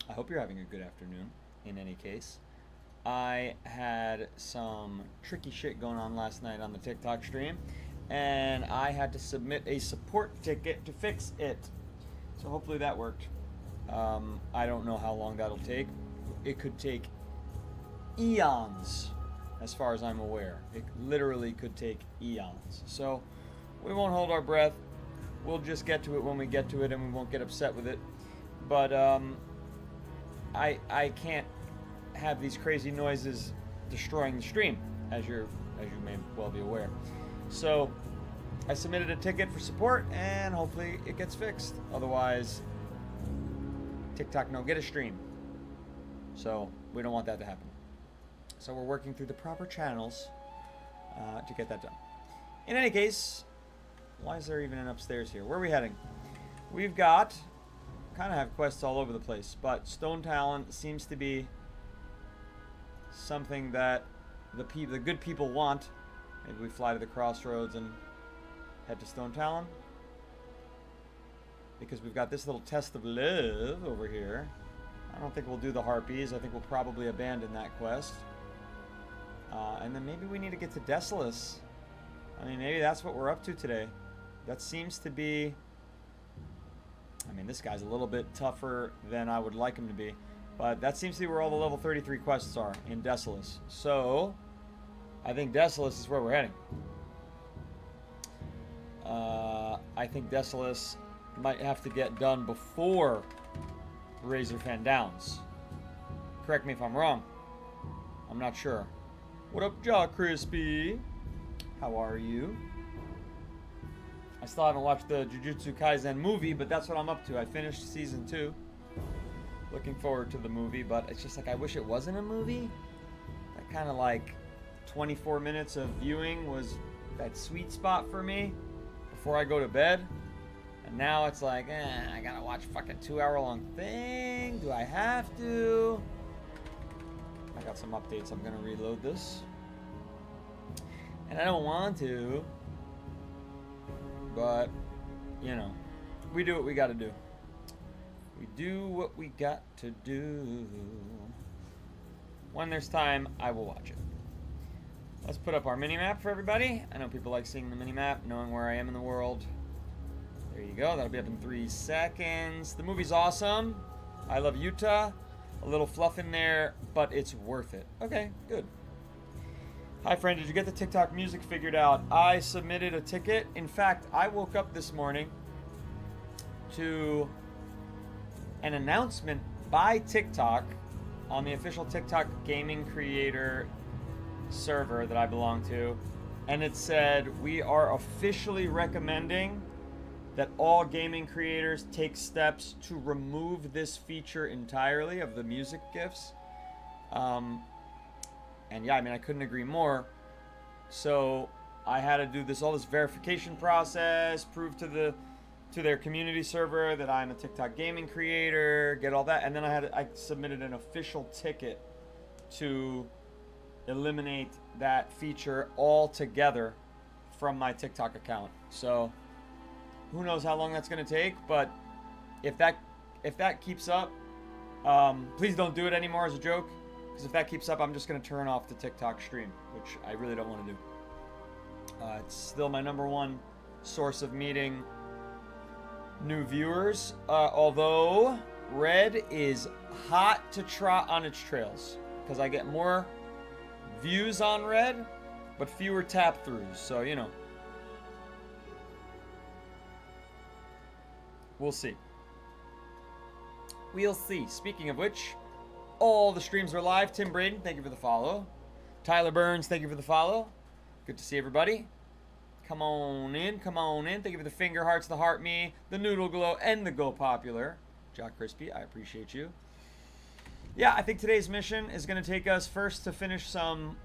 I hope you're having a good afternoon, in any case. I had some tricky shit going on last night on the TikTok stream, and I had to submit a support ticket to fix it. So hopefully that worked. I don't know how long that'll take. It could take eons, as far as I'm aware. It literally could take eons. So we won't hold our breath. We'll just get to it when we get to it, and we won't get upset with it. But I can't have these crazy noises destroying the stream, as you may well be aware. So I submitted a ticket for support, and hopefully it gets fixed. Otherwise, TikTok no get a stream. So we don't want that to happen. So we're working through the proper channels to get that done. In any case, why is there even an upstairs here? Where are we heading? We've got, kind of have quests all over the place, but Stone Talon seems to be something that the good people want. Maybe we fly to the crossroads and head to Stone Talon, because we've got this little test of love over here. I don't think we'll do the harpies. I think we'll probably abandon that quest. And then maybe we need to get to Desolus. I mean, maybe that's what we're up to today. That seems to be... I mean, this guy's a little bit tougher than I would like him to be. But that seems to be where all the level 33 quests are, in Desolus. So, I think Desolus is where we're heading. I think Desolus might have to get done before Razorfan Downs. Correct me if I'm wrong. I'm not sure. What up, Jaw Crispy? How are you? I still haven't watched the Jujutsu Kaisen movie, but that's what I'm up to. I finished season 2. Looking forward to the movie, but it's just like I wish it wasn't a movie. That kind of like 24 minutes of viewing was that sweet spot for me before I go to bed. And now it's like, I gotta watch a fucking 2-hour-long thing. Do I have to? I got some updates. I'm gonna reload this. And I don't want to. But, you know, we do what we gotta do. We do what we got to do. When there's time, I will watch it. Let's put up our mini-map for everybody. I know people like seeing the mini-map, knowing where I am in the world. There you go. That'll be up in 3 seconds. The movie's awesome. I love Utah. A little fluff in there, but it's worth it. Okay, good. Hi, friend. Did you get the TikTok music figured out? I submitted a ticket. In fact, I woke up this morning to an announcement by TikTok on the official TikTok gaming creator server that I belong to. And it said, we are officially recommending that all gaming creators take steps to remove this feature entirely of the music GIFs. And yeah, I mean, I couldn't agree more. So I had to do all this verification process, prove to their community server that I'm a TikTok gaming creator, get all that, and then I submitted an official ticket to eliminate that feature altogether from my TikTok account. So who knows how long that's going to take, but if that keeps up, please don't do it anymore as a joke, because if that keeps up, I'm just going to turn off the TikTok stream, which I really don't want to do. It's still my #1 source of meeting new viewers, although Red is hot to trot on its trails, because I get more views on Red, but fewer tap-throughs, so, you know. We'll see. We'll see. Speaking of which, all the streams are live. Tim Braden, thank you for the follow. Tyler Burns, thank you for the follow. Good to see everybody. Come on in, come on in. Thank you for the finger hearts, the heart me, the noodle glow, and the go popular. Jock Crispy, I appreciate you. Yeah, I think today's mission is going to take us first to finish some,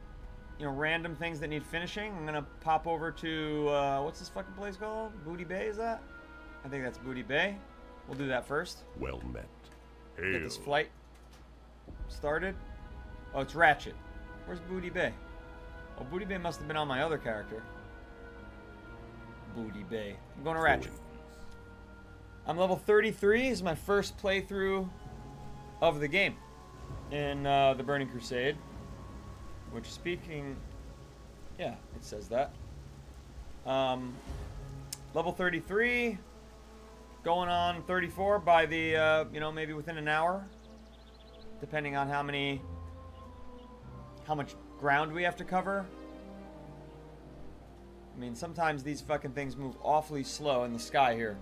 random things that need finishing. I'm going to pop over to, what's this fucking place called? Booty Bay, is that? I think that's Booty Bay. We'll do that first. Well met. Get this flight started. Oh, it's Ratchet. Where's Booty Bay? Oh, Booty Bay must have been on my other character. Booty Bay. I'm going to Ratchet. I'm level 33. This is my first playthrough of the game in the Burning Crusade. Which, speaking... Yeah, it says that. Level 33. Going on 34 by the, you know, maybe within an hour. Depending on how much ground we have to cover. I mean, sometimes these fucking things move awfully slow in the sky here.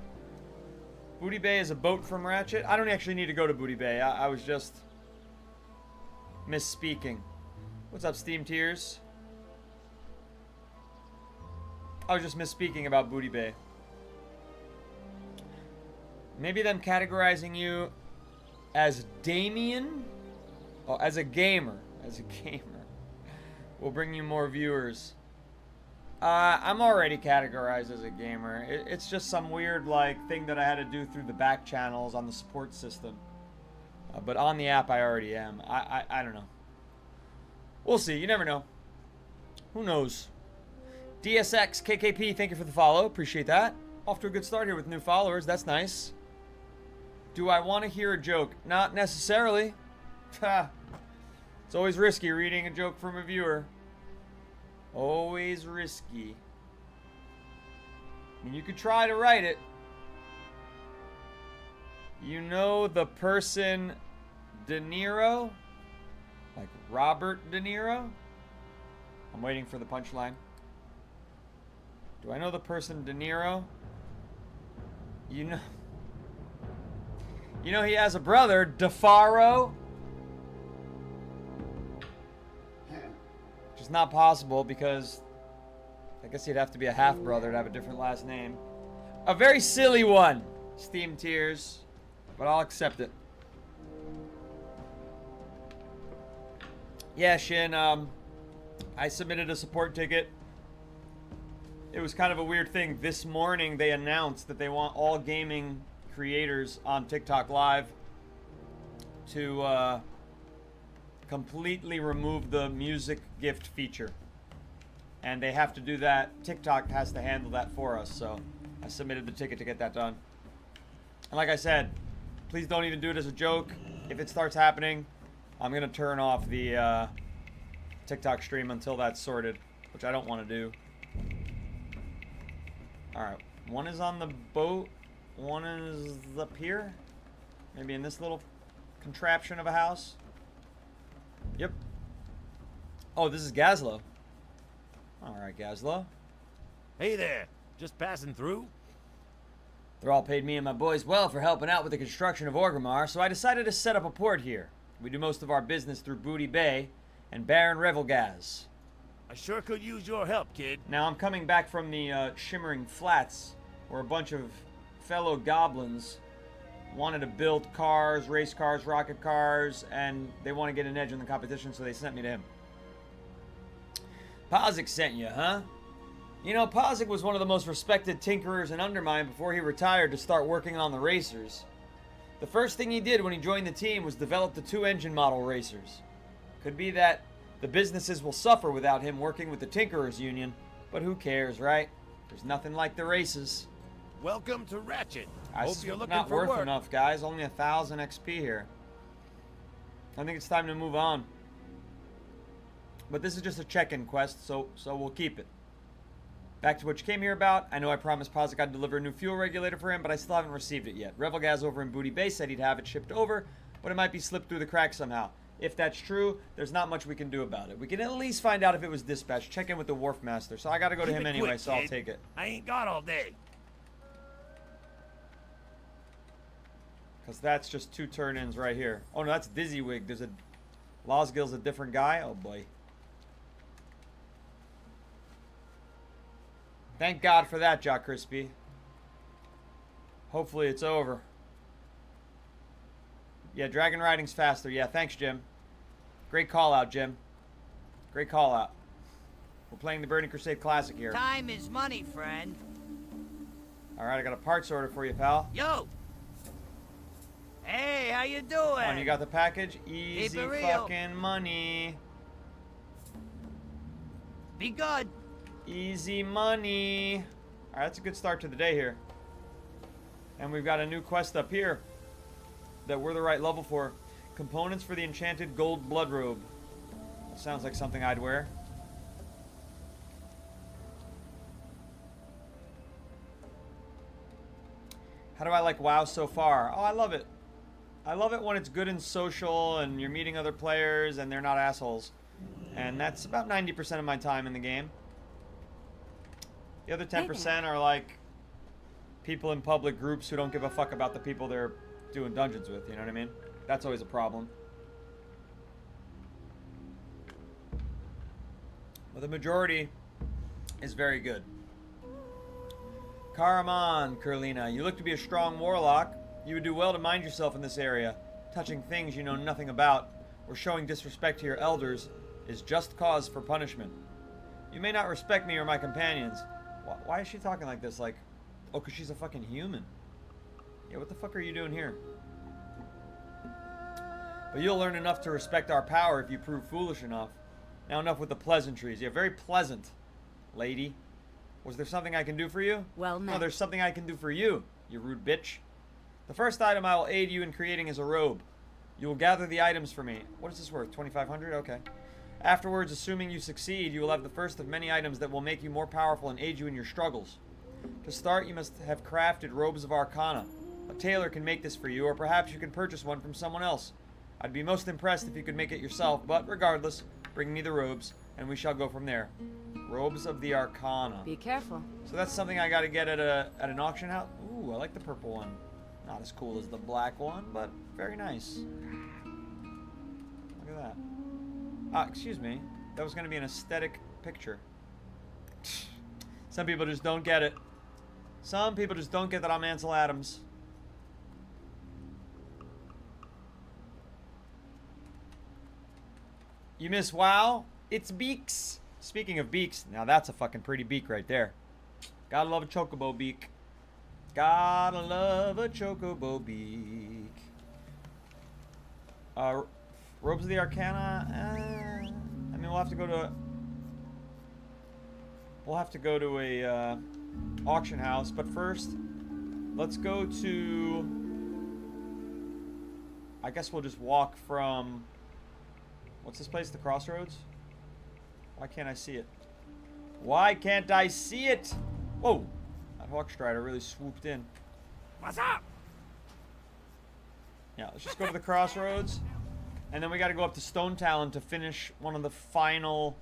Booty Bay is a boat from Ratchet. I don't actually need to go to Booty Bay. I was just misspeaking. What's up, Steam Tears? I was just misspeaking about Booty Bay. Maybe them categorizing you as Damien? Oh, as a gamer. As a gamer. Will bring you more viewers. I'm already categorized as a gamer. It's just some weird, like, thing that I had to do through the back channels on the support system. But on the app, I already am. I don't know. We'll see. You never know. Who knows? DSX KKP, thank you for the follow. Appreciate that. Off to a good start here with new followers. That's nice. Do I want to hear a joke? Not necessarily. It's always risky reading a joke from a viewer. Always risky. I mean, you could try to write it. You know the person De Niro? Like Robert De Niro? I'm waiting for the punchline. Do I know the person De Niro? You know he has a brother, DeFaro? Which is not possible because I guess he'd have to be a half-brother to have a different last name. A very silly one, Steam Tears, but I'll accept it. Yeah, Shin, I submitted a support ticket. It was kind of a weird thing. This morning they announced that they want all gaming creators on TikTok Live to completely remove the music gift feature. And they have to do that. TikTok has to handle that for us, so I submitted the ticket to get that done. And like I said, please don't even do it as a joke. If it starts happening, I'm going to turn off the TikTok stream until that's sorted, which I don't want to do. Alright, one is on the boat, one is up here. Maybe in this little contraption of a house. Yep. Oh, this is Gazlo. Alright, Gazlo. Hey there, just passing through? Thrall paid me and my boys well for helping out with the construction of Orgrimmar, so I decided to set up a port here. We do most of our business through Booty Bay and Baron Revelgaz. I sure could use your help, kid. Now I'm coming back from the Shimmering Flats, where a bunch of fellow goblins wanted to build cars, race cars, rocket cars, and they want to get an edge in the competition, so they sent me to him. Pazik sent you, huh? You know, Pazik was one of the most respected tinkerers in Undermine before he retired to start working on the racers. The first thing he did when he joined the team was develop the 2-engine model racers. Could be that the businesses will suffer without him working with the Tinkerers Union, but who cares, right? There's nothing like the races. Welcome to Ratchet. I Hope you're looking not for worth work. enough, guys. Only 1,000 XP here. I think it's time to move on. But this is just a check-in quest, so we'll keep it. Back to what you came here about. I know I promised Pazik I'd deliver a new fuel regulator for him, but I still haven't received it yet. Revelgaz over in Booty Bay said he'd have it shipped over, but it might be slipped through the cracks somehow. If that's true, there's not much we can do about it. We can at least find out if it was dispatched. Check in with the Wharf Master. So I gotta go to him anyway, quick, so I'll kid. take it. I ain't got all day. Because that's just 2 turn-ins right here. Oh no, that's Dizzywig. There's a... Losgill's a different guy? Oh boy. Thank God for that, Jock Crispy. Hopefully it's over. Yeah, dragon riding's faster. Yeah, thanks, Jim. Great call out, Jim. Great call out. We're playing the Burning Crusade Classic here. Time is money, friend. Alright, I got a parts order for you, pal. Yo! Hey, how you doing? Oh, and you got the package? Easy Keep it real. fucking money. Be good. Easy money. Alright, that's a good start to the day here. And we've got a new quest up here that we're the right level for. Components for the enchanted gold blood robe. That sounds like something I'd wear. How do I like WoW so far? Oh, I love it. I love it when it's good and social and you're meeting other players and they're not assholes. And that's about 90% of my time in the game. The other 10% are like people in public groups who don't give a fuck about the people they're doing dungeons with, you know what I mean? That's always a problem. But the majority is very good. Karaman, Kurlina, you look to be a strong warlock. You would do well to mind yourself in this area. Touching things you know nothing about or showing disrespect to your elders is just cause for punishment. You may not respect me or my companions. Why is she talking like this? Like, oh, because she's a fucking human. Yeah, what the fuck are you doing here? But you'll learn enough to respect our power if you prove foolish enough. Now enough with the pleasantries. You're very pleasant, lady. Was there something I can do for you? Well, no, there's something I can do for you, you rude bitch. The first item I will aid you in creating is a robe. You will gather the items for me. What is this worth? 2,500? Okay. Afterwards, assuming you succeed, you will have the first of many items that will make you more powerful and aid you in your struggles. To start, you must have crafted robes of Arcana. A tailor can make this for you, or perhaps you can purchase one from someone else. I'd be most impressed if you could make it yourself, but regardless, bring me the robes, and we shall go from there. Robes of the Arcana. Be careful. So that's something I gotta get at an auction house. Ooh, I like the purple one. Not as cool as the black one, but very nice. Look at that. Ah, excuse me. That was gonna be an aesthetic picture. Some people just don't get it. Some people just don't get that I'm Ansel Adams. You miss WoW? It's beaks. Speaking of beaks, now that's a fucking pretty beak right there. Gotta love a chocobo beak. Gotta love a chocobo beak. Robes of the Arcana. I mean, we'll have to go to a auction house, but first, let's go to. I guess we'll just walk from. What's this place? The Crossroads? Why can't I see it? Why can't I see it? Whoa! That Hawkstrider really swooped in. What's up? Yeah, let's just go to the Crossroads. And then we gotta go up to Stone Talon to finish one of the final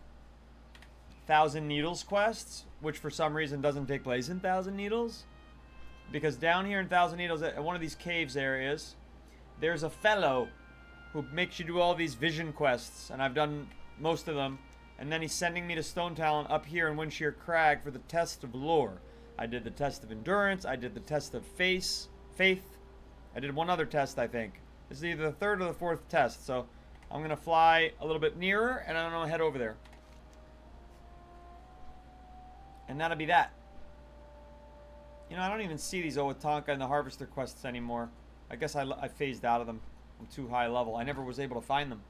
Thousand Needles quests, which for some reason doesn't take place in Thousand Needles. Because down here in Thousand Needles, at one of these caves areas, there's a fellow who makes you do all these vision quests, and I've done most of them. And then he's sending me to Stone Talon up here in Windshear Crag for the test of lore. I did the test of endurance. I did the test of faith. I did one other test, I think. This is either the third or the fourth test. So I'm going to fly a little bit nearer, and I'm going to head over there. And that'll be that. You know, I don't even see these Owatonka and the Harvester quests anymore. I guess I phased out of them. I'm too high level. I never was able to find them.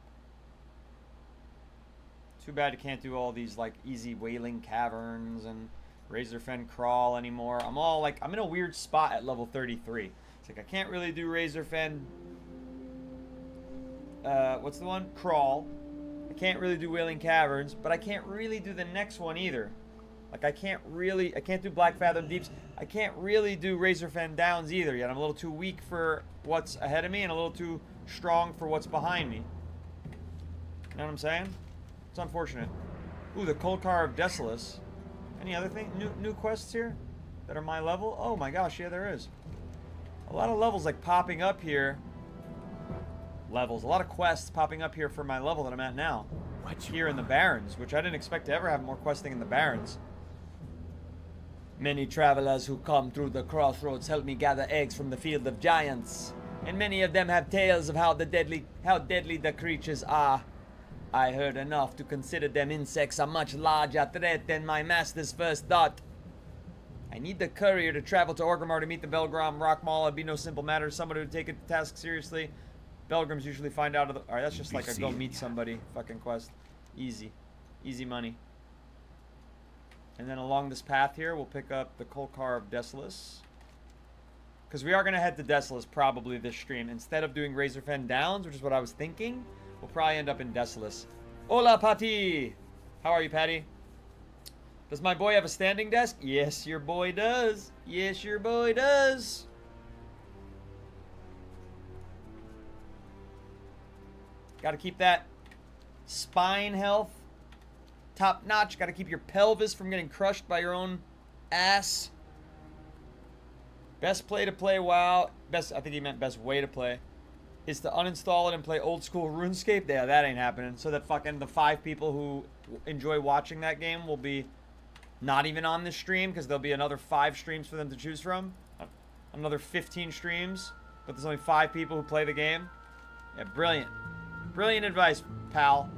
Too bad you can't do all these like easy Wailing Caverns and Razorfen Crawl anymore. I'm in a weird spot at level 33. It's like I can't really do Razorfen. What's the one? Crawl. I can't really do Wailing Caverns, but I can't really do the next one either. Like I can't do Black Fathom Deeps. I can't really do Razorfen Downs either yet. I'm a little too weak for what's ahead of me and a little too strong for what's behind me. You know what I'm saying? It's unfortunate. Ooh, the Kolkar of Desolus. Any other thing? New quests here that are my level? Oh my gosh, yeah, there is. A lot of levels like popping up here. A lot of quests popping up here for my level that I'm at now. Here in the Barrens, which I didn't expect to ever have more questing in the Barrens. Many travelers who come through the crossroads help me gather eggs from the field of giants, and many of them have tales of how deadly the creatures are. I heard enough to consider them insects a much larger threat than my master's first thought. I need the courier to travel to Orgrimmar to meet the Belgram Rockmaul. It'd be no simple matter. Somebody would take a task seriously. Belgrams usually find out of the... Alright, that's just like a go meet somebody fucking quest. Easy. Easy money. And then along this path here, we'll pick up the Kolkar of Desolus. Because we are going to head to Desolace probably this stream. Instead of doing Razorfen Downs, which is what I was thinking, we'll probably end up in Desolace. Hola, Patty! How are you, Patty? Does my boy have a standing desk? Yes, your boy does. Yes, your boy does. Got to keep that spine health top notch. Got to keep your pelvis from getting crushed by your own ass. Best play to play WoW. Best, I think he meant best way to play, is to uninstall it and play old school RuneScape. Yeah, that ain't happening. So that fucking the 5 people who enjoy watching that game will be not even on this stream, because there'll be another 5 streams for them to choose from. Another 15 streams, but there's only 5 people who play the game. Yeah, brilliant. Brilliant advice, pal.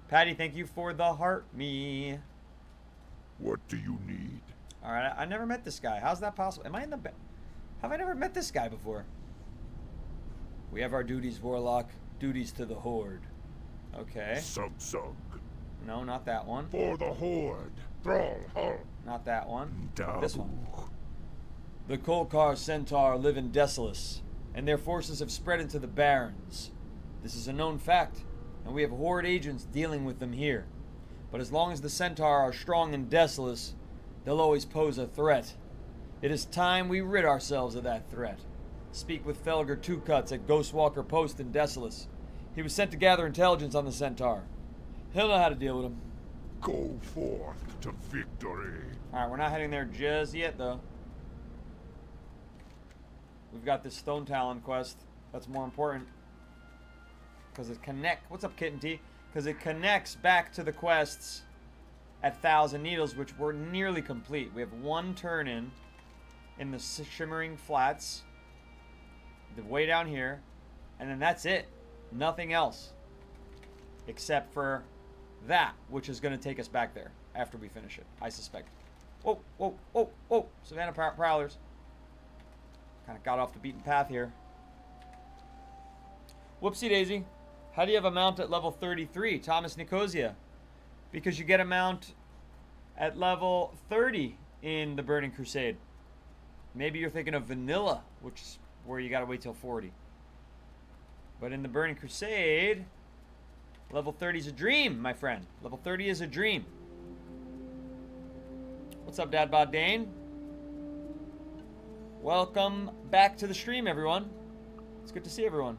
Patty, thank you for the heart me. What do you need? Alright, I never met this guy. How's that possible? Am I in the... Have I never met this guy before? We have our duties, Warlock. Duties to the Horde. Okay. Sug. No, not that one. For the Horde. Thrall, hull. Not that one. Dabu. This one. The Kolkar Centaur live in Desolace, and their forces have spread into the Barrens. This is a known fact, and we have Horde agents dealing with them here. But as long as the Centaur are strong in Desolace, they'll always pose a threat. It is time we rid ourselves of that threat. Speak with Felger Two Cuts at Ghostwalker Post in Desolace. He was sent to gather intelligence on the Centaur. He'll know how to deal with him. Go forth to victory. Alright, we're not heading there just yet, though. We've got this Stone Talon quest. That's more important. Because it connects... What's up, Kitten T? Because it connects back to the quests at Thousand Needles, which were nearly complete. We have one turn in the Shimmering Flats. The way down here. And then that's it. Nothing else. Except for that, which is going to take us back there after we finish it, I suspect. Whoa, whoa, whoa, whoa. Savannah Prowlers. Kind of got off the beaten path here. Whoopsie daisy. How do you have a mount at level 33? Thomas Nicosia. Because you get a mount at level 30 in the Burning Crusade. Maybe you're thinking of vanilla, which is where you gotta wait till 40. But in the Burning Crusade, level 30 is a dream, my friend. Level 30 is a dream. What's up, Dad Bod Dane? Welcome back to the stream, everyone. It's good to see everyone.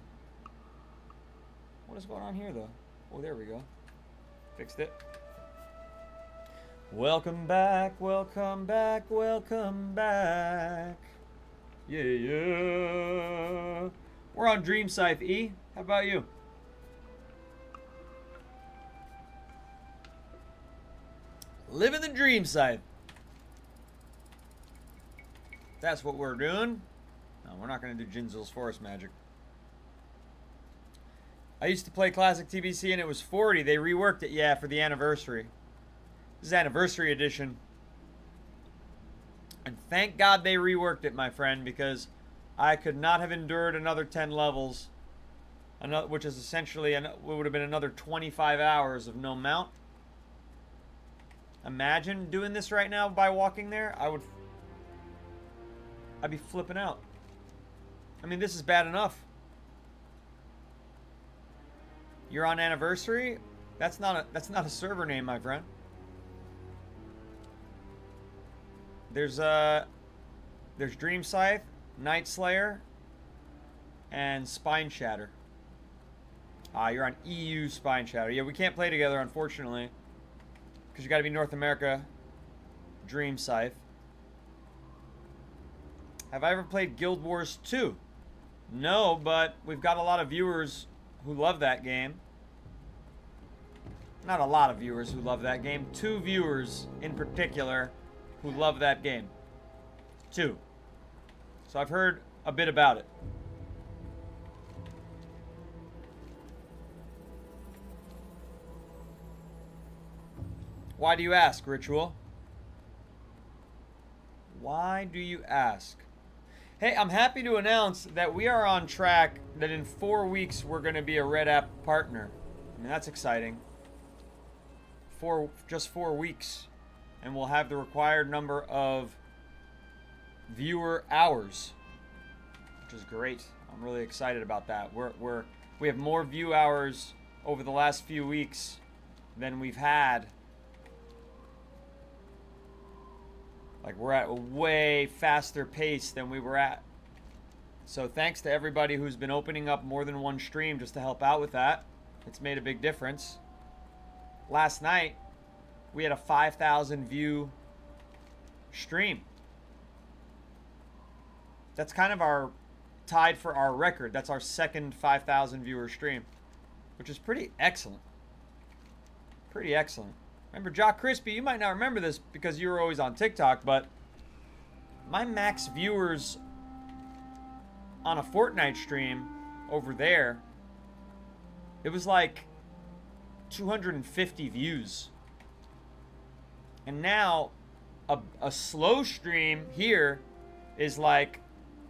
What is going on here, though? Oh, there we go. Fixed it. Welcome back, welcome back, welcome back. Yeah, yeah. We're on Dream Scythe, E. How about you? Living the Dream Scythe. That's what we're doing. No, we're not going to do Jinzil's Forest Magic. I used to play Classic TBC and it was 40. They reworked it, yeah, for the anniversary. This is Anniversary Edition. And thank God they reworked it, my friend, because I could not have endured another 10 levels, which is essentially, it would have been another 25 hours of no mount. Imagine doing this right now by walking there. I'd be flipping out. I mean, this is bad enough. You're on Anniversary? That's not a server name, my friend. There's Dream Scythe, Night Slayer, and Spine Shatter. You're on EU Spine Shatter. Yeah, we can't play together, unfortunately, because you got to be North America Dream Scythe. Have I ever played Guild Wars 2? No, but we've got a lot of viewers who love that game. Not a lot of viewers who love that game. 2 viewers in particular who love that game. 2. So I've heard a bit about it. Why do you ask, Ritual? Why do you ask? Hey, I'm happy to announce that we are on track, that in 4 weeks we're going to be a Red App partner. I mean, that's exciting. Just 4 weeks. And we'll have the required number of viewer hours, which is great. I'm really excited about that. We have more view hours over the last few weeks than we've had. Like, we're at a way faster pace than we were at. So thanks to everybody who's been opening up more than one stream just to help out with that. It's made a big difference. Last night, we had a 5,000 view stream. That's kind of our tied for our record. That's our second 5,000 viewer stream, which is pretty excellent. Pretty excellent. Remember, Jock Crispy, you might not remember this because you were always on TikTok, but my max viewers on a Fortnite stream over there, it was like 250 views. And now a slow stream here is like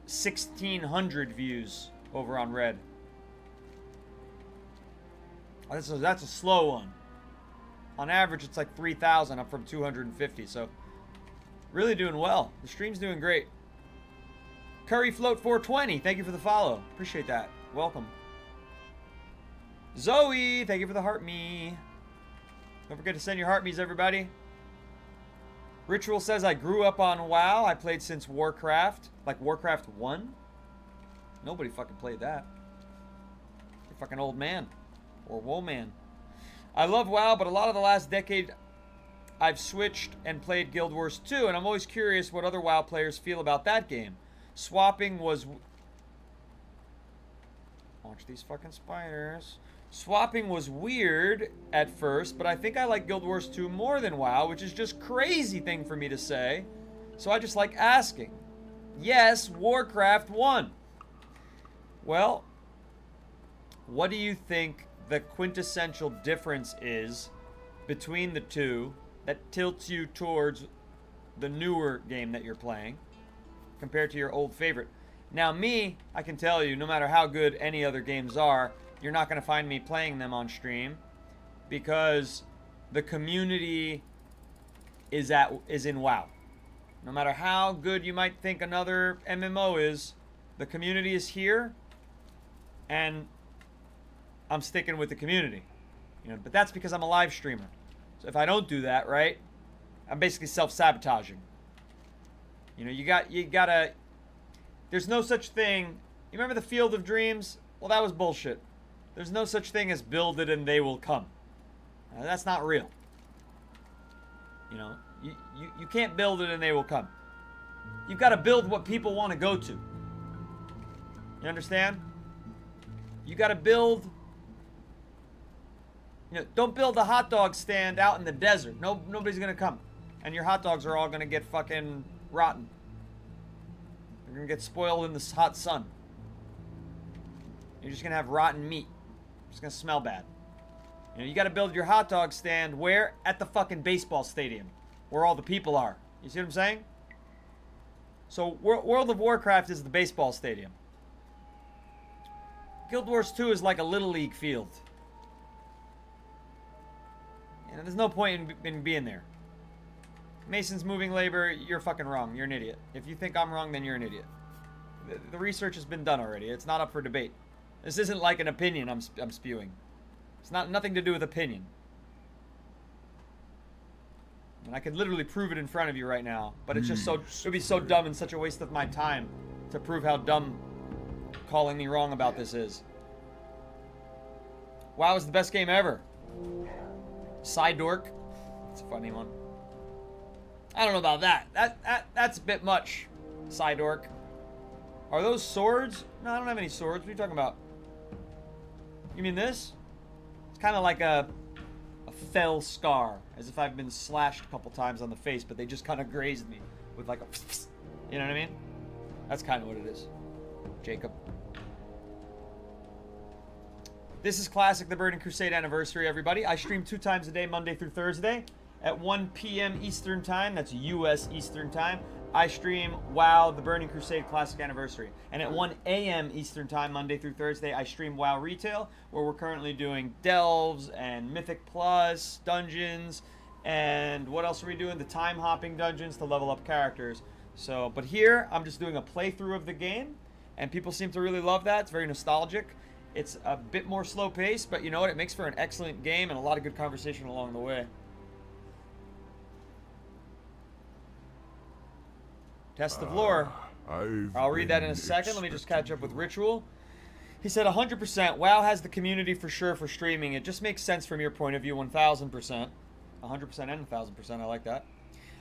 1,600 views over on Red. That's a slow one. On average, it's like 3,000 up from 250. So, really doing well. The stream's doing great. Curry Float 420, thank you for the follow. Appreciate that. Welcome. Zoe, thank you for the heart me. Don't forget to send your heart me's, everybody. Ritual says, I grew up on WoW. I played since Warcraft. Like Warcraft 1? Nobody fucking played that. You're a fucking old man. Or woe man. I love WoW, but a lot of the last decade I've switched and played Guild Wars 2, and I'm always curious what other WoW players feel about that game. Swapping was... Watch these fucking spiders. Swapping was weird at first, but I think I like Guild Wars 2 more than WoW, which is just crazy thing for me to say. So I just like asking. Yes, Warcraft 1. Well, what do you think the quintessential difference is between the two that tilts you towards the newer game that you're playing compared to your old favorite? Now me, I can tell you, no matter how good any other games are, you're not going to find me playing them on stream because the community is in WoW. No matter how good you might think another MMO is, the community is here, and I'm sticking with the community. You know, but that's because I'm a live streamer. So if I don't do that, right, I'm basically self-sabotaging. You know, you gotta. There's no such thing. You remember the Field of Dreams? Well, that was bullshit. There's no such thing as build it and they will come. That's not real. You know, you can't build it and they will come. You've got to build what people want to go to. You understand? You got to build. You know, don't build a hot dog stand out in the desert. Nobody's gonna come, and your hot dogs are all gonna get fucking rotten. They're gonna get spoiled in the hot sun. You're just gonna have rotten meat. It's gonna smell bad. You know, you gotta build your hot dog stand where? At the fucking baseball stadium, where all the people are. You see what I'm saying? So World of Warcraft is the baseball stadium. Guild Wars 2 is like a Little League field. You know, there's no point in being there. Mason's moving labor, you're fucking wrong. You're an idiot. If you think I'm wrong, then you're an idiot. The research has been done already. It's not up for debate. This isn't like an opinion I'm spewing. It's nothing to do with opinion. And I could literally prove it in front of you right now, but it's just so, it would be so dumb and such a waste of my time to prove how dumb calling me wrong about this is. WoW is the best game ever. Psydork. It's a funny one. I don't know about that. That's a bit much. Psydork. Are those swords? No, I don't have any swords. What are you talking about? You mean this? It's kind of like a fell scar, as if I've been slashed a couple times on the face, but they just kind of grazed me with like a, you know what I mean? That's kind of what it is. Jacob. This is Classic, the Burning Crusade anniversary, everybody. I stream 2 times a day, Monday through Thursday, at 1 p.m. Eastern Time. That's U.S. Eastern Time. I stream WoW, the Burning Crusade Classic Anniversary. And at 1 a.m. Eastern Time, Monday through Thursday, I stream WoW Retail, where we're currently doing Delves and Mythic Plus dungeons. And what else are we doing? The time-hopping dungeons to level up characters. So, but here, I'm just doing a playthrough of the game, and people seem to really love that. It's very nostalgic. It's a bit more slow paced, but you know what? It makes for an excellent game and a lot of good conversation along the way. Test of lore. I'll read that in a second. Let me just catch up with Ritual. He said 100%. WoW has the community for sure for streaming. It just makes sense from your point of view 1,000%. 100% and 1,000%. I like that.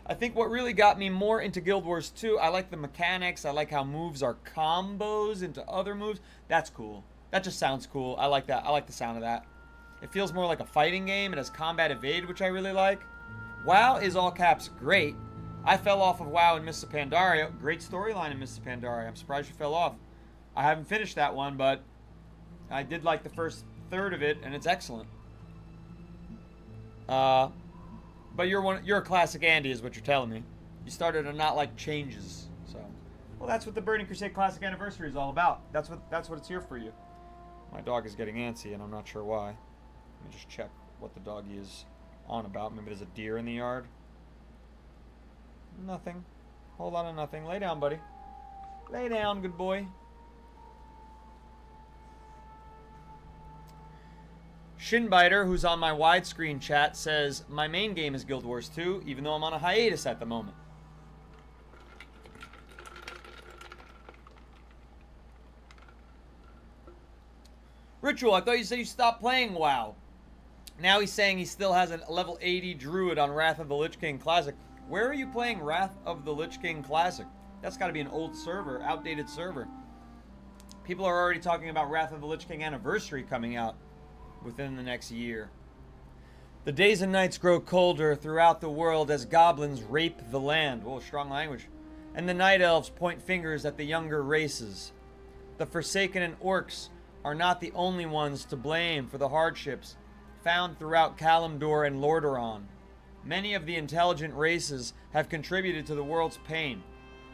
I think what really got me more into Guild Wars 2, I like the mechanics. I like how moves are combos into other moves. That's cool. That just sounds cool. I like that. I like the sound of that. It feels more like a fighting game. It has combat evade, which I really like. WoW is all caps great. I fell off of WoW in Mists of Pandaria. Great storyline in Mists of Pandaria. I'm surprised you fell off. I haven't finished that one, but I did like the first third of it, and it's excellent. But you're a classic Andy, is what you're telling me. You started to not like changes, so. Well, that's what the Burning Crusade Classic Anniversary is all about. That's what it's here for you. My dog is getting antsy, and I'm not sure why. Let me just check what the doggy is on about. Maybe there's a deer in the yard. Nothing. Whole lot of nothing. Lay down, buddy. Lay down, good boy. Shinbiter, who's on my widescreen chat, says, my main game is Guild Wars 2, even though I'm on a hiatus at the moment. Ritual, I thought you said you stopped playing WoW. Now he's saying he still has a level 80 Druid on Wrath of the Lich King Classic. Where are you playing Wrath of the Lich King Classic? That's got to be an old server, outdated server. People are already talking about Wrath of the Lich King Anniversary coming out within the next year. The days and nights grow colder throughout the world as goblins rape the land. Whoa, strong language. And the night elves point fingers at the younger races. The Forsaken and Orcs are not the only ones to blame for the hardships found throughout Kalimdor and Lordaeron. Many of the intelligent races have contributed to the world's pain.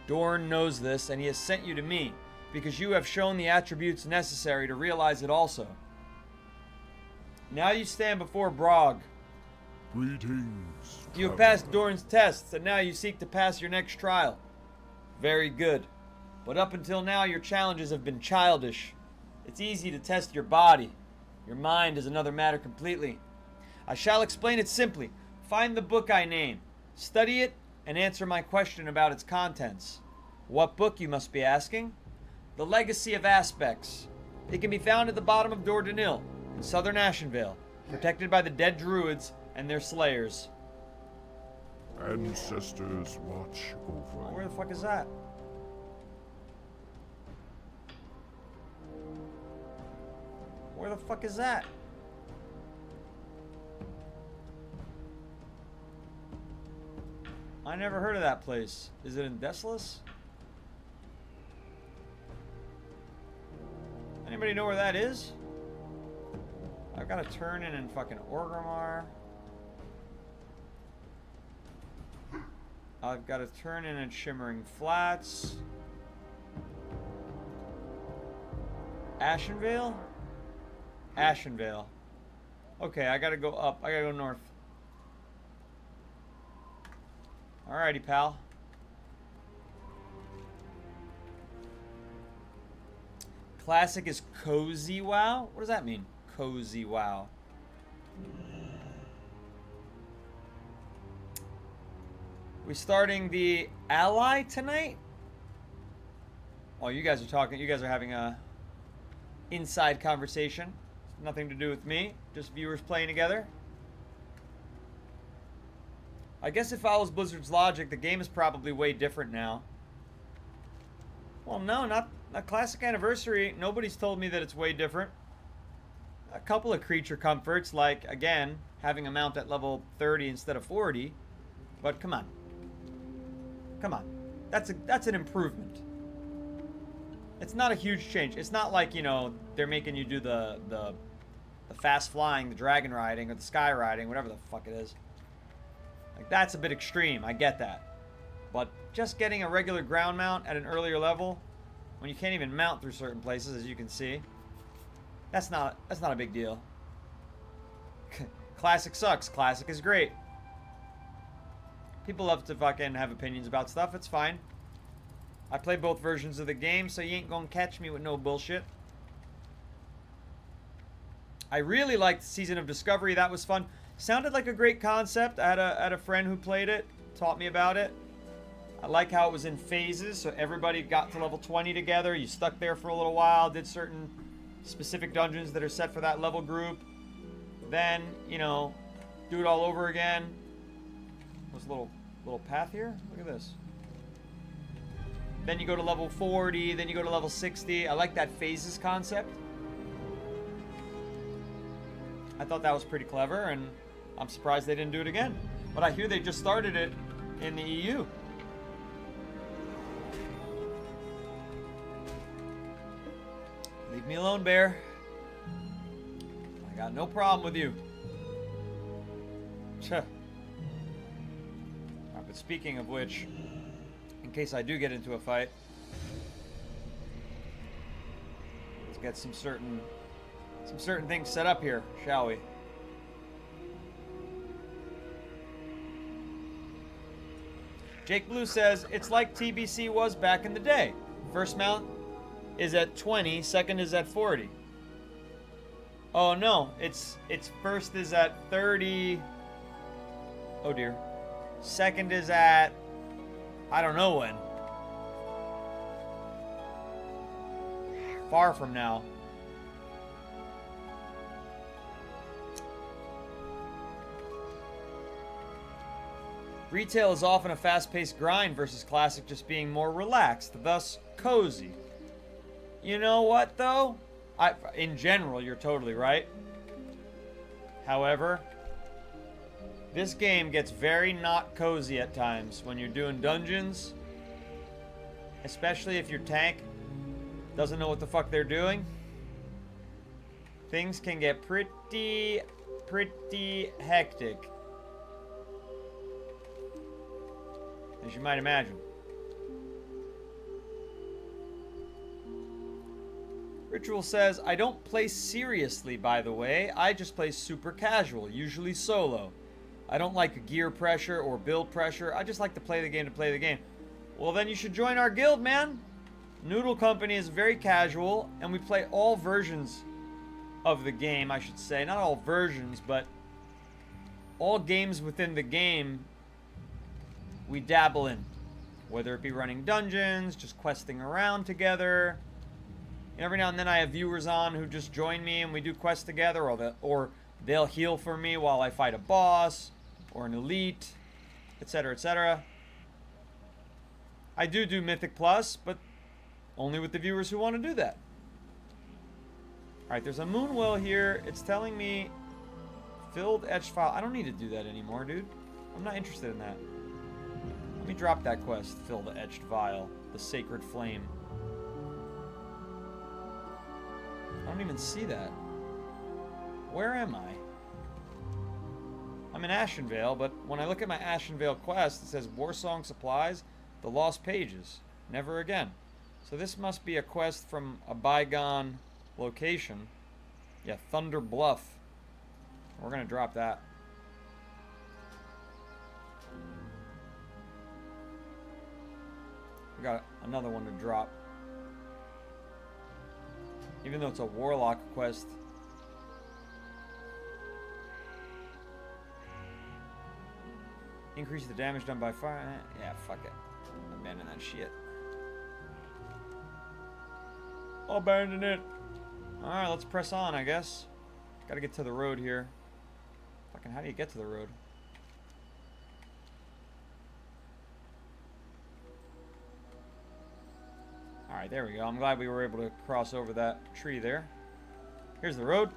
Dorn knows this, and he has sent you to me, because you have shown the attributes necessary to realize it also. Now you stand before Brog. Greetings. You have passed Dorn's tests, and now you seek to pass your next trial. Very good. But up until now, your challenges have been childish. It's easy to test your body. Your mind is another matter completely. I shall explain it simply. Find the book I name. Study it, and answer my question about its contents. What book, you must be asking? The Legacy of Aspects. It can be found at the bottom of Dor Danil, in southern Ashenvale, protected by the dead druids and their slayers. Ancestors watch over. Oh, where the fuck is that? Where the fuck is that? I never heard of that place. Is it in Desolus? Anybody know where that is? I've got to turn in fucking Orgrimmar. I've got to turn in Shimmering Flats. Ashenvale? Ashenvale. Okay, I gotta go up. I gotta go north. Alrighty, pal. Classic is cozy WoW? What does that mean? Cozy WoW. We starting the Ally tonight? Oh, you guys are talking. You guys are having a inside conversation. Nothing to do with me. Just viewers playing together. I guess it follows Blizzard's logic. The game is probably way different now. Well, no, not Classic Anniversary. Nobody's told me that it's way different. A couple of creature comforts, like, again, having a mount at level 30 instead of 40. But come on. Come on. That's an improvement. It's not a huge change. It's not like, you know, they're making you do the fast flying, the dragon riding, or the sky riding, whatever the fuck it is. Like, that's a bit extreme. I get that. But just getting a regular ground mount at an earlier level, when you can't even mount through certain places, as you can see, that's not a big deal. Classic sucks. Classic is great. People love to fucking have opinions about stuff. It's fine. I play both versions of the game, so you ain't gonna catch me with no bullshit. I really liked Season of Discovery. That was fun. Sounded like a great concept. I had a friend who played it, taught me about it. I like how it was in phases, so everybody got to level 20 together. You stuck there for a little while, did certain specific dungeons that are set for that level group. Then, you know, do it all over again. There's a little path here. Look at this. Then you go to level 40, then you go to level 60. I like that phases concept. I thought that was pretty clever, and I'm surprised they didn't do it again. But I hear they just started it in the EU. Leave me alone, bear. I got no problem with you. Alright, but speaking of which, in case I do get into a fight, let's get some certain things set up here, shall we? Jake Blue says, it's like TBC was back in the day. First mount is at 20, second is at 40. Oh no, it's first is at 30. Oh dear. Second is at, I don't know when. Far from now. Retail is often a fast-paced grind versus classic just being more relaxed, thus cozy. You know what, though? In general, you're totally right. However, this game gets very not cozy at times when you're doing dungeons, especially if your tank doesn't know what the fuck they're doing. Things can get pretty hectic, as you might imagine. Ritual says, I don't play seriously, by the way. I just play super casual, usually solo. I don't like gear pressure or build pressure. I just like to play the game to play the game. Well, then you should join our guild, man. Noodle Company is very casual, and we play all versions of the game, I should say. Not all versions, but all games within the game we dabble in. Whether it be running dungeons, just questing around together. Every now and then I have viewers on who just join me and we do quests together, or they'll heal for me while I fight a boss or an elite, etc., etc. I do Mythic Plus, but only with the viewers who want to do that. Alright, there's a moon well here. It's telling me filled etched file. I don't need to do that anymore, dude. I'm not interested in that. Let me drop that quest. Fill the etched vial. The sacred flame. I don't even see that. Where am I? I'm in Ashenvale, but when I look at my Ashenvale quest, it says Warsong Supplies, The Lost Pages. Never again. So this must be a quest from a bygone location. Yeah, Thunder Bluff. We're gonna drop that. We got another one to drop. Even though it's a Warlock quest. Increase the damage done by fire. Yeah, fuck it. Abandon that shit. Abandon it. Alright, let's press on, I guess. Gotta get to the road here. Fucking, how do you get to the road? Alright, there we go. I'm glad we were able to cross over that tree there. Here's the road.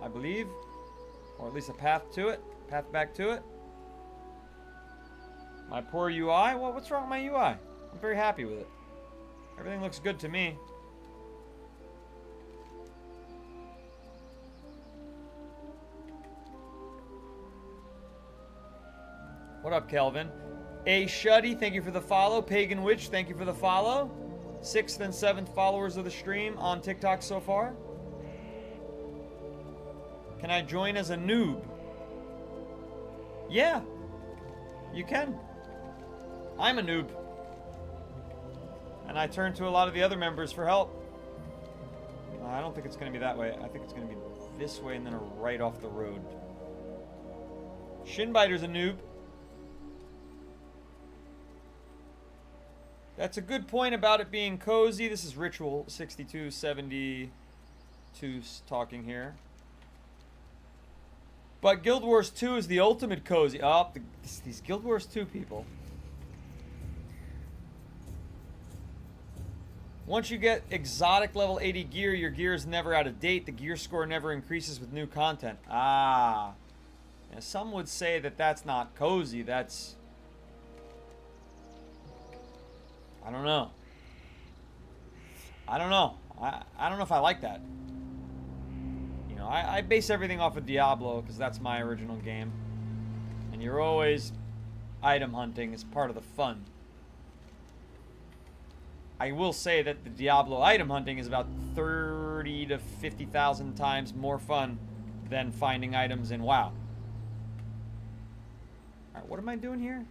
I believe. Or at least a path to it. Path back to it. My poor UI? Well, what's wrong with my UI? I'm very happy with it. Everything looks good to me. What up, Kelvin? A Shuddy, thank you for the follow. Pagan Witch, thank you for the follow. 6th and 7th followers of the stream on TikTok so far. Can I join as a noob? Yeah, you can. I'm a noob. And I turn to a lot of the other members for help. I don't think it's going to be that way. I think it's going to be this way and then right off the road. Shinbiter's a noob. That's a good point about it being cozy. This is Ritual 6272 talking here. But Guild Wars 2 is the ultimate cozy. Oh, these Guild Wars 2 people. Once you get exotic level 80 gear, your gear is never out of date. The gear score never increases with new content. Ah. Now, some would say that that's not cozy. That's... I don't know. I don't know. I don't know if I like that. You know, I base everything off of Diablo because that's my original game. And you're always item hunting as part of the fun. I will say that the Diablo item hunting is about 30 to 50,000 times more fun than finding items in WoW. Alright, what am I doing here?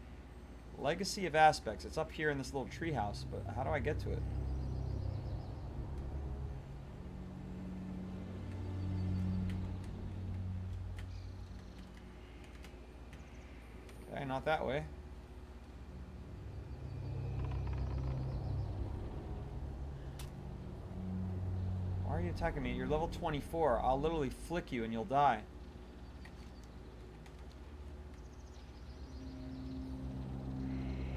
Legacy of Aspects. It's up here in this little treehouse, but how do I get to it? Okay, not that way. Why are you attacking me? You're level 24. I'll literally flick you and you'll die.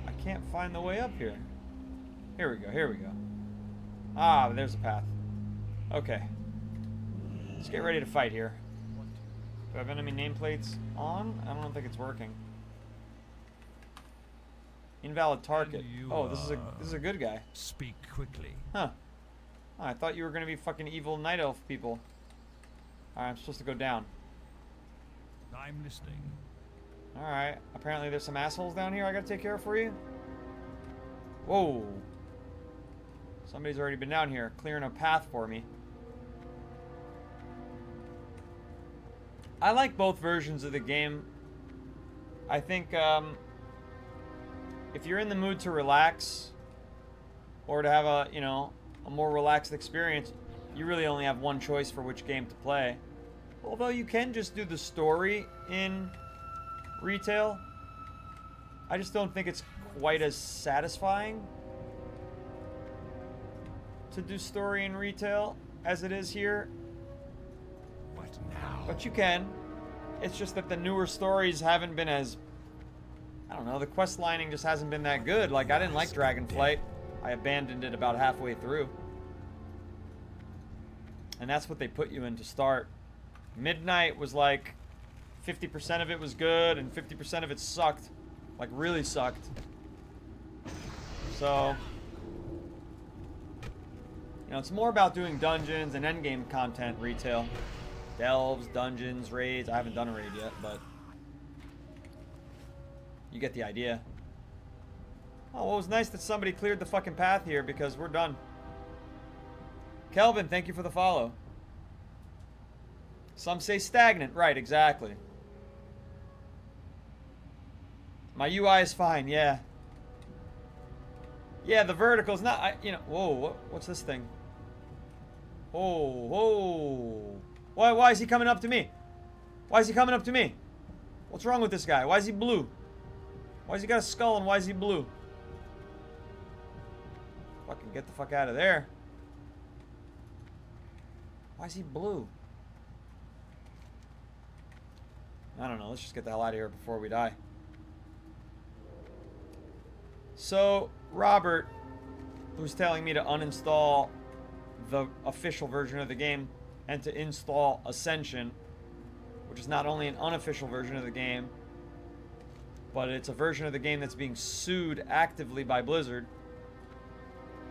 I can't find the way up here. Here we go, here we go. Ah, there's a path. Okay. Let's get ready to fight here. Do I have enemy nameplates on? I don't think it's working. Invalid target. Oh, this is a good guy. Speak quickly. Huh. Oh, I thought you were gonna be fucking evil night elf people. Alright, I'm supposed to go down. I'm listening. Alright. Apparently there's some assholes down here I gotta take care of for you. Whoa. Somebody's already been down here, clearing a path for me. I like both versions of the game. I think, if you're in the mood to relax, or to have a, you know, a more relaxed experience, you really only have one choice for which game to play. Although you can just do the story in retail. I just don't think it's quite as satisfying to do story in retail as it is here. What now? But you can. It's just that the newer stories haven't been as... I don't know, the quest lining just hasn't been that good. Like, I didn't like Dragonflight. I abandoned it about halfway through. And that's what they put you in to start. Midnight was like 50% of it was good and 50% of it sucked. Like, really sucked. So, you know, it's more about doing dungeons and endgame content retail. Delves, dungeons, raids. I haven't done a raid yet, but you get the idea. Oh, well, it was nice that somebody cleared the fucking path here because we're done. Kelvin, thank you for the follow. Some say stagnant. Right, exactly. My UI is fine, yeah. Yeah, the vertical's not, you know, whoa, what's this thing? Whoa. Why is he coming up to me? Why is he coming up to me? What's wrong with this guy? Why is he blue? Why has he got a skull and why is he blue? Fucking get the fuck out of there. Why is he blue? I don't know. Let's just get the hell out of here before we die. So, Robert was telling me to uninstall the official version of the game and to install Ascension, which is not only an unofficial version of the game, but it's a version of the game that's being sued actively by Blizzard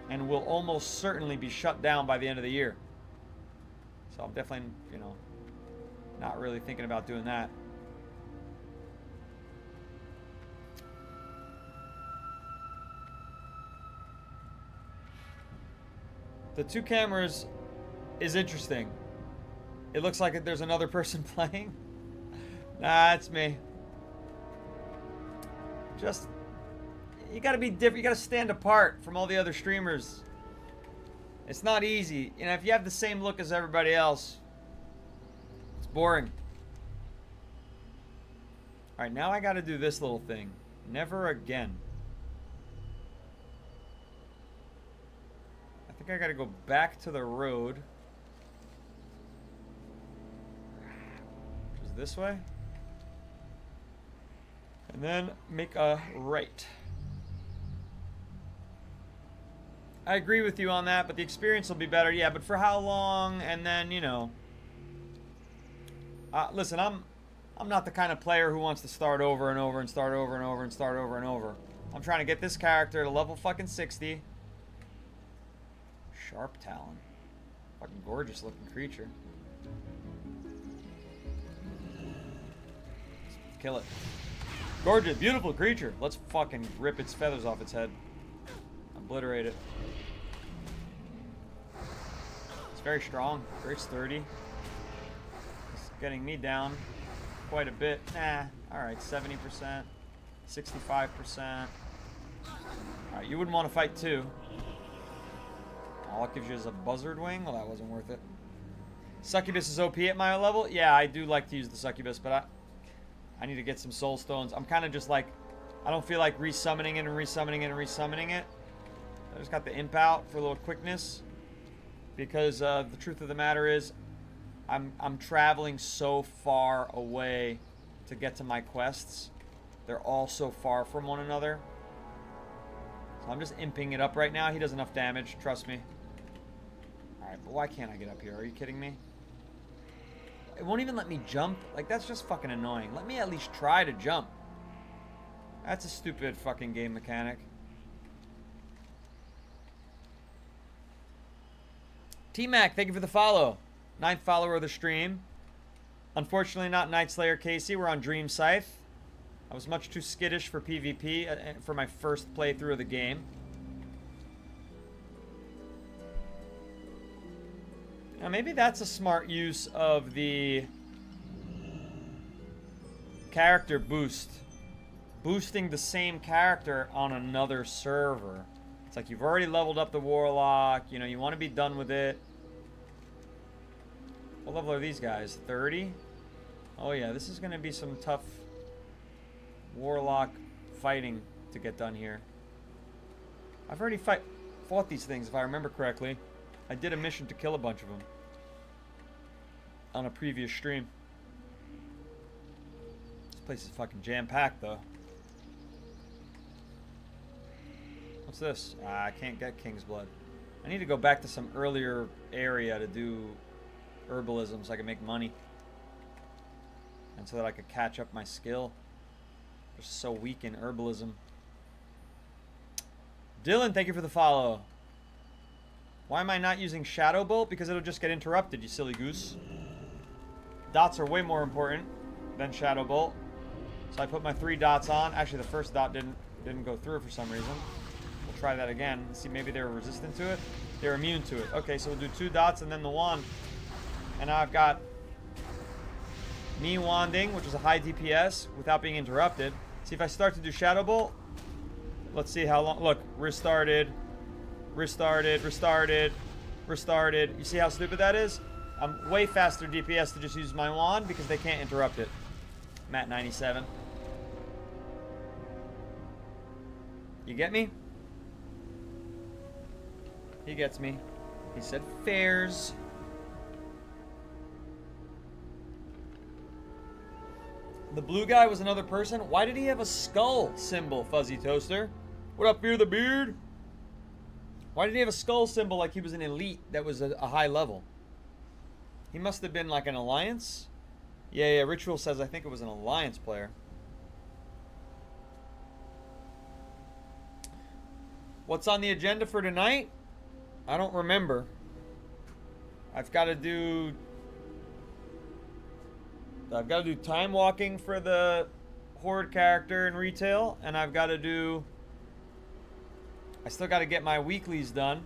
and will almost certainly be shut down by the end of the year. So I'm definitely, you know, not really thinking about doing that. The two cameras is interesting. It looks like there's another person playing. Nah, it's me. Just, you gotta be different. You gotta stand apart from all the other streamers. It's not easy. You know, if you have the same look as everybody else, it's boring. Alright, now I gotta do this little thing. Never again. I think I gotta go back to the road. Which is this way. And then make a right. I agree with you on that, but the experience will be better. Yeah, but for how long? And then, you know. Listen, I'm not the kind of player who wants to start over and over and start over and over and start over and over. I'm trying to get this character to level fucking 60. Sharp Talon. Fucking gorgeous looking creature. Let's kill it. Gorgeous, beautiful creature. Let's fucking rip its feathers off its head. Obliterate it. It's very strong, very sturdy. It's getting me down quite a bit. Nah, alright, 70%, 65%. Alright, you wouldn't want to fight too. All it gives you is a buzzard wing? Well, that wasn't worth it. Succubus is OP at my level? Yeah, I do like to use the Succubus, but I need to get some soul stones. I'm kind of just like, I don't feel like resummoning it and resummoning it and resummoning it. I just got the imp out for a little quickness. Because the truth of the matter is, I'm traveling so far away to get to my quests. They're all so far from one another. So I'm just imping it up right now. He does enough damage, trust me. Alright, but why can't I get up here? Are you kidding me? It won't even let me jump. Like, that's just fucking annoying. Let me at least try to jump. That's a stupid fucking game mechanic. T-Mac, thank you for the follow. 9th follower of the stream. Unfortunately, not Night Slayer Casey. We're on Dream Scythe. I was much too skittish for PvP for my first playthrough of the game. Now, maybe that's a smart use of the character boost. Boosting the same character on another server. It's like you've already leveled up the Warlock. You know, you want to be done with it. What level are these guys? 30? Oh yeah, this is going to be some tough Warlock fighting to get done here. I've already fought these things, if I remember correctly. I did a mission to kill a bunch of them on a previous stream. This place is fucking jam-packed, though. What's this? I can't get King's Blood. I need to go back to some earlier area to do herbalism so I can make money. And so that I could catch up my skill. I'm just so weak in herbalism. Dylan, thank you for the follow. Why am I not using Shadow Bolt? Because it'll just get interrupted, you silly goose. Dots are way more important than Shadow Bolt. So I put my 3 dots on. Actually, the first dot didn't go through for some reason. We'll try that again. See, maybe they're resistant to it. They're immune to it. Okay, so we'll do 2 dots and then the wand. And now I've got me wanding, which is a high DPS, without being interrupted. See, if I start to do Shadow Bolt, let's see how long. Look, restarted, restarted, restarted, restarted. You see how stupid that is? I'm way faster DPS to just use my wand because they can't interrupt it. Matt 97. You get me? He gets me. He said fairs. The blue guy was another person. Why did he have a skull symbol, Fuzzy Toaster? What up, Fear the Beard? Why did he have a skull symbol like he was an elite that was a high level? He must have been like an alliance. Yeah, Ritual says I think it was an alliance player. What's on the agenda for tonight? I don't remember. I've got to do time walking for the Horde character in retail, and I still got to get my weeklies done.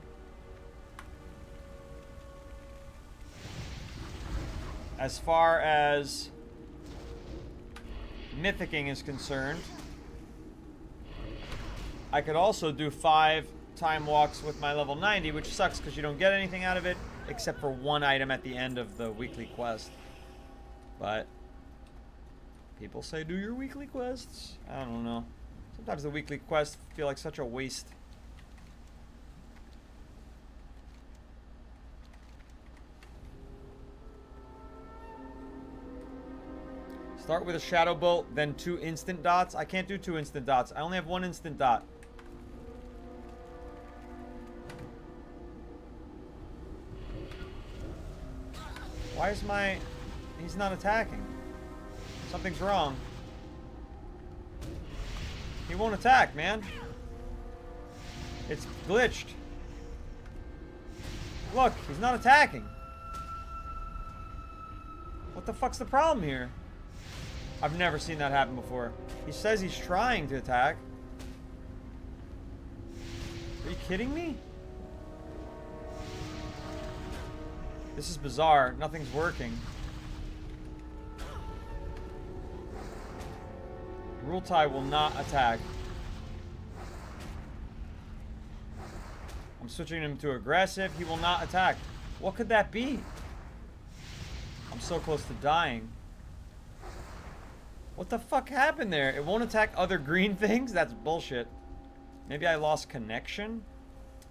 As far as mythicking is concerned, I could also do 5 time walks with my level 90, which sucks because you don't get anything out of it except for 1 item at the end of the weekly quest. But people say do your weekly quests. I don't know. Sometimes the weekly quests feel like such a waste. Start with a shadow bolt, then 2 instant dots. I can't do 2 instant dots. I only have 1 instant dot. Why is my... He's not attacking. Something's wrong. He won't attack, man. It's glitched. Look, he's not attacking. What the fuck's the problem here? I've never seen that happen before. He says he's trying to attack. Are you kidding me? This is bizarre. Nothing's working. Rule Tie will not attack. I'm switching him to aggressive. He will not attack. What could that be? I'm so close to dying. What the fuck happened there? It won't attack other green things? That's bullshit. Maybe I lost connection?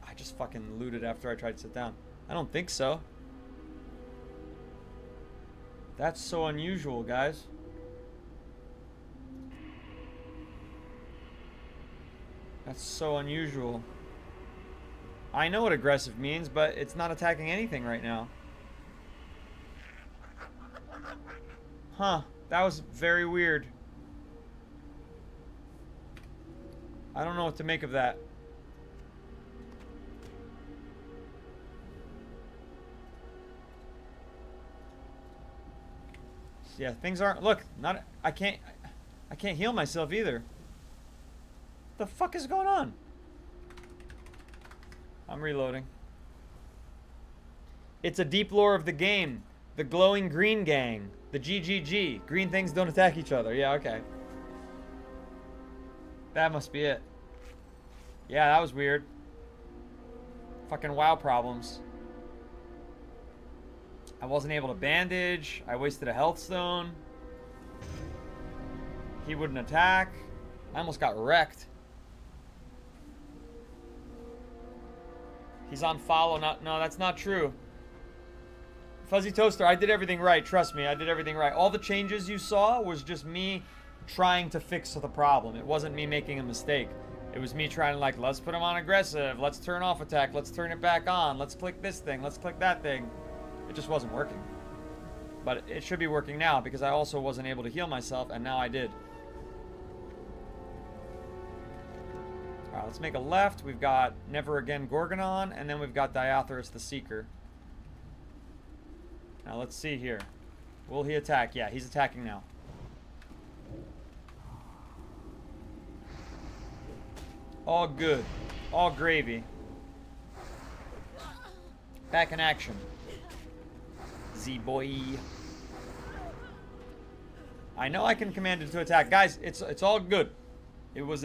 I just fucking looted after I tried to sit down. I don't think so. That's so unusual, guys. That's so unusual. I know what aggressive means, but it's not attacking anything right now. Huh. That was very weird. I don't know what to make of that. Yeah, things aren't... Look, not... I can't heal myself either. What the fuck is going on? I'm reloading. It's a deep lore of the game. The glowing green gang. The GGG. Green things don't attack each other. Yeah, okay. That must be it. Yeah, that was weird. Fucking WoW problems. I wasn't able to bandage. I wasted a health stone. He wouldn't attack. I almost got wrecked. He's on follow. No, that's not true. Fuzzy Toaster, I did everything right. Trust me, I did everything right. All the changes you saw was just me trying to fix the problem. It wasn't me making a mistake. It was me trying to, like, let's put him on aggressive. Let's turn off attack. Let's turn it back on. Let's click this thing. Let's click that thing. It just wasn't working. But it should be working now because I also wasn't able to heal myself, and now I did. Alright, let's make a left. We've got Never Again Gorgonon, and then we've got Diatheris the Seeker. Now let's see here. Will he attack? Yeah, he's attacking now. All good. All gravy. Back in action. Z-boy. I know I can command it to attack. Guys, it's all good. It was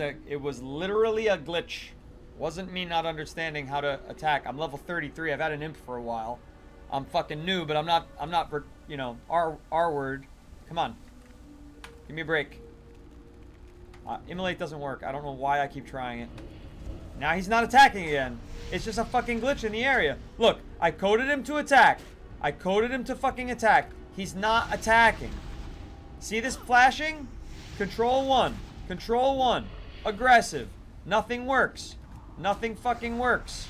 literally a glitch. Wasn't me not understanding how to attack. I'm level 33. I've had an imp for a while. I'm fucking new, but I'm not, you know, R word. Come on. Give me a break. Immolate doesn't work. I don't know why I keep trying it. Now he's not attacking again. It's just a fucking glitch in the area. Look, I coded him to attack. I coded him to fucking attack. He's not attacking. See this flashing? Control 1. Control 1. Aggressive. Nothing works. Nothing fucking works.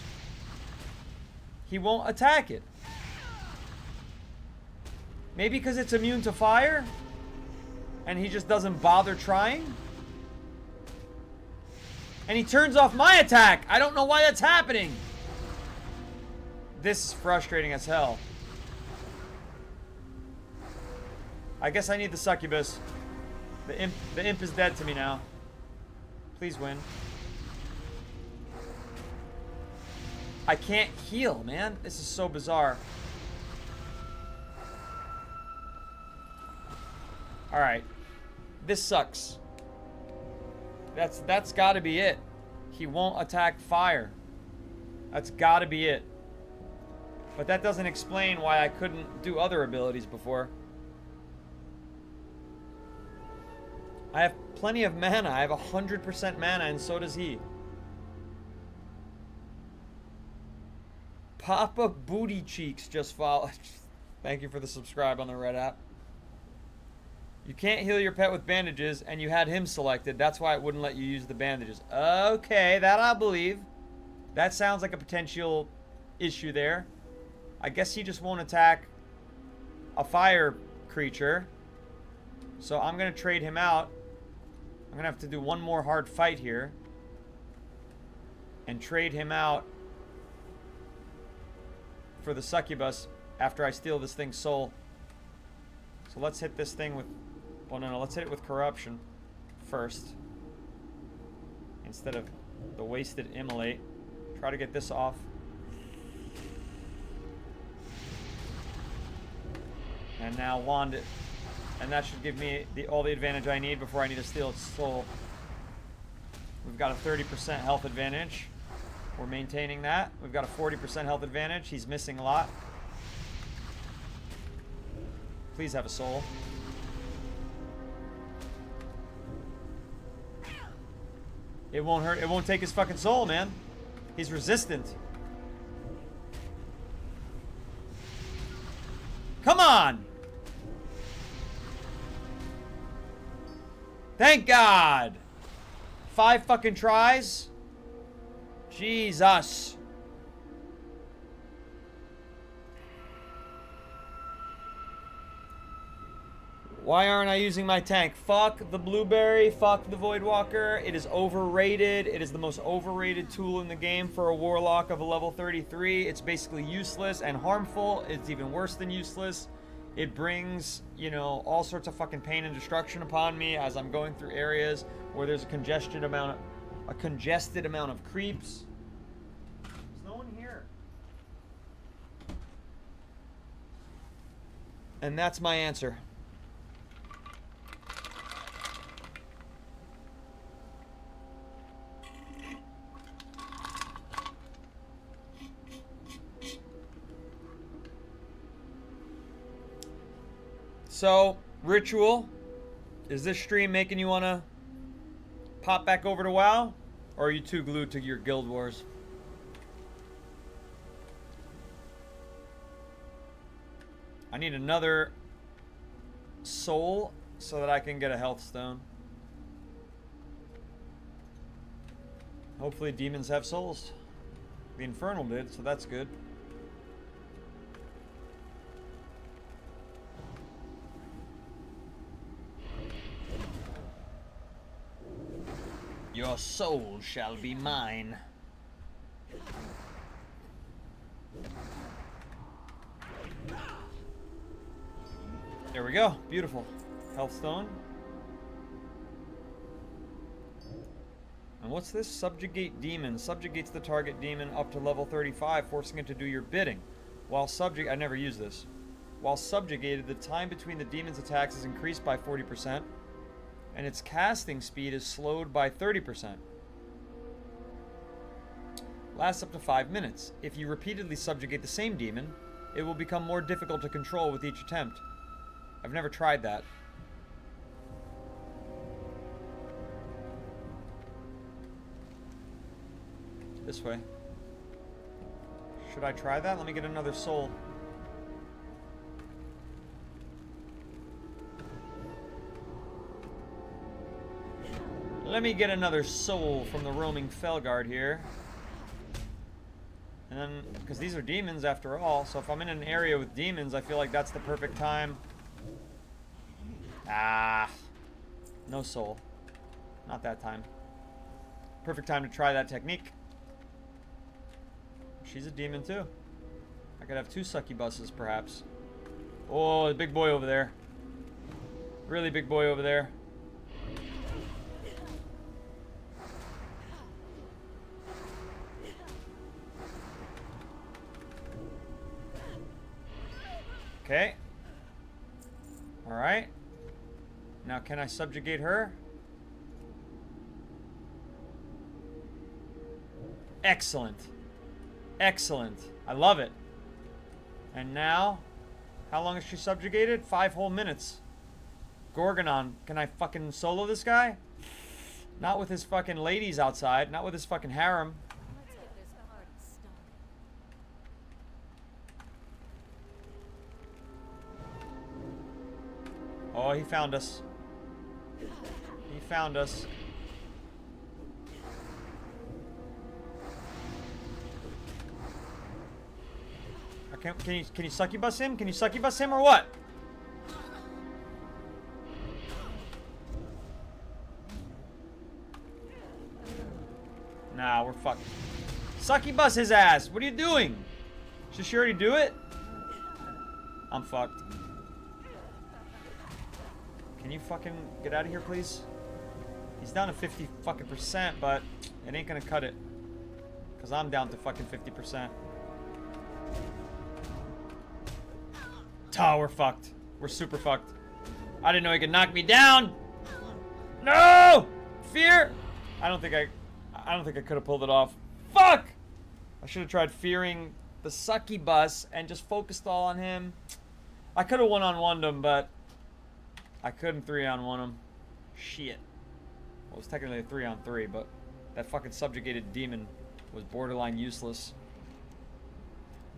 He won't attack it. Maybe because it's immune to fire? And he just doesn't bother trying? And he turns off my attack! I don't know why that's happening! This is frustrating as hell. I guess I need the succubus. The imp is dead to me now. Please win. I can't heal, man. This is so bizarre. Alright. This sucks. That's gotta be it. He won't attack fire. That's gotta be it. But that doesn't explain why I couldn't do other abilities before. I have plenty of mana. I have 100% mana, and so does he. Papa Booty Cheeks just followed. Thank you for the subscribe on the Red app. You can't heal your pet with bandages, and you had him selected. That's why it wouldn't let you use the bandages. Okay, that I believe. That sounds like a potential issue there. I guess he just won't attack a fire creature. So I'm going to trade him out. I'm going to have to do one more hard fight here. And trade him out for the succubus after I steal this thing's soul. So let's hit this thing with... Well, no, let's hit it with corruption first. Instead of the wasted immolate. Try to get this off. And now wand it. And that should give me all the advantage I need before I need to steal its soul. We've got a 30% health advantage. We're maintaining that. We've got a 40% health advantage. He's missing a lot. Please have a soul. It won't hurt. It won't take his fucking soul, man. He's resistant. Come on! Thank God! 5 fucking tries? Jesus. Why aren't I using my tank? Fuck the blueberry, fuck the Voidwalker. It is overrated. It is the most overrated tool in the game for a warlock of a level 33. It's basically useless and harmful. It's even worse than useless. It brings, you know, all sorts of fucking pain and destruction upon me as I'm going through areas where there's a congested amount of creeps. There's no one here. And that's my answer. So, Ritual, is this stream making you want to pop back over to WoW? Or are you too glued to your Guild Wars? I need another soul so that I can get a health stone. Hopefully demons have souls. The Infernal did, so that's good. Your soul shall be mine. There we go. Beautiful. Health stone. And what's this? Subjugate demon. Subjugates the target demon up to level 35, forcing it to do your bidding. While I never use this. While subjugated, the time between the demon's attacks is increased by 40%. And its casting speed is slowed by 30%. Lasts up to 5 minutes. If you repeatedly subjugate the same demon, it will become more difficult to control with each attempt. I've never tried that. This way. Should I try that? Let me get another soul. Let me get another soul from the roaming Felguard here. And then, because these are demons after all, so if I'm in an area with demons, I feel like that's the perfect time. Ah, no soul. Not that time. Perfect time to try that technique. She's a demon too. I could have 2 succubuses perhaps. Oh, the big boy over there. Really big boy over there. Okay. Alright. Now can I subjugate her? Excellent. Excellent. I love it. And now, how long is she subjugated? 5 whole minutes. Gorgonon, can I fucking solo this guy? Not with his fucking ladies outside. Not with his fucking harem. Let's get this party started. Oh, he found us. He found us. Can you succubus him? Can you succubus him or what? Nah, we're fucked. Succubus his ass. What are you doing? Should she already do it? I'm fucked. Can you fucking get out of here, please? He's down to 50 fucking percent, but it ain't gonna cut it. Cause I'm down to fucking 50%. Oh, we're fucked. We're super fucked. I didn't know he could knock me down. No! Fear! I don't think I could have pulled it off. Fuck! I should have tried fearing the succubus and just focused all on him. I could have one-on-one'd him, but I couldn't 3-on-1 him. Shit. Well, it was technically a 3-on-3, but that fucking subjugated demon was borderline useless.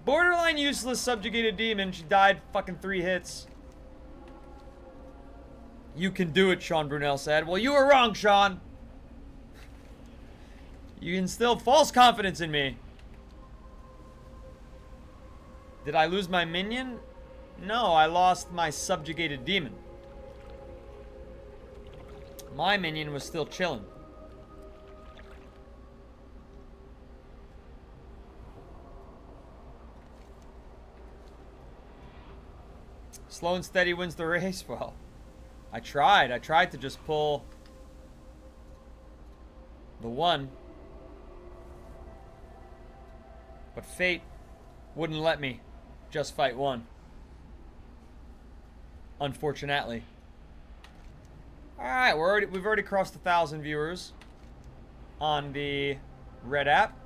Borderline useless subjugated demon. She died fucking 3 hits. You can do it, Sean Brunel said. Well, you were wrong, Sean. You instilled false confidence in me. Did I lose my minion? No, I lost my subjugated demon. My minion was still chilling. Slow and steady wins the race. Well, I tried. I tried to just pull the 1. But fate wouldn't let me just fight 1. Unfortunately. Alright, we've already crossed 1,000 viewers on the Red app.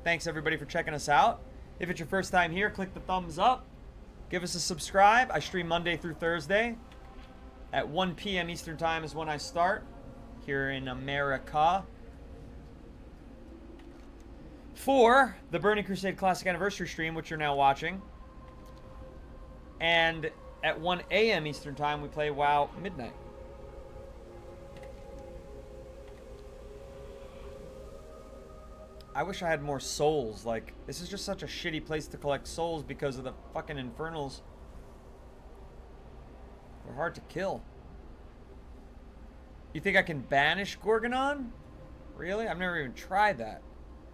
Thanks everybody for checking us out. If it's your first time here, click the thumbs up. Give us a subscribe. I stream Monday through Thursday. At 1 p.m. Eastern Time is when I start here in America. For the Burning Crusade Classic Anniversary stream, which you're now watching. And at 1 a.m. Eastern Time, we play WoW Midnight. I wish I had more souls. Like, this is just such a shitty place to collect souls because of the fucking infernals. They're hard to kill. You think I can banish Gorgonon? Really? I've never even tried that.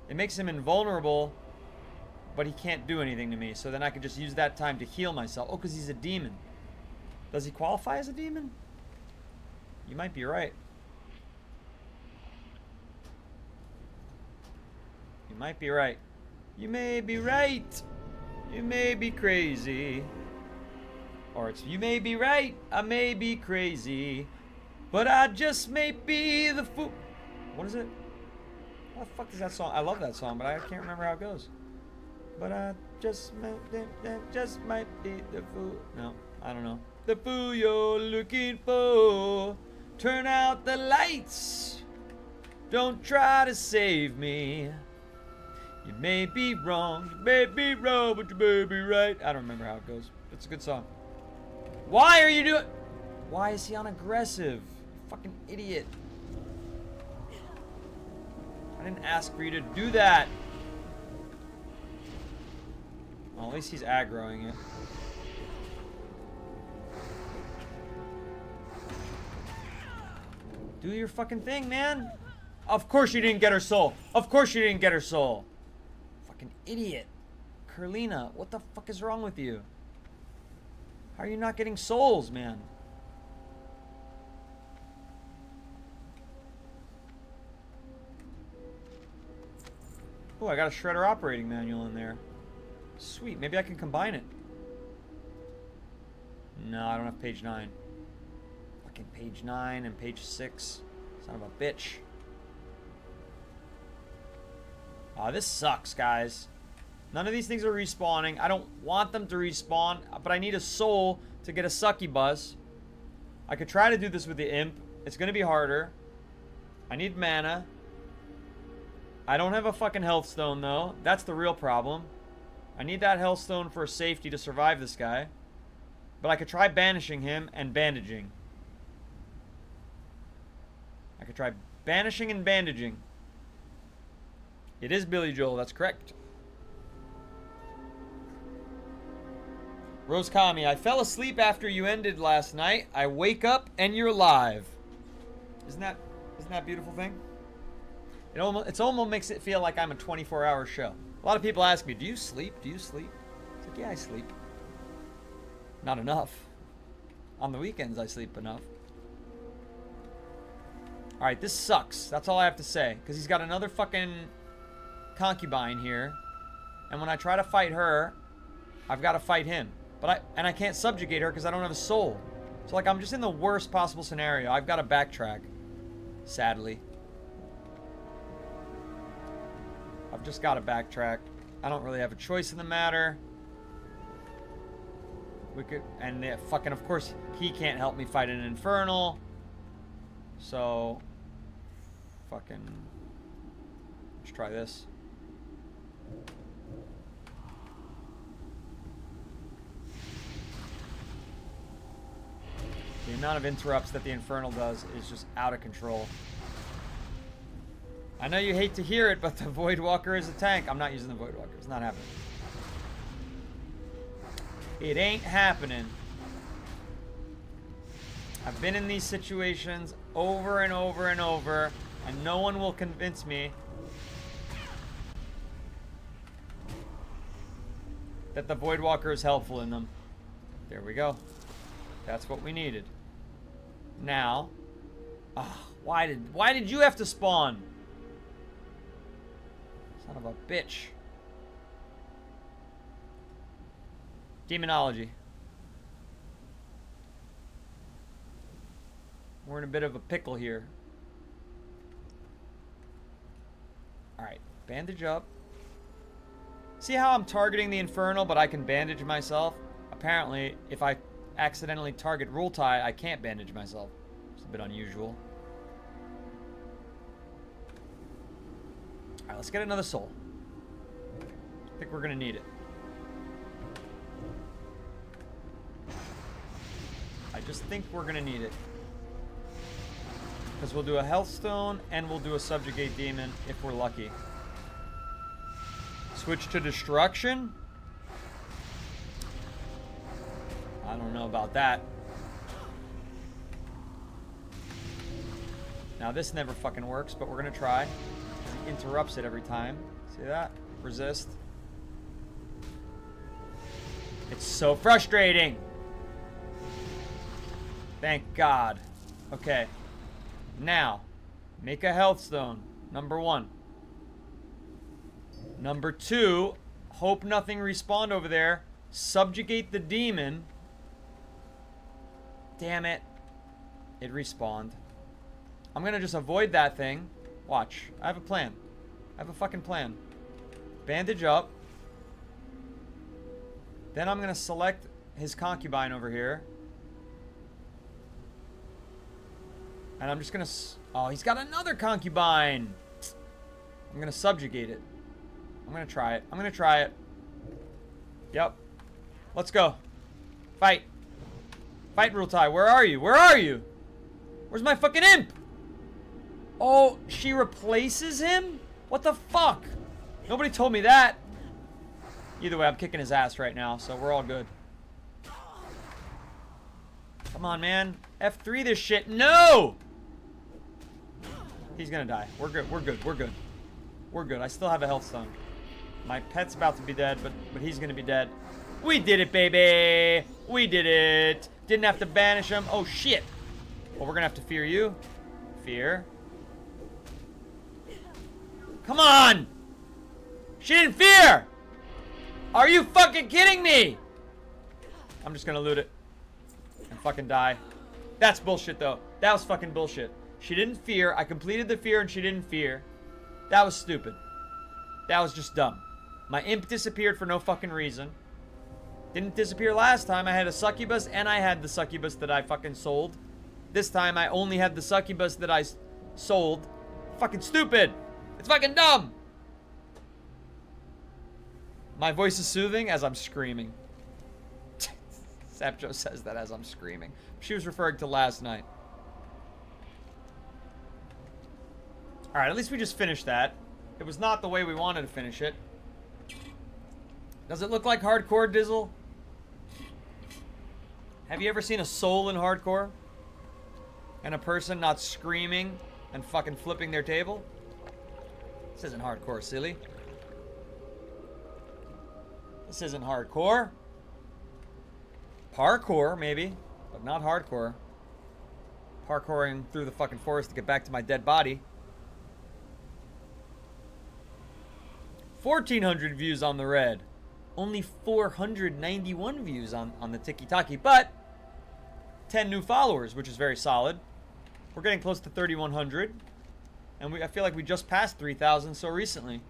It makes him invulnerable, but he can't do anything to me. So then I could just use that time to heal myself. Oh, because he's a demon. Does he qualify as a demon? You might be right. You might be right. You may be right. You may be crazy. Or it's you may be right. I may be crazy. But I just may be the fool. What is it? What the fuck is that song? I love that song, but I can't remember how it goes. But I just might be the fool. No, I don't know. The fool you're looking for. Turn out the lights. Don't try to save me. You may be wrong, but you may be right. I don't remember how it goes. It's a good song. Why are you doing... Why is he on aggressive? You fucking idiot. I didn't ask for you to do that. Well, at least he's aggroing it. Do your fucking thing, man. Of course you didn't get her soul. Of course you didn't get her soul. Fucking idiot. Carlina, what the fuck is wrong with you? How are you not getting souls, man? Oh, I got a Shredder operating manual in there. Sweet, maybe I can combine it. No, I don't have page 9. Fucking page 9 and page 6. Son of a bitch. Aw, this sucks, guys. None of these things are respawning. I don't want them to respawn, but I need a soul to get a succubus. I could try to do this with the imp. It's gonna be harder. I need mana. I don't have a fucking health stone, though. That's the real problem. I need that health stone for safety to survive this guy. But I could try banishing him and bandaging. I could try banishing and bandaging. It is Billy Joel, that's correct. Rose Kami, I fell asleep after you ended last night. I wake up and you're live. Isn't that a beautiful thing? It almost makes it feel like I'm a 24-hour show. A lot of people ask me, do you sleep? Do you sleep? It's like, yeah, I sleep. Not enough. On the weekends, I sleep enough. Alright, this sucks. That's all I have to say. Because he's got another fucking concubine here. And when I try to fight her, I've got to fight him. And I can't subjugate her because I don't have a soul. So, like, I'm just in the worst possible scenario. I've got to backtrack. Sadly. I've just got to backtrack. I don't really have a choice in the matter. We could, and fucking, of course, he can't help me fight an infernal. So, fucking, let's try this. The amount of interrupts that the infernal does is just out of control. I know you hate to hear it, but the Voidwalker is a tank. I'm not using the Voidwalker. It's not happening. It ain't happening. I've been in these situations over and over and over, and no one will convince me that the Voidwalker is helpful in them. There we go. That's what we needed. Now, why did you have to spawn? Son of a bitch. Demonology. We're in a bit of a pickle here. Alright, bandage up. See how I'm targeting the infernal, but I can bandage myself? Apparently, if I accidentally target Rultai, I can't bandage myself. It's a bit unusual. Alright, let's get another soul. I think we're gonna need it. I just think we're gonna need it. Because we'll do a health stone and we'll do a subjugate demon if we're lucky. Switch to destruction? I don't know about that. Now this never fucking works, but we're gonna try. It interrupts it every time. See that? Resist. It's so frustrating. Thank God. Okay. Now, make a health stone. Number 1. Number 2, hope nothing respawned over there. Subjugate the demon. Damn it. It respawned. I'm gonna just avoid that thing. Watch. I have a plan. I have a fucking plan. Bandage up. Then I'm gonna select his concubine over here. And I'm just gonna... Oh, he's got another concubine! I'm gonna subjugate it. I'm gonna try it. I'm gonna try it. Yep. Let's go. Fight. Fight, Rultai. Where are you? Where are you? Where's my fucking imp? Oh, she replaces him? What the fuck? Nobody told me that. Either way, I'm kicking his ass right now, so we're all good. Come on, man. F3 this shit. No! He's gonna die. We're good. We're good. We're good. We're good. I still have a health stone. My pet's about to be dead, but he's gonna be dead. We did it, baby! We did it! Didn't have to banish him. Oh, shit! Well, we're gonna have to fear you. Fear. Come on! She didn't fear! Are you fucking kidding me? I'm just gonna loot it. And fucking die. That's bullshit, though. That was fucking bullshit. She didn't fear. I completed the fear and she didn't fear. That was stupid. That was just dumb. My imp disappeared for no fucking reason. Didn't disappear last time. I had a succubus and I had the succubus that I fucking sold. This time I only had the succubus that I sold. Fucking stupid. It's fucking dumb. My voice is soothing as I'm screaming. Sapjo says that as I'm screaming. She was referring to last night. Alright, at least we just finished that. It was not the way we wanted to finish it. Does it look like hardcore, Dizzle? Have you ever seen a soul in hardcore? And a person not screaming and fucking flipping their table? This isn't hardcore, silly. This isn't hardcore. Parkour, maybe, but not hardcore. Parkouring through the fucking forest to get back to my dead body. 1,400 views on the red. Only 491 views on the tiki-taki, but 10 new followers, which is very solid. We're getting close to 3,100. And I feel like we just passed 3,000 so recently.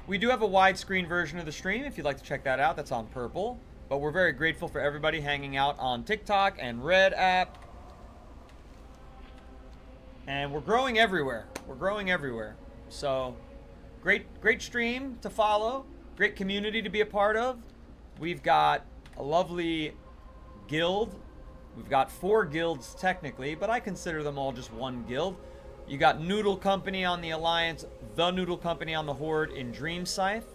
We do have a widescreen version of the stream if you'd like to check that out. That's on purple. But we're very grateful for everybody hanging out on TikTok and Red app. And we're growing everywhere. We're growing everywhere. So, great stream to follow. Great community to be a part of. We've got a lovely guild. We've got 4 guilds technically, but I consider them all just one guild. You got Noodle Company on the Alliance, The Noodle Company on the Horde in Dream Scythe.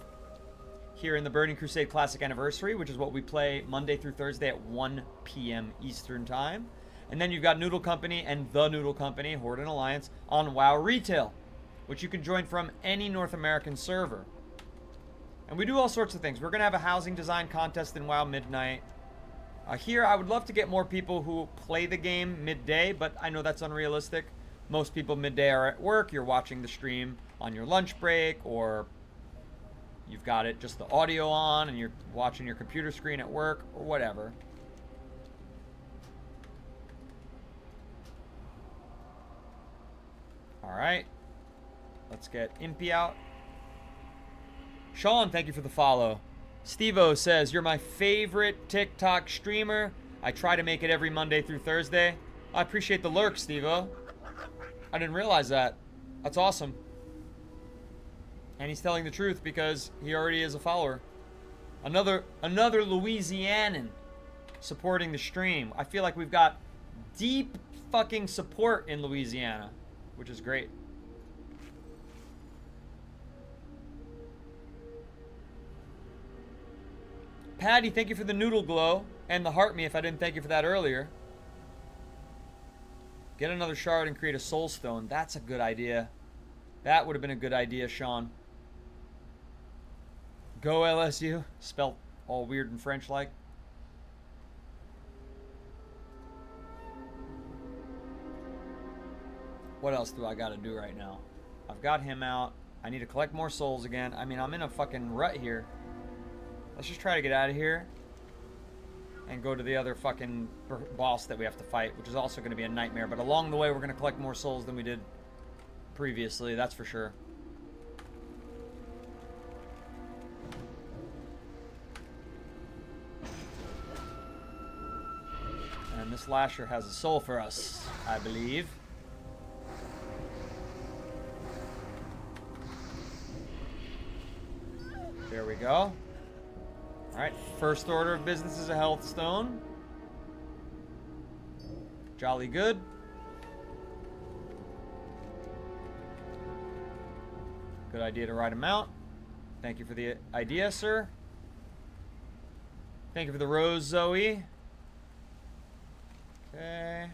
Here in the Burning Crusade Classic Anniversary, which is what we play Monday through Thursday at 1 p.m. Eastern Time. And then you've got Noodle Company and The Noodle Company, Horde and Alliance, on WoW Retail, which you can join from any North American server. And we do all sorts of things. We're going to have a housing design contest in WoW Midnight. Here, I would love to get more people who play the game midday, but I know that's unrealistic. Most people midday are at work. You're watching the stream on your lunch break, or you've got it just the audio on and you're watching your computer screen at work, or whatever. Alright. Let's get Impy out. Sean, thank you for the follow. Steve-O says, you're my favorite TikTok streamer. I try to make it every Monday through Thursday. I appreciate the lurk, Steve-O. I didn't realize that. That's awesome. And he's telling the truth because he already is a follower. Another Louisianan supporting the stream. I feel like we've got deep fucking support in Louisiana, which is great. Patty, thank you for the noodle glow and the heart me if I didn't thank you for that earlier. Get another shard and create a soul stone. That's a good idea. That would have been a good idea, Sean. Go LSU. Spelled all weird and French like. What else do I got to do right now? I've got him out. I need to collect more souls again. I mean, I'm in a fucking rut here. Let's just try to get out of here and go to the other fucking boss that we have to fight, which is also going to be a nightmare. But along the way, we're going to collect more souls than we did previously. That's for sure. And this Lasher has a soul for us, I believe. There we go. Alright, first order of business is a health stone. Jolly good. Good idea to write him out. Thank you for the idea, sir. Thank you for the rose, Zoe. Okay.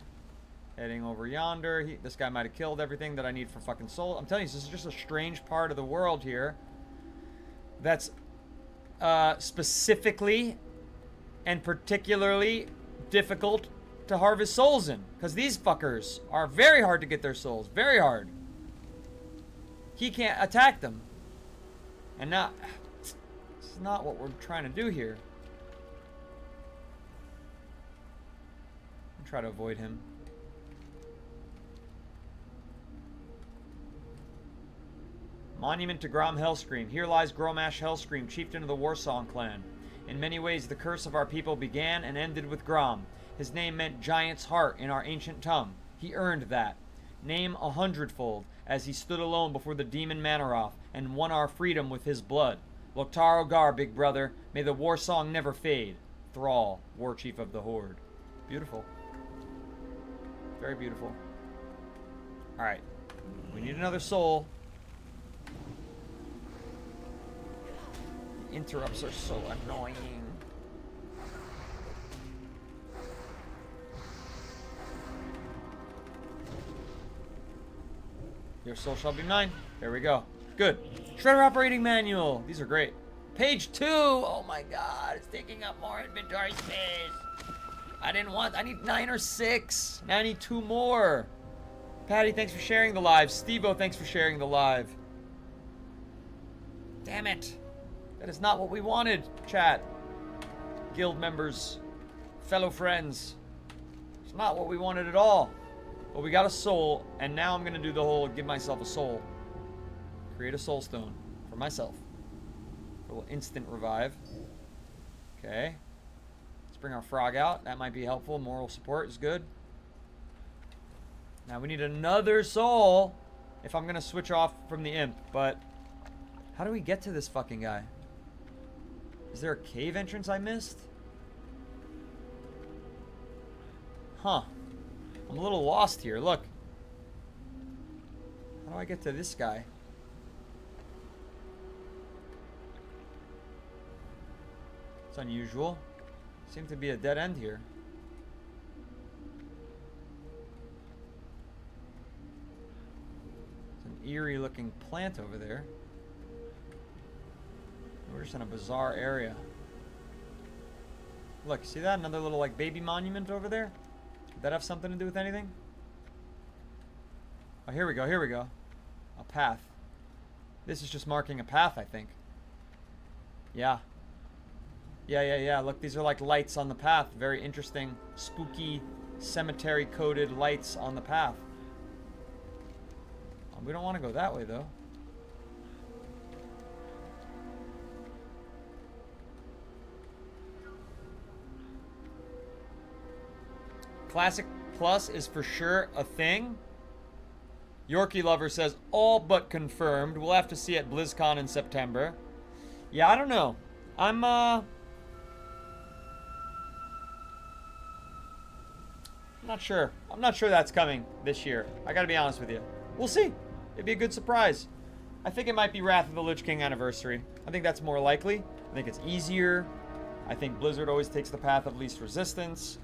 Heading over yonder. This guy might have killed everything that I need for fucking soul. I'm telling you, this is just a strange part of the world here. That's specifically and particularly difficult to harvest souls in, because these fuckers are very hard to get their souls. Very hard. He can't attack them. And now, it's not what we're trying to do here. I'll try to avoid him. Monument to Grom Hellscream. Here lies Gromash Hellscream, chieftain of the Warsong clan. In many ways, the curse of our people began and ended with Grom. His name meant Giant's Heart in our ancient tongue. He earned that name 100-fold as he stood alone before the demon Manaroth and won our freedom with his blood. Loktar Ogar, big brother. May the war song never fade. Thrall, war chief of the Horde. Beautiful. Very beautiful. Alright. We need another soul. The interrupts are so annoying. Your soul shall be mine. There we go. Good. Shredder operating manual. These are great. Page 2. Oh my god. It's taking up more inventory space. I need 9 or 6. Now I need 2 more. Patty, thanks for sharing the live. Steve-O, thanks for sharing the live. Damn it. That is not what we wanted, chat. Guild members. Fellow friends. It's not what we wanted at all. But we got a soul, and now I'm going to do the whole give myself a soul. Create a soul stone for myself. A little instant revive. Okay. Let's bring our frog out. That might be helpful. Moral support is good. Now we need another soul if I'm going to switch off from the imp. But how do we get to this fucking guy? Is there a cave entrance I missed? Huh. I'm a little lost here. Look. How do I get to this guy? It's unusual. Seems to be a dead end here. It's an eerie looking plant over there. We're just in a bizarre area. Look, see that? Another little like baby monument over there? Did that have something to do with anything? Oh, here we go, here we go. A path. This is just marking a path, I think. Yeah. Yeah. Look, these are like lights on the path. Very interesting, spooky, cemetery-coded lights on the path. We don't want to go that way, though. Classic Plus is for sure a thing. Yorkie Lover says, all but confirmed. We'll have to see at BlizzCon in September. Yeah, I don't know. I'm not sure. I'm not sure that's coming this year. I gotta be honest with you. We'll see. It'd be a good surprise. I think it might be Wrath of the Lich King Anniversary. I think that's more likely. I think it's easier. I think Blizzard always takes the path of least resistance.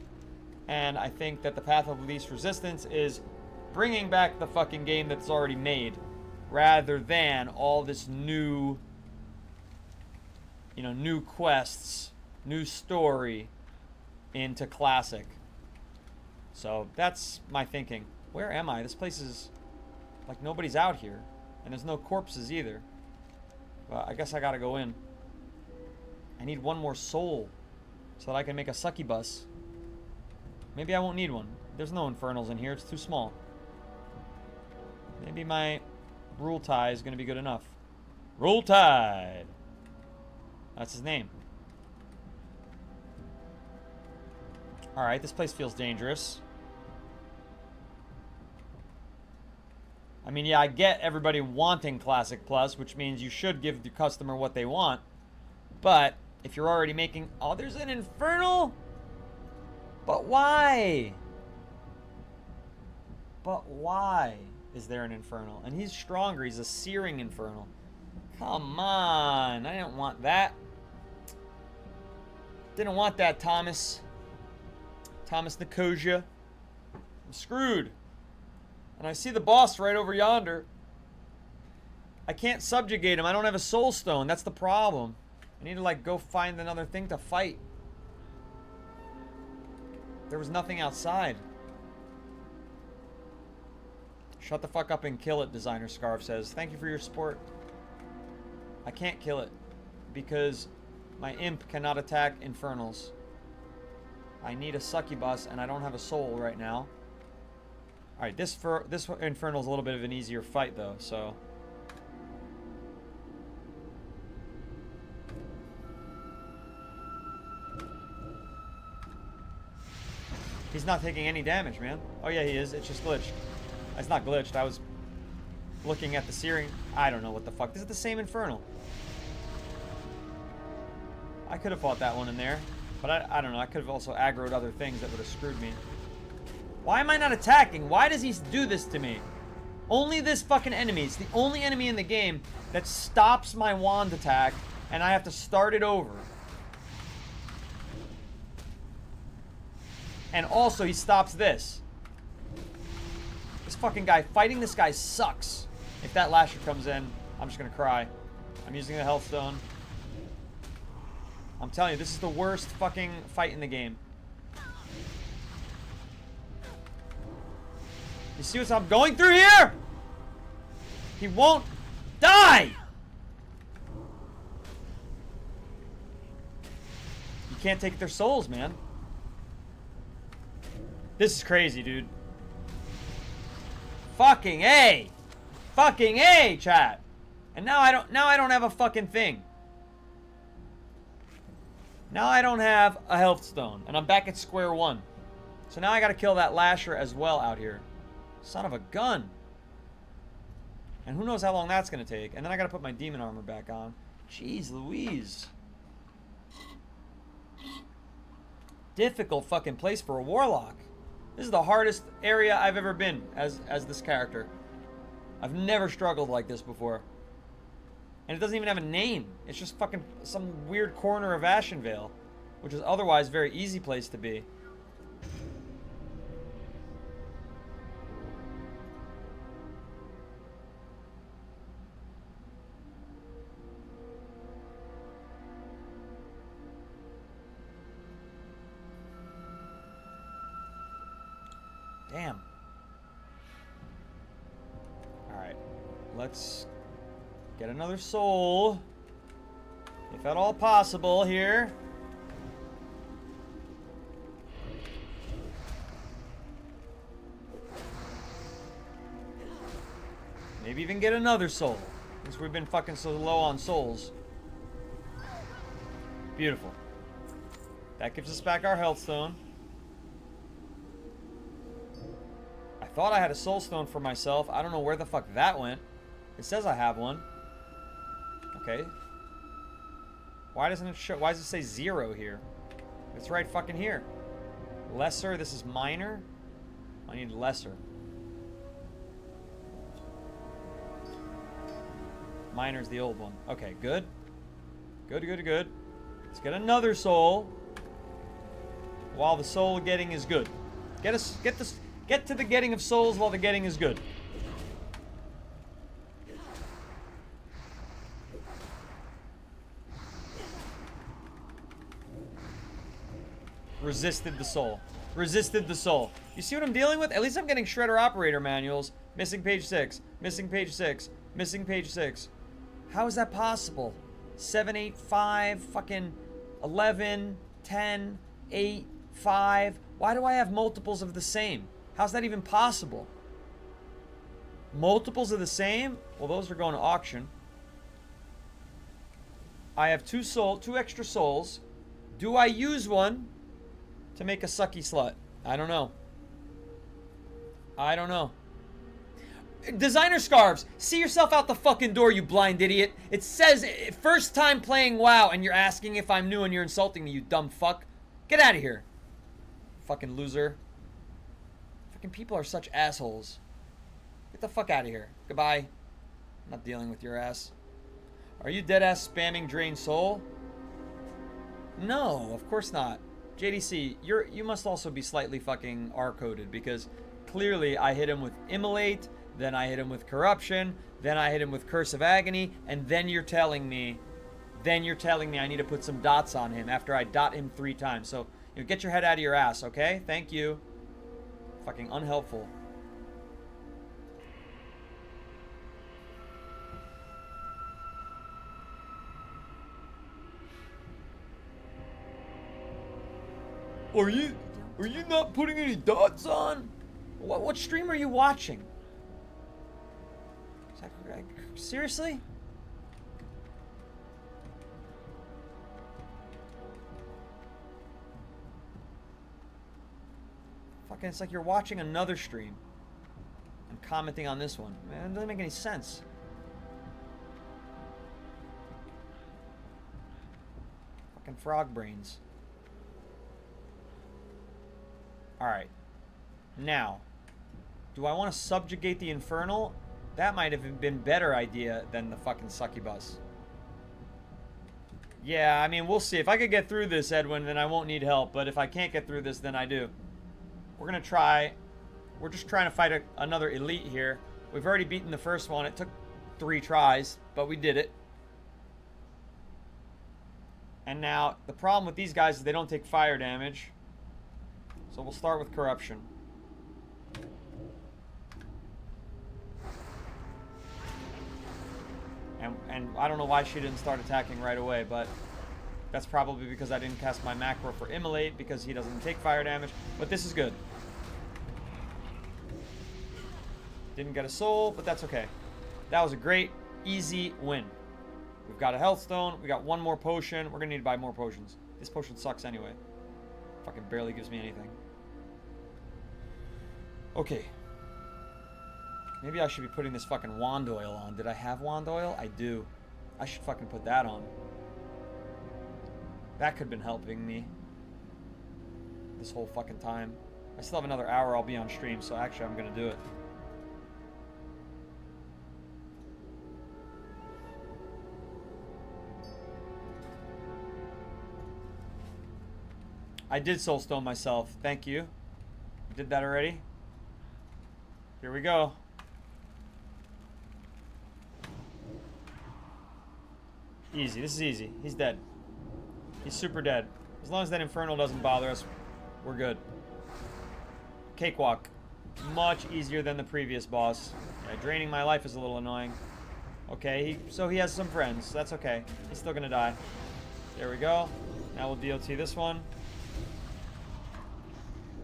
And I think that the path of least resistance is bringing back the fucking game that's already made, rather than all this new, new quests, new story into Classic. So that's my thinking. Where am I? This place is like nobody's out here, and there's no corpses either. But I guess I gotta go in. I need one more soul so that I can make a succubus. Maybe I won't need one. There's no infernals in here. It's too small. Maybe my Rule Tide is going to be good enough. Rule Tide! That's his name. Alright, this place feels dangerous. I mean, yeah, I get everybody wanting Classic Plus, which means you should give the customer what they want. But if you're already making... Oh, there's an infernal? But why? But why is there an infernal? And he's stronger. He's a searing infernal. Come on. I didn't want that. Didn't want that, Thomas. Thomas Nicosia. I'm screwed. And I see the boss right over yonder. I can't subjugate him. I don't have a soul stone. That's the problem. I need to, like, go find another thing to fight. There was nothing outside. Shut the fuck up and kill it, Designer Scarf says. Thank you for your support. I can't kill it because my imp cannot attack infernals. I need a succubus and I don't have a soul right now. Alright, this infernal is a little bit of an easier fight though, so He's not taking any damage, man. Oh yeah, he is. It's just glitched. It's not glitched. I was looking at the searing. I don't know what the fuck. This is the same Infernal. I could have fought that one in there. But I don't know. I could have also aggroed other things that would have screwed me. Why am I not attacking? Why does he do this to me? Only this fucking enemy. It's the only enemy in the game that stops my wand attack, and I have to start it over. And also, he stops this. This fucking guy, fighting this guy sucks. If that Lasher comes in, I'm just gonna cry. I'm using the health stone. I'm telling you, this is the worst fucking fight in the game. You see what I'm going through here? He won't die! You can't take their souls, man. This is crazy, dude. Fucking A! Fucking A, chat! And now I don't have a fucking thing. Now I don't have a health stone, and I'm back at square one. So now I gotta kill that Lasher as well out here. Son of a gun. And who knows how long that's gonna take. And then I gotta put my demon armor back on. Jeez Louise. Difficult fucking place for a warlock. This is the hardest area I've ever been as this character. I've never struggled like this before. And it doesn't even have a name. It's just fucking some weird corner of Ashenvale, which is otherwise a very easy place to be. Damn. Alright. Let's get another soul. If at all possible here. Maybe even get another soul. Since we've been fucking so low on souls. Beautiful. That gives us back our health stone. I thought I had a soul stone for myself. I don't know where the fuck that went. It says I have one. Okay. Why doesn't it show? Why does it say 0 here? It's right fucking here. Lesser. This is minor. I need lesser. Minor's the old one. Okay, good. Good, good, good. Let's get another soul. While the soul getting is good. Get to the getting of souls while the getting is good. Resisted the soul. Resisted the soul. You see what I'm dealing with? At least I'm getting Shredder Operator manuals. Missing page 6. Missing page 6. Missing page 6. How is that possible? 7, 8, 5, fucking 11, 10, 8, 5. Why do I have multiples of the same? How's that even possible? Multiples of the same? Well, those are going to auction. I have two extra souls. Do I use one to make a sucky slut? I don't know. I don't know. Designer scarves. See yourself out the fucking door, you blind idiot. It says first time playing WoW, and you're asking if I'm new and you're insulting me, you dumb fuck. Get out of here. Fucking loser. Fucking people are such assholes. Get the fuck out of here. Goodbye. I'm not dealing with your ass. Are you dead ass spamming Drain Soul? No, of course not. JDC, you must also be slightly fucking R-coded, because clearly I hit him with Immolate, then I hit him with Corruption, then I hit him with Curse of Agony, and then you're telling me I need to put some dots on him after I dot him 3 times. So, get your head out of your ass, okay? Thank you. Fucking unhelpful. Are you not putting any dots on? What stream are you watching? Seriously? Fucking, it's like you're watching another stream and commenting on this one. Man, it doesn't make any sense. Fucking frog brains. Alright. Now, do I want to subjugate the Infernal? That might have been a better idea than the fucking succubus. Yeah, I mean, we'll see. If I could get through this, Edwin, then I won't need help. But if I can't get through this, then I do. We're going to try. We're just trying to fight another elite here. We've already beaten the first one. It took 3 tries, but we did it. And now, the problem with these guys is they don't take fire damage. So we'll start with corruption. And I don't know why she didn't start attacking right away, but that's probably because I didn't cast my macro for Immolate because he doesn't take fire damage. But this is good. Didn't get a soul, but that's okay. That was a great, easy win. We've got a health stone. We got 1 more potion. We're going to need to buy more potions. This potion sucks anyway. Fucking barely gives me anything. Okay. Maybe I should be putting this fucking wand oil on. Did I have wand oil? I do. I should fucking put that on. That could have been helping me this whole fucking time. I still have another hour I'll be on stream, so actually I'm going to do it. I did soulstone myself. Thank you. Did that already. Here we go. Easy. This is easy. He's dead. He's super dead. As long as that Infernal doesn't bother us, we're good. Cakewalk. Much easier than the previous boss. Yeah, draining my life is a little annoying. Okay, so he has some friends. That's okay. He's still gonna die. There we go. Now we'll DOT this one.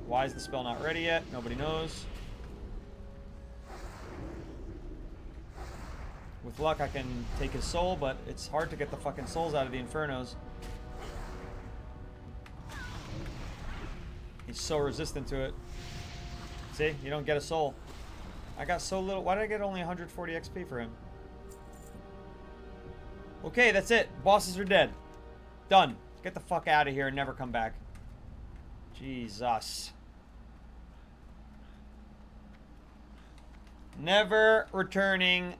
Why is the spell not ready yet? Nobody knows. With luck, I can take his soul, but it's hard to get the fucking souls out of the Infernos. He's so resistant to it. See? You don't get a soul. I got so little. Why did I get only 140 XP for him? Okay, that's it. Bosses are dead. Done. Get the fuck out of here and never come back. Jesus. Never returning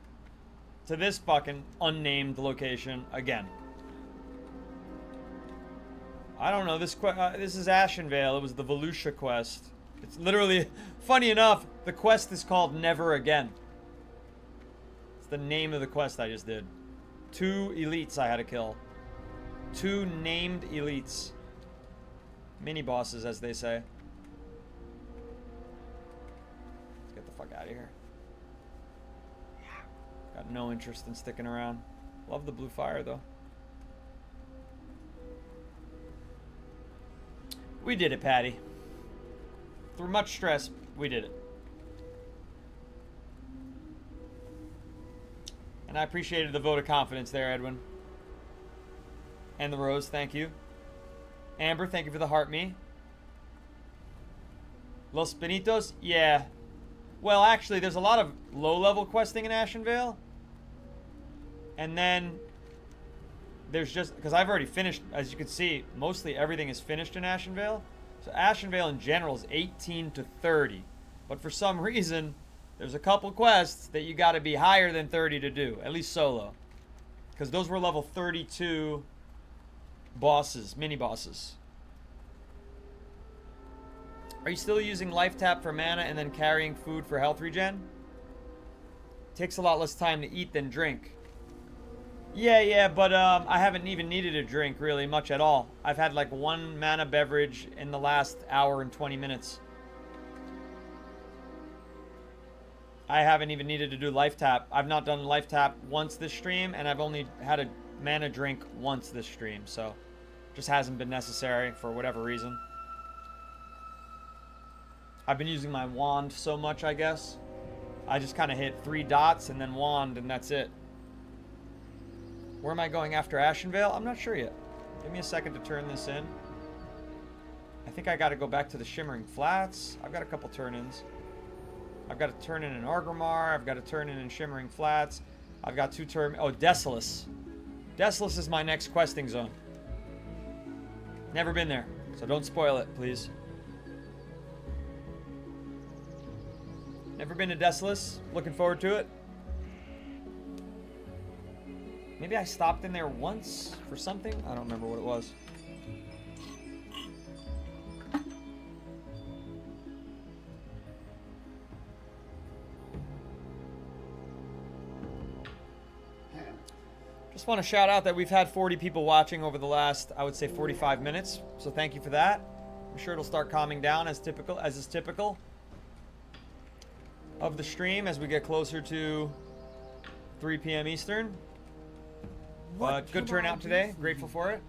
to this fucking unnamed location again. I don't know. This is Ashenvale. It was the Volusia quest. It's literally, funny enough, the quest is called Never Again. It's the name of the quest I just did. 2 elites I had to kill. 2 named elites. Mini bosses, as they say. Let's get the fuck out of here. Got no interest in sticking around. Love the blue fire, though. We did it, Patty. Through much stress, we did it. And I appreciated the vote of confidence there, Edwin. And the rose, thank you. Amber, thank you for the heart me. Los Benitos, yeah. Well, actually, there's a lot of low-level questing in Ashenvale. And then there's just, because I've already finished, as you can see, mostly everything is finished in Ashenvale. So Ashenvale in general is 18 to 30. But for some reason, there's a couple quests that you got to be higher than 30 to do, at least solo. Because those were level 32 bosses, mini-bosses. Are you still using life tap for mana and then carrying food for health regen? Takes a lot less time to eat than drink. Yeah, but I haven't even needed a drink really much at all. I've had like 1 mana beverage in the last hour and 20 minutes. I haven't even needed to do life tap. I've not done life tap once this stream, and I've only had a mana drink once this stream, so just hasn't been necessary for whatever reason. I've been using my wand so much, I guess. I just kind of hit 3 dots and then wand, and that's it. Where am I going after Ashenvale? I'm not sure yet. Give me a second to turn this in. I think I got to go back to the Shimmering Flats. I've got a couple turn-ins. I've got to turn in Argrimmar. I've got to turn in Shimmering Flats. I've got 2 turn... Oh, Desolus. Desolus is my next questing zone. Never been there, so don't spoil it, please. Never been to Desolus. Looking forward to it. Maybe I stopped in there once for something. I don't remember what it was. Just want to shout out that we've had 40 people watching over the last, I would say, 45 minutes. So thank you for that. I'm sure it'll start calming down as is typical of the stream as we get closer to 3 p.m. Eastern. But good turnout today. Grateful for it.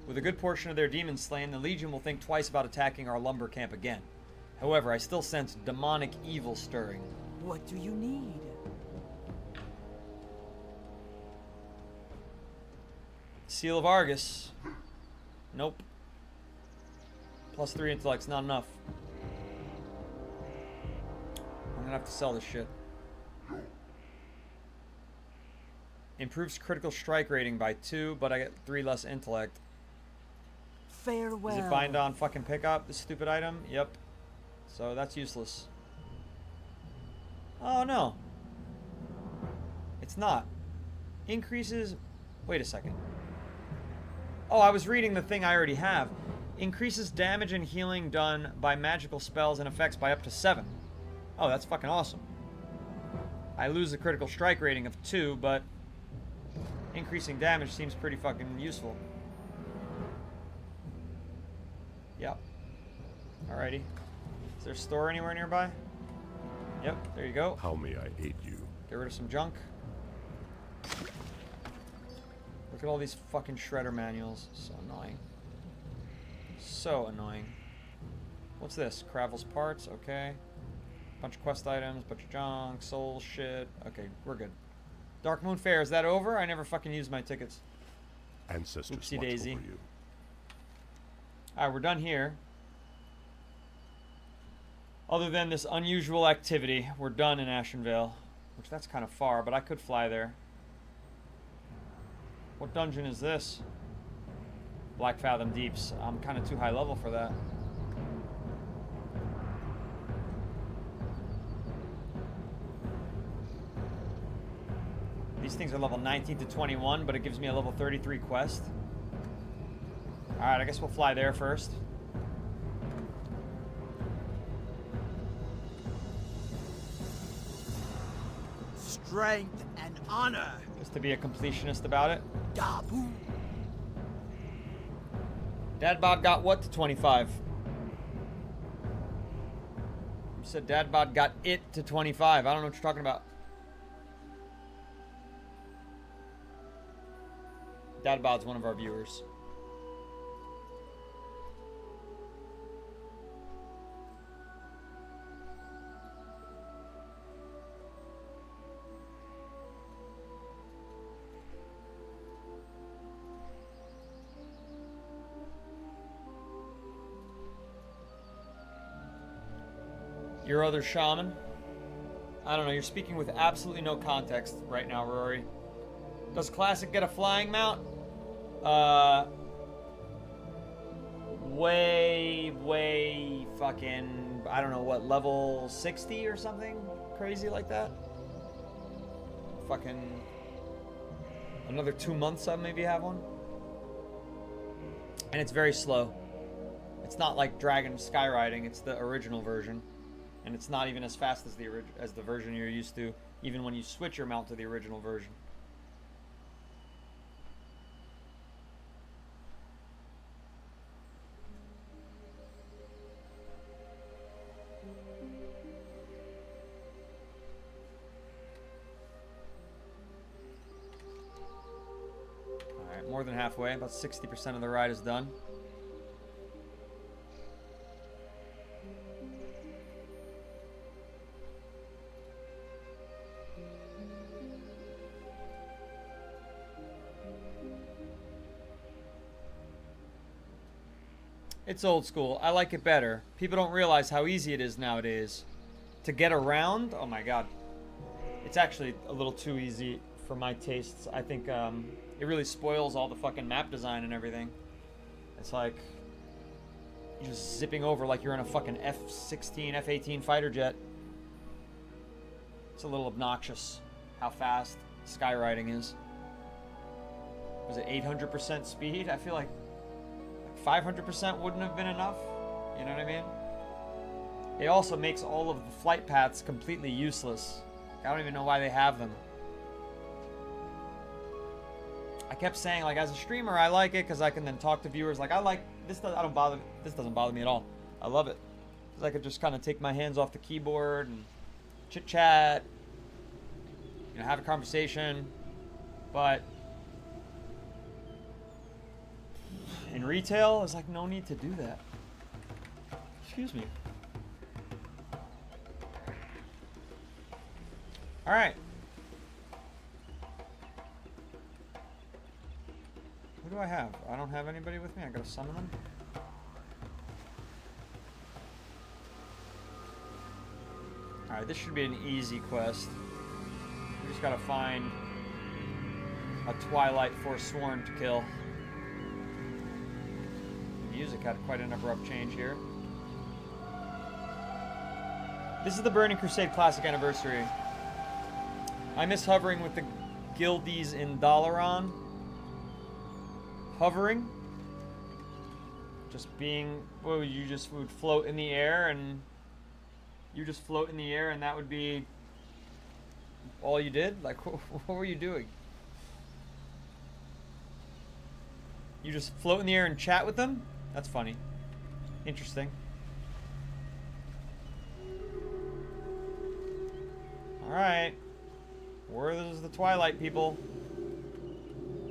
With a good portion of their demons slain, the Legion will think twice about attacking our lumber camp again. However, I still sense demonic evil stirring. What do you need? Seal of Argus. Nope. +3 intellect's not enough. I'm gonna have to sell this shit. Improves critical strike rating by 2, but I get 3 less intellect. Farewell. Is it bind on fucking pickup, this stupid item? Yep. So that's useless. Oh no. It's not. Increases... Wait a second. Oh, I was reading the thing I already have. Increases damage and healing done by magical spells and effects by up to 7. Oh, that's fucking awesome. I lose the critical strike rating of 2, but increasing damage seems pretty fucking useful. Yep. Alrighty. Is there a store anywhere nearby? Yep, there you go. How may I aid you? Get rid of some junk. Look at all these fucking shredder manuals. So annoying. So annoying. What's this? Cravel's parts, okay. Bunch of quest items, bunch of junk, soul shit. Okay, we're good. Dark Moon Fair, is that over? I never fucking used my tickets. Ancestors Oopsie watch daisy. over you. Alright, we're done here. Other than this unusual activity, we're done in Ashenvale. Which that's kind of far, but I could fly there. What dungeon is this? Black Fathom Deeps. I'm kind of too high level for that. These things are level 19 to 21, but it gives me a level 33 quest. Alright, I guess we'll fly there first. Strength and honor. Just to be a completionist about it. Dabu. Dadbod got what to 25? You said Dadbod got it to 25. I don't know what you're talking about. Dadbod's one of our viewers. Your other shaman? I don't know, you're speaking with absolutely no context right now, Rory. Does Classic get a flying mount? Way fucking, I don't know what, level 60 or something crazy like that? Fucking another 2 months I maybe have one. And it's very slow. It's not like Dragon Skyriding, it's the original version. And it's not even as fast as the version you're used to, even when you switch your mount to the original version. Alright, more than halfway. About 60% of the ride is done. It's old school. I like it better. People don't realize how easy it is nowadays to get around. Oh my god. It's actually a little too easy for my tastes. I think it really spoils all the fucking map design and everything. It's like you're just zipping over like you're in a fucking F-16, F-18 fighter jet. It's a little obnoxious how fast skywriting is. Was it 800% speed? I feel like 500% wouldn't have been enough. You know what I mean? It also makes all of the flight paths completely useless. I don't even know why they have them. I kept saying, like, as a streamer, I like it because I can then talk to viewers. Like, I like this. This doesn't bother me at all. I love it because I could just kind of take my hands off the keyboard and chit chat, you know, have a conversation. But in retail, there's like no need to do that. Excuse me. All right. Who do I have? I don't have anybody with me. I gotta summon them. All right, this should be an easy quest. We just gotta find a Twilight Forsworn to kill. The music had quite an abrupt change here. This is the Burning Crusade Classic Anniversary. I miss hovering with the guildies in Dalaran. Hovering. Just being, well, you just would float in the air and you just float in the air and that would be all you did? Like, what were you doing? You just float in the air and chat with them? That's funny. Interesting. Alright. Where is the Twilight people?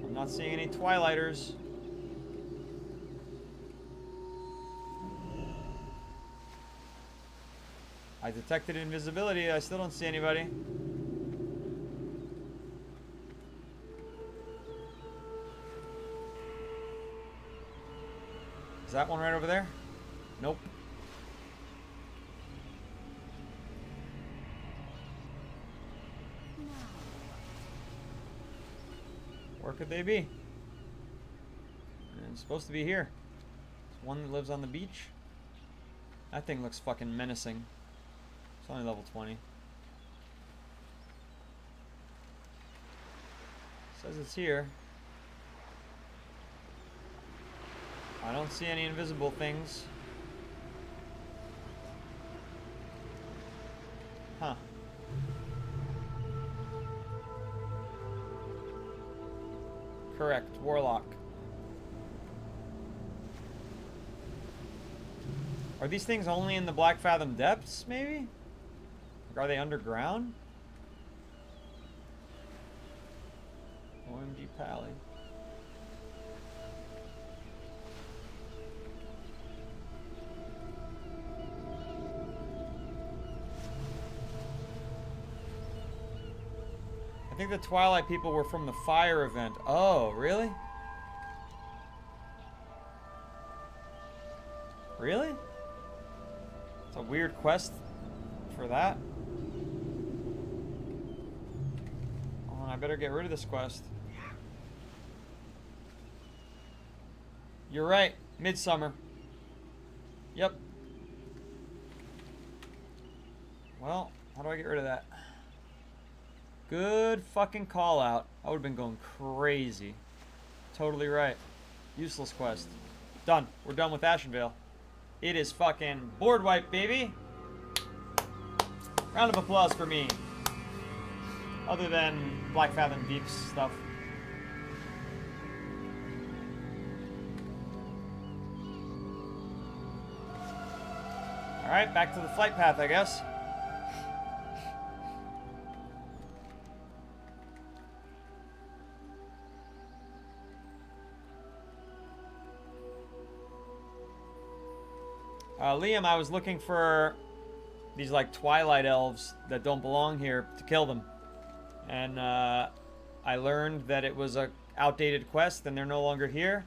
I'm not seeing any Twilighters. I detected invisibility. I still don't see anybody. Is that one right over there? Nope. Where could they be? And it's supposed to be here. There's one that lives on the beach. That thing looks fucking menacing. It's only level 20. Says it's here. I don't see any invisible things. Huh. Correct, Warlock. Are these things only in the Black Fathom depths, maybe? Like, are they underground? OMG Pally. I think the Twilight people were from the fire event. Oh, really? Really? It's a weird quest for that. Oh, I better get rid of this quest. You're right. Midsummer. Yep. Well, how do I get rid of that? Good fucking call out. I would have been going crazy. Totally right. Useless quest. Done. We're done with Ashenvale. It is fucking board wipe, baby. Round of applause for me. Other than Black Fathom Deep's stuff. Alright, back to the flight path, I guess. Liam, I was looking for these like Twilight elves that don't belong here to kill them. And I learned that it was a outdated quest and they're no longer here.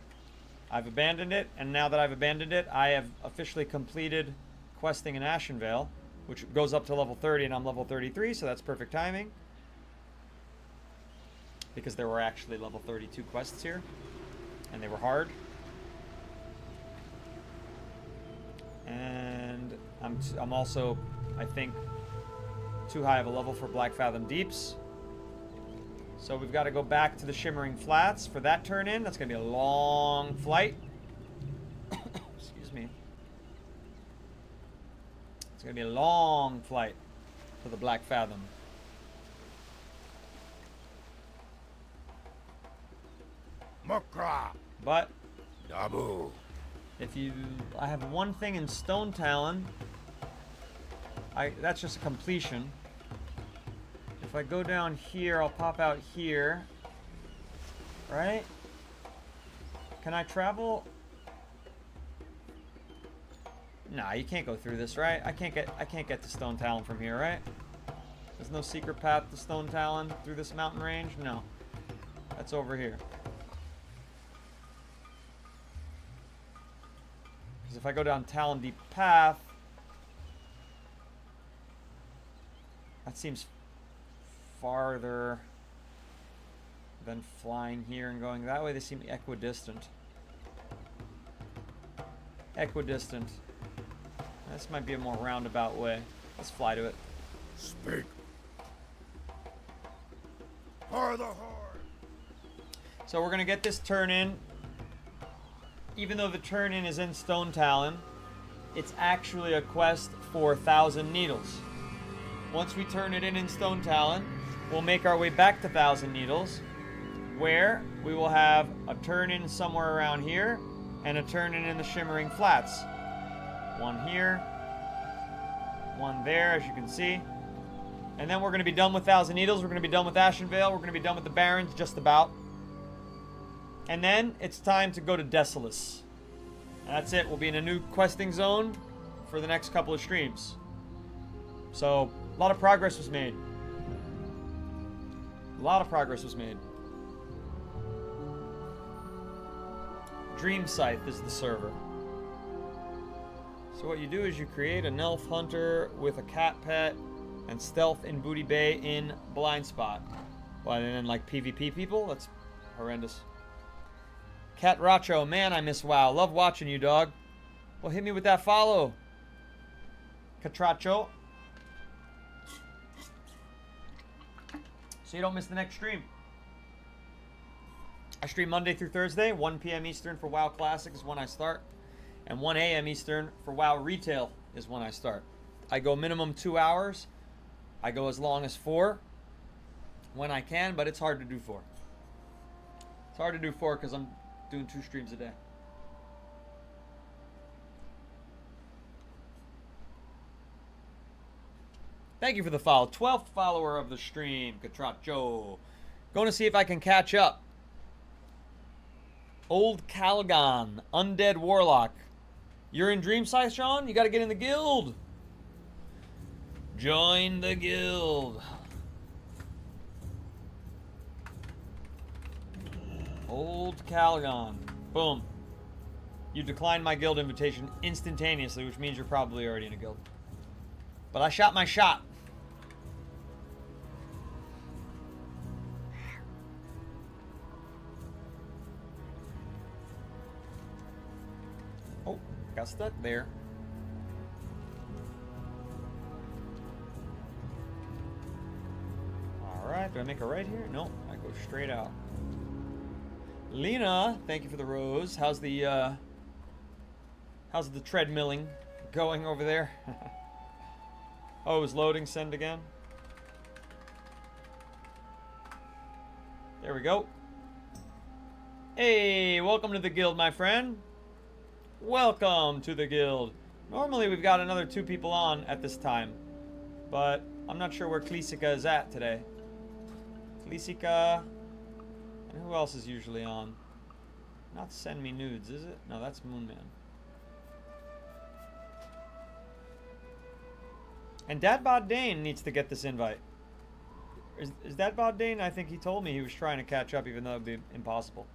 I've abandoned it, and now that I've abandoned it, I have officially completed questing in Ashenvale, which goes up to level 30, and I'm level 33, so that's perfect timing. Because there were actually level 32 quests here, and they were hard. And I'm also, I think, too high of a level for Black Fathom Deeps. So we've got to go back to the Shimmering Flats for that turn in. That's going to be a long flight. Excuse me. It's going to be a long flight to the Black Fathom. Mokra. But Dabu. I have one thing in Stone Talon. That's just a completion. If I go down here, I'll pop out here. Right? Can I travel? Nah, you can't go through this, right? I can't get to Stone Talon from here, right? There's no secret path to Stone Talon through this mountain range? No. That's over here. Because if I go down Talon Deep Path, that seems farther than flying here and going that way. They seem equidistant. Equidistant. This might be a more roundabout way. Let's fly to it. Speak. For the horde. So we're gonna get this turn in. Even though the turn in is in Stone Talon, it's actually a quest for 1,000 Needles. Once we turn it in Stone Talon, we'll make our way back to 1,000 Needles, where we will have a turn in somewhere around here and a turn in the Shimmering Flats. One here, one there, as you can see. And then we're going to be done with 1,000 Needles. We're going to be done with Ashenvale. We're going to be done with the Barrens, just about. And then it's time to go to Desolus. And that's it. We'll be in a new questing zone for the next couple of streams. So, a lot of progress was made. A lot of progress was made. Dream Scythe is the server. So what you do is you create an elf hunter with a cat pet and stealth in Booty Bay in Blind Spot. Well, and then like PvP people? That's horrendous. Cat Racho, man, I miss WoW. Love watching you, dog. Well, hit me with that follow. Catracho. So you don't miss the next stream. I stream Monday through Thursday, 1 p.m. Eastern for WoW Classic is when I start. And 1 a.m. Eastern for WoW Retail is when I start. I go minimum 2 hours. I go as long as 4 when I can, but it's hard to do 4. It's hard to do 4 because I'm doing 2 streams a day. Thank you for the follow. 12th follower of the stream, Catracho. Going to see if I can catch up. Old Calgon, Undead Warlock. You're in Dream Scythe, Sean? You got to get in the guild. Join the guild. Old Calgon. Boom. You declined my guild invitation instantaneously, which means you're probably already in a guild. But I shot my shot. Oh, got stuck there. Alright, do I make a right here? No, I go straight out. Lena, thank you for the rose. How's the treadmilling going over there? Oh, it was loading. Send again. There we go. Hey, welcome to the guild, my friend. Welcome to the guild. Normally we've got another 2 people on at this time, but I'm not sure where Klisica is at today. Klisica, and who else is usually on? Not Send Me Nudes, is it? No, that's Moonman. And Dadbod Dane needs to get this invite. Is Dadbod Dane? I think he told me he was trying to catch up, even though it would be impossible.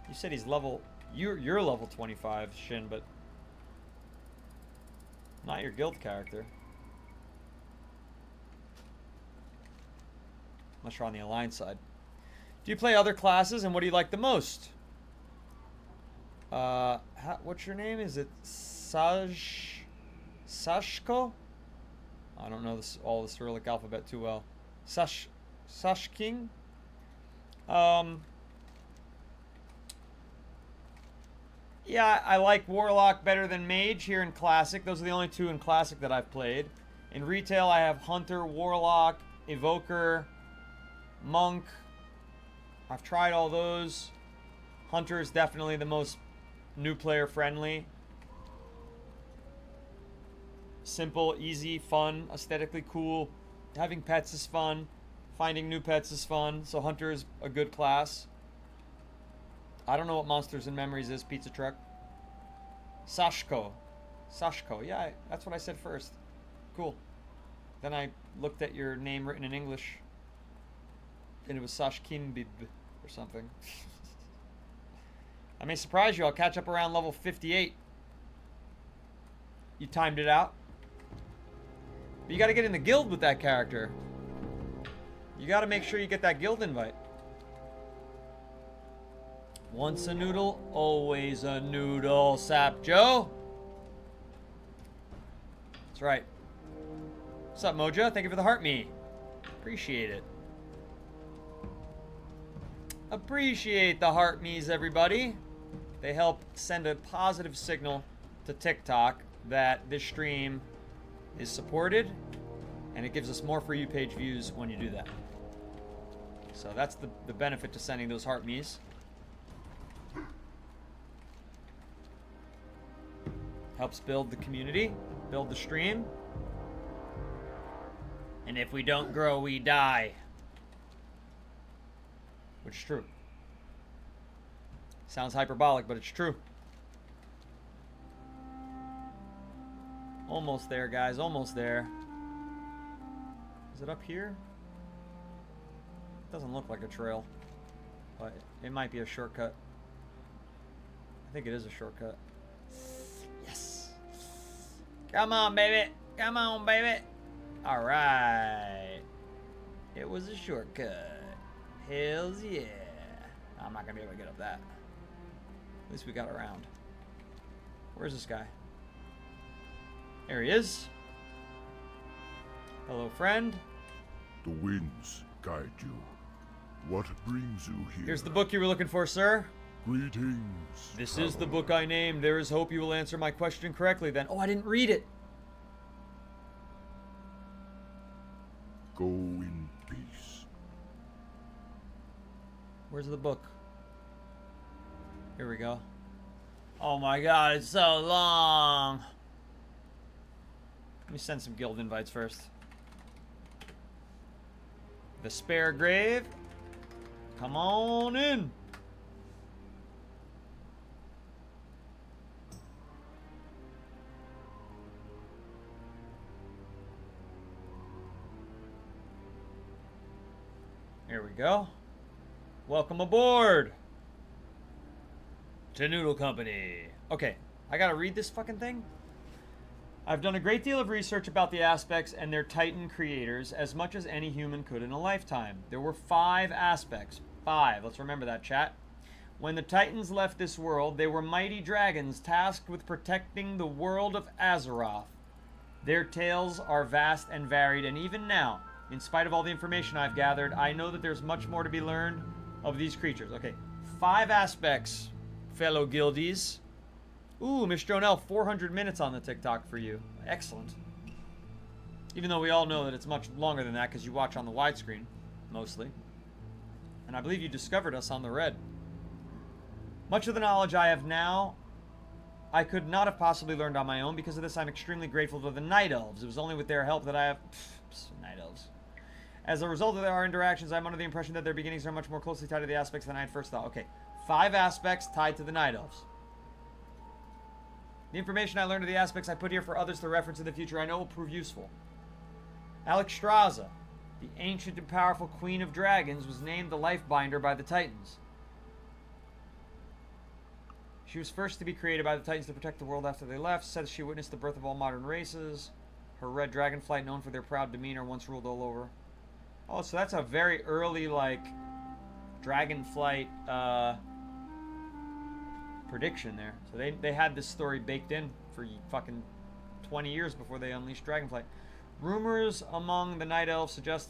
You said he's level... You're level 25, Shin, but... Not your guild character. Unless you're on the Alliance side. Do you play other classes, and what do you like the most? What's your name? Is it Sashko? I don't know all the Cyrillic alphabet too well. Sashking? Yeah, I like Warlock better than Mage here in Classic. Those are the only two in Classic that I've played. In Retail, I have Hunter, Warlock, Evoker, Monk. I've tried all those. Hunter is definitely the most new player friendly. Simple, easy, fun, aesthetically cool. Having pets is fun. Finding new pets is fun. So Hunter is a good class. I don't know what Monsters and Memories is. Pizza Truck. Sashko. Sashko. Yeah, that's what I said first. Cool. Then I looked at your name written in English. And it was Sashkinbib or something. I may surprise you. I'll catch up around level 58. You timed it out. But you got to get in the guild with that character. You got to make sure you get that guild invite. Once a noodle, always a noodle, Sap Joe. That's right. What's up, Moja? Thank you for the heart me. Appreciate it. Appreciate the heart me's, everybody. They help send a positive signal to TikTok that this stream is supported, and it gives us more For You page views when you do that. So that's the benefit to sending those heart me's. Helps build the community, build the stream. And if we don't grow, we die. Which is true. Sounds hyperbolic, but it's true. Almost there, guys. Almost there. Is it up here? It doesn't look like a trail. But it might be a shortcut. I think it is a shortcut. Yes. Come on, baby. Come on, baby. All right. It was a shortcut. Hells yeah. I'm not going to be able to get up that. At least we got around. Where's this guy? There he is. Hello, friend. The winds guide you. What brings you here? Here's the book you were looking for, sir. Greetings. This is the book I named. There is hope you will answer my question correctly then. Oh, I didn't read it. Go in peace. Where's the book? Here we go. Oh my god, it's so long. Let me send some guild invites first. The Spare Grave. Come on in. Here we go. Welcome aboard to Noodle Company. Okay, I gotta read this fucking thing. I've done a great deal of research about the aspects and their Titan creators, as much as any human could in a lifetime. There were 5 aspects. 5. Let's remember that, chat. When the Titans left this world, they were mighty dragons tasked with protecting the world of Azeroth. Their tales are vast and varied, and even now, in spite of all the information I've gathered, I know that there's much more to be learned of these creatures. Okay, 5 aspects, fellow guildies. Ooh, Miss Jonelle, 400 minutes on the TikTok for you. Excellent. Even though we all know that it's much longer than that because you watch on the widescreen, mostly. And I believe you discovered us on the red. Much of the knowledge I have now, I could not have possibly learned on my own. Because of this, I'm extremely grateful to the Night Elves. It was only with their help that I have... Night Elves. As a result of our interactions, I'm under the impression that their beginnings are much more closely tied to the aspects than I had first thought. Okay, 5 aspects tied to the Night Elves. The information I learned of the aspects I put here for others to reference in the future I know will prove useful. Alexstrasza, the ancient and powerful Queen of Dragons, was named the Lifebinder by the Titans. She was first to be created by the Titans to protect the world after they left. Says she witnessed the birth of all modern races. Her red dragonflight, known for their proud demeanor, once ruled all over. Oh, so that's a very early, like, dragonflight prediction there. So they had this story baked in for fucking 20 years before they unleashed dragonflight. Rumors among the Night Elves suggest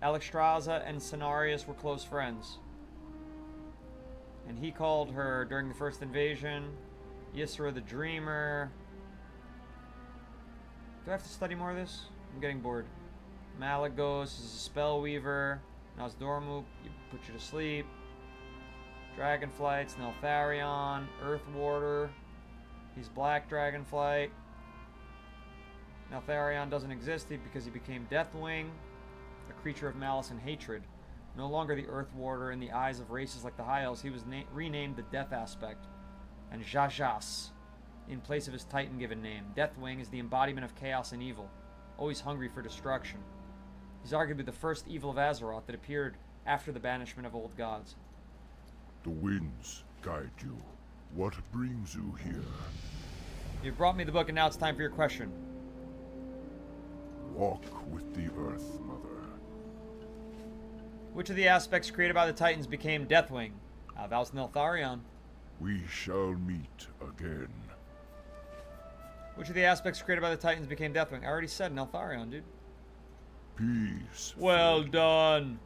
Alexstrasza and Cenarius were close friends. And he called her during the first invasion Ysra the Dreamer. Do I have to study more of this? I'm getting bored. Malagos is a spell weaver. Nozdormu put you to sleep. Dragonflights, Neltharion, Earth Warder. He's Black Dragonflight. Neltharion doesn't exist because he became Deathwing, a creature of malice and hatred. No longer the Earth Warder in the eyes of races like the High Elves, he was renamed the Death Aspect. And Jajas, in place of his Titan-given name. Deathwing is the embodiment of chaos and evil, always hungry for destruction. He's arguably the first evil of Azeroth that appeared after the banishment of old gods. The winds guide you. What brings you here? You've brought me the book, and now it's time for your question. Walk with the earth, Mother. Which of the aspects created by the Titans became Deathwing? Val's Neltharion. We shall meet again. Which of the aspects created by the Titans became Deathwing? I already said Neltharion, dude. Peace. Well done.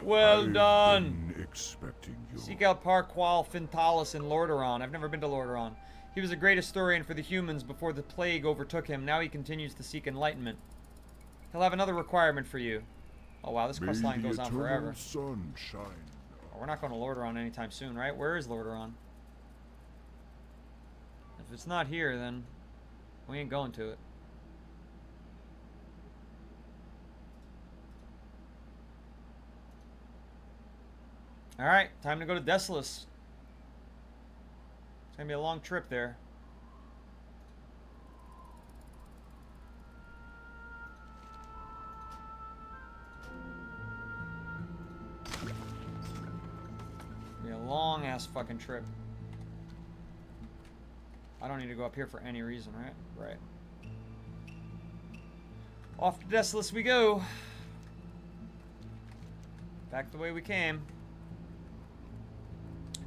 Well I've done. been expecting you. Seek out Parqual Fintalis in Lordaeron. I've never been to Lordaeron. He was a great historian for the humans before the plague overtook him. Now he continues to seek enlightenment. He'll have another requirement for you. Oh wow, this quest line goes on forever. Sun shine. Oh, we're not going to Lordaeron anytime soon, right? Where is Lordaeron? If it's not here, then we ain't going to it. Alright, time to go to Desolus. It's gonna be a long trip there. Be a long ass fucking trip. I don't need to go up here for any reason, right? Right. Off to Desolus we go. Back the way we came.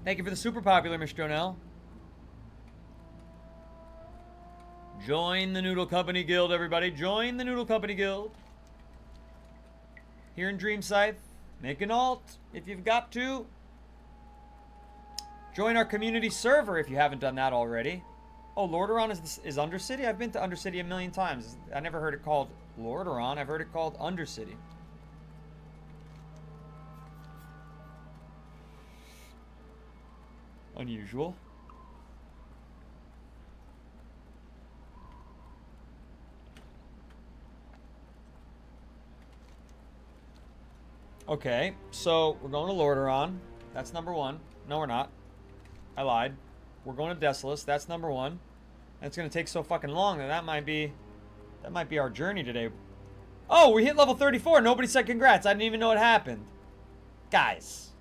Thank you for the super popular, Miss Jonelle. Join the Noodle Company Guild, everybody. Join the Noodle Company Guild. Here in Dream Scythe. Make an alt if you've got to. Join our community server if you haven't done that already. Oh, Lordaeron is Undercity? I've been to Undercity a million times. I never heard it called Lordaeron. I've heard it called Undercity. Unusual. Okay, so we're going to Lordaeron. That's number one. No, we're not. I lied. We're going to Desolus. That's number one. And it's going to take so fucking long that might be our journey today. Oh, we hit level 34. Nobody said congrats. I didn't even know it happened. Guys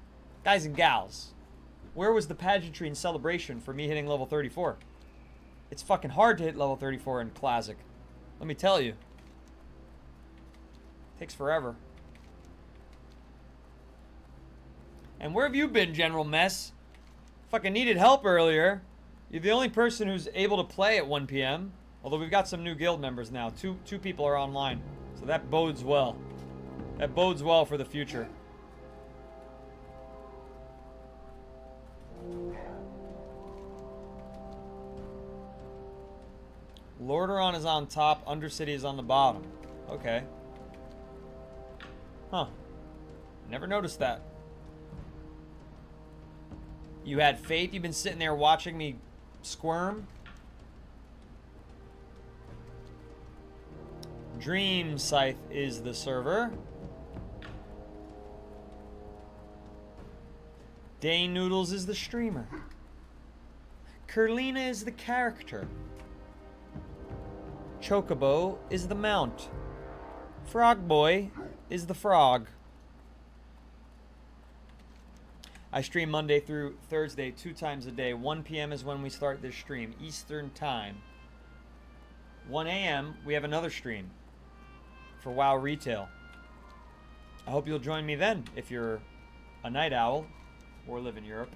and gals. Where was the pageantry and celebration for me hitting level 34? It's fucking hard to hit level 34 in Classic. Let me tell you. Takes forever. And where have you been, General Mess? Fucking needed help earlier. You're the only person who's able to play at 1 p.m. Although we've got some new guild members now. Two people are online. So that bodes well. That bodes well for the future. Lordaeron is on top, Undercity is on the bottom. Okay. Huh. Never noticed that. You had faith? You've been sitting there watching me squirm? Dream Scythe is the server. Day Noodles is the streamer. Curlina is the character. Chocobo is the mount. Frog Boy is the frog. I stream Monday through Thursday 2 times a day. 1 p.m. is when we start this stream, Eastern Time. 1 a.m. we have another stream for WoW Retail. I hope you'll join me then if you're a night owl or live in Europe.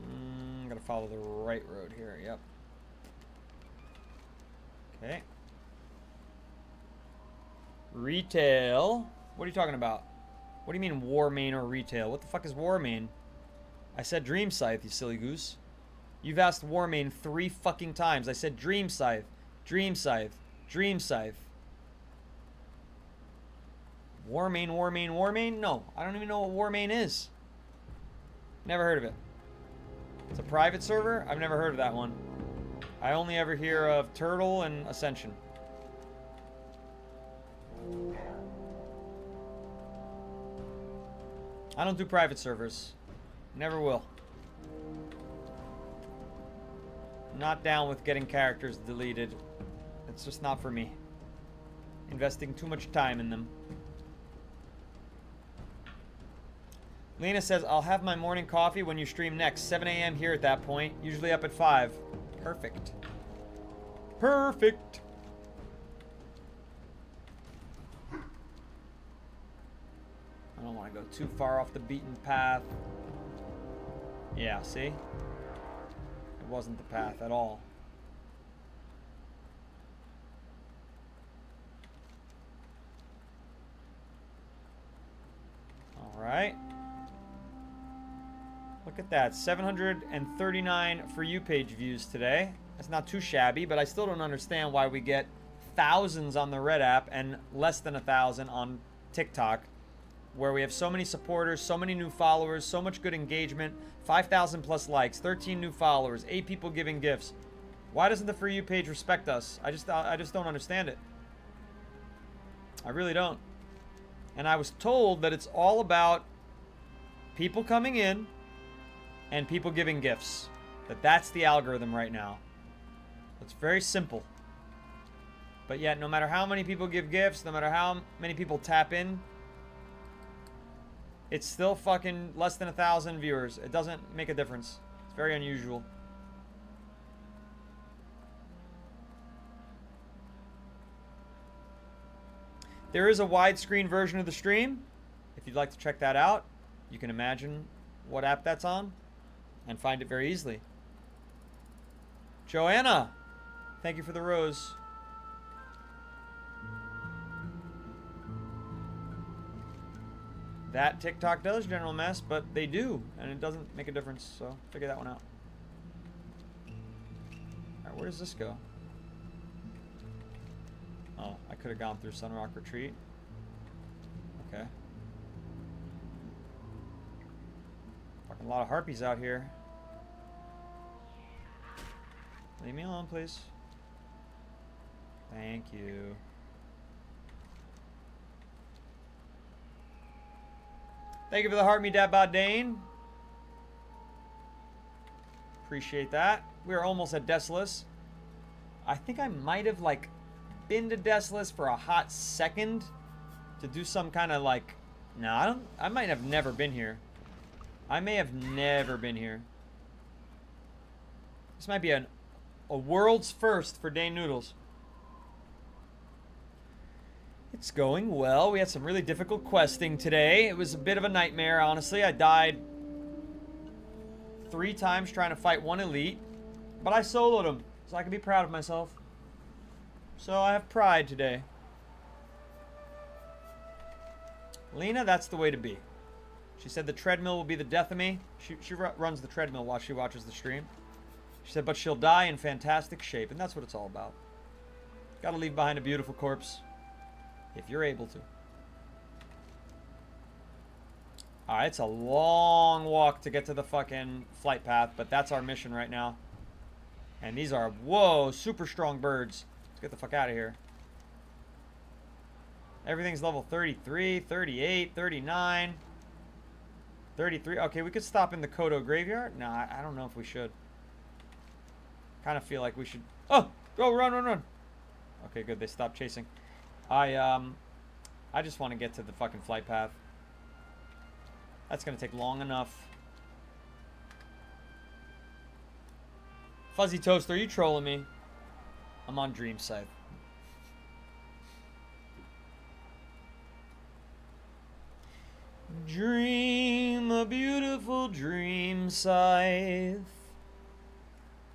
I'm gonna follow the right road here. Yep. Okay. Retail. What are you talking about? What do you mean war main or retail? What the fuck is war main? I said Dream Scythe, you silly goose. You've asked war main 3 fucking times. I said Dream Scythe, Dream Scythe, Dream Scythe. War main, war main, war main? No, I don't even know what war main is. Never heard of it. It's a private server? I've never heard of that one. I only ever hear of Turtle and Ascension. I don't do private servers. Never will. Not down with getting characters deleted. It's just not for me. Investing too much time in them. Lena says, I'll have my morning coffee when you stream next. 7 a.m. here at that point. Usually up at 5. Perfect. Perfect. I don't want to go too far off the beaten path. Yeah, see? It wasn't the path at all. All right. Look at that. 739 For You page views today. That's not too shabby, but I still don't understand why we get thousands on the Red app and less than 1,000 on TikTok, where we have so many supporters, so many new followers, so much good engagement, 5,000 plus likes, 13 new followers, 8 people giving gifts. Why doesn't the For You page respect us? I just don't understand it. I really don't. And I was told that it's all about people coming in and people giving gifts. That's the algorithm right now. It's very simple. But yet, no matter how many people give gifts, no matter how many people tap in, it's still fucking less than 1,000 viewers. It doesn't make a difference. It's very unusual. There is a widescreen version of the stream. If you'd like to check that out, you can imagine what app that's on and find it very easily. Joanna, thank you for the rose. That TikTok does general mess, but they do, and it doesn't make a difference, so figure that one out. Alright, where does this go? Oh, I could have gone through Sunrock Retreat. Okay. Fucking a lot of harpies out here. Leave me alone, please. Thank you. Thank you for the heart me dad bod Dane. Appreciate that. We are almost at Desolus. I think I might have like been to Desolus for a hot second to do some kind of like, no, I might have never been here. I may have never been here. This might be a world's first for Dane Noodles. It's going well. We had some really difficult questing today. It was a bit of a nightmare, honestly. I died 3 times trying to fight one elite, but I soloed him, so I can be proud of myself. So I have pride today. Lena, that's the way to be. She said the treadmill will be the death of me. She runs the treadmill while she watches the stream. She said, but she'll die in fantastic shape, and that's what it's all about. Gotta leave behind a beautiful corpse. If you're able to. Alright, it's a long walk to get to the fucking flight path, but that's our mission right now. And these are, whoa, super strong birds. Let's get the fuck out of here. Everything's level 33, 38, 39, 33. Okay, we could stop in the Kodo graveyard. No, I don't know if we should. Kind of feel like we should. Oh, go, run, run, run. Okay, good. They stopped chasing. I I just want to get to the fucking flight path. That's gonna take long enough. Fuzzy Toast, are you trolling me? I'm on Dream Scythe. Dream a beautiful dream, Scythe.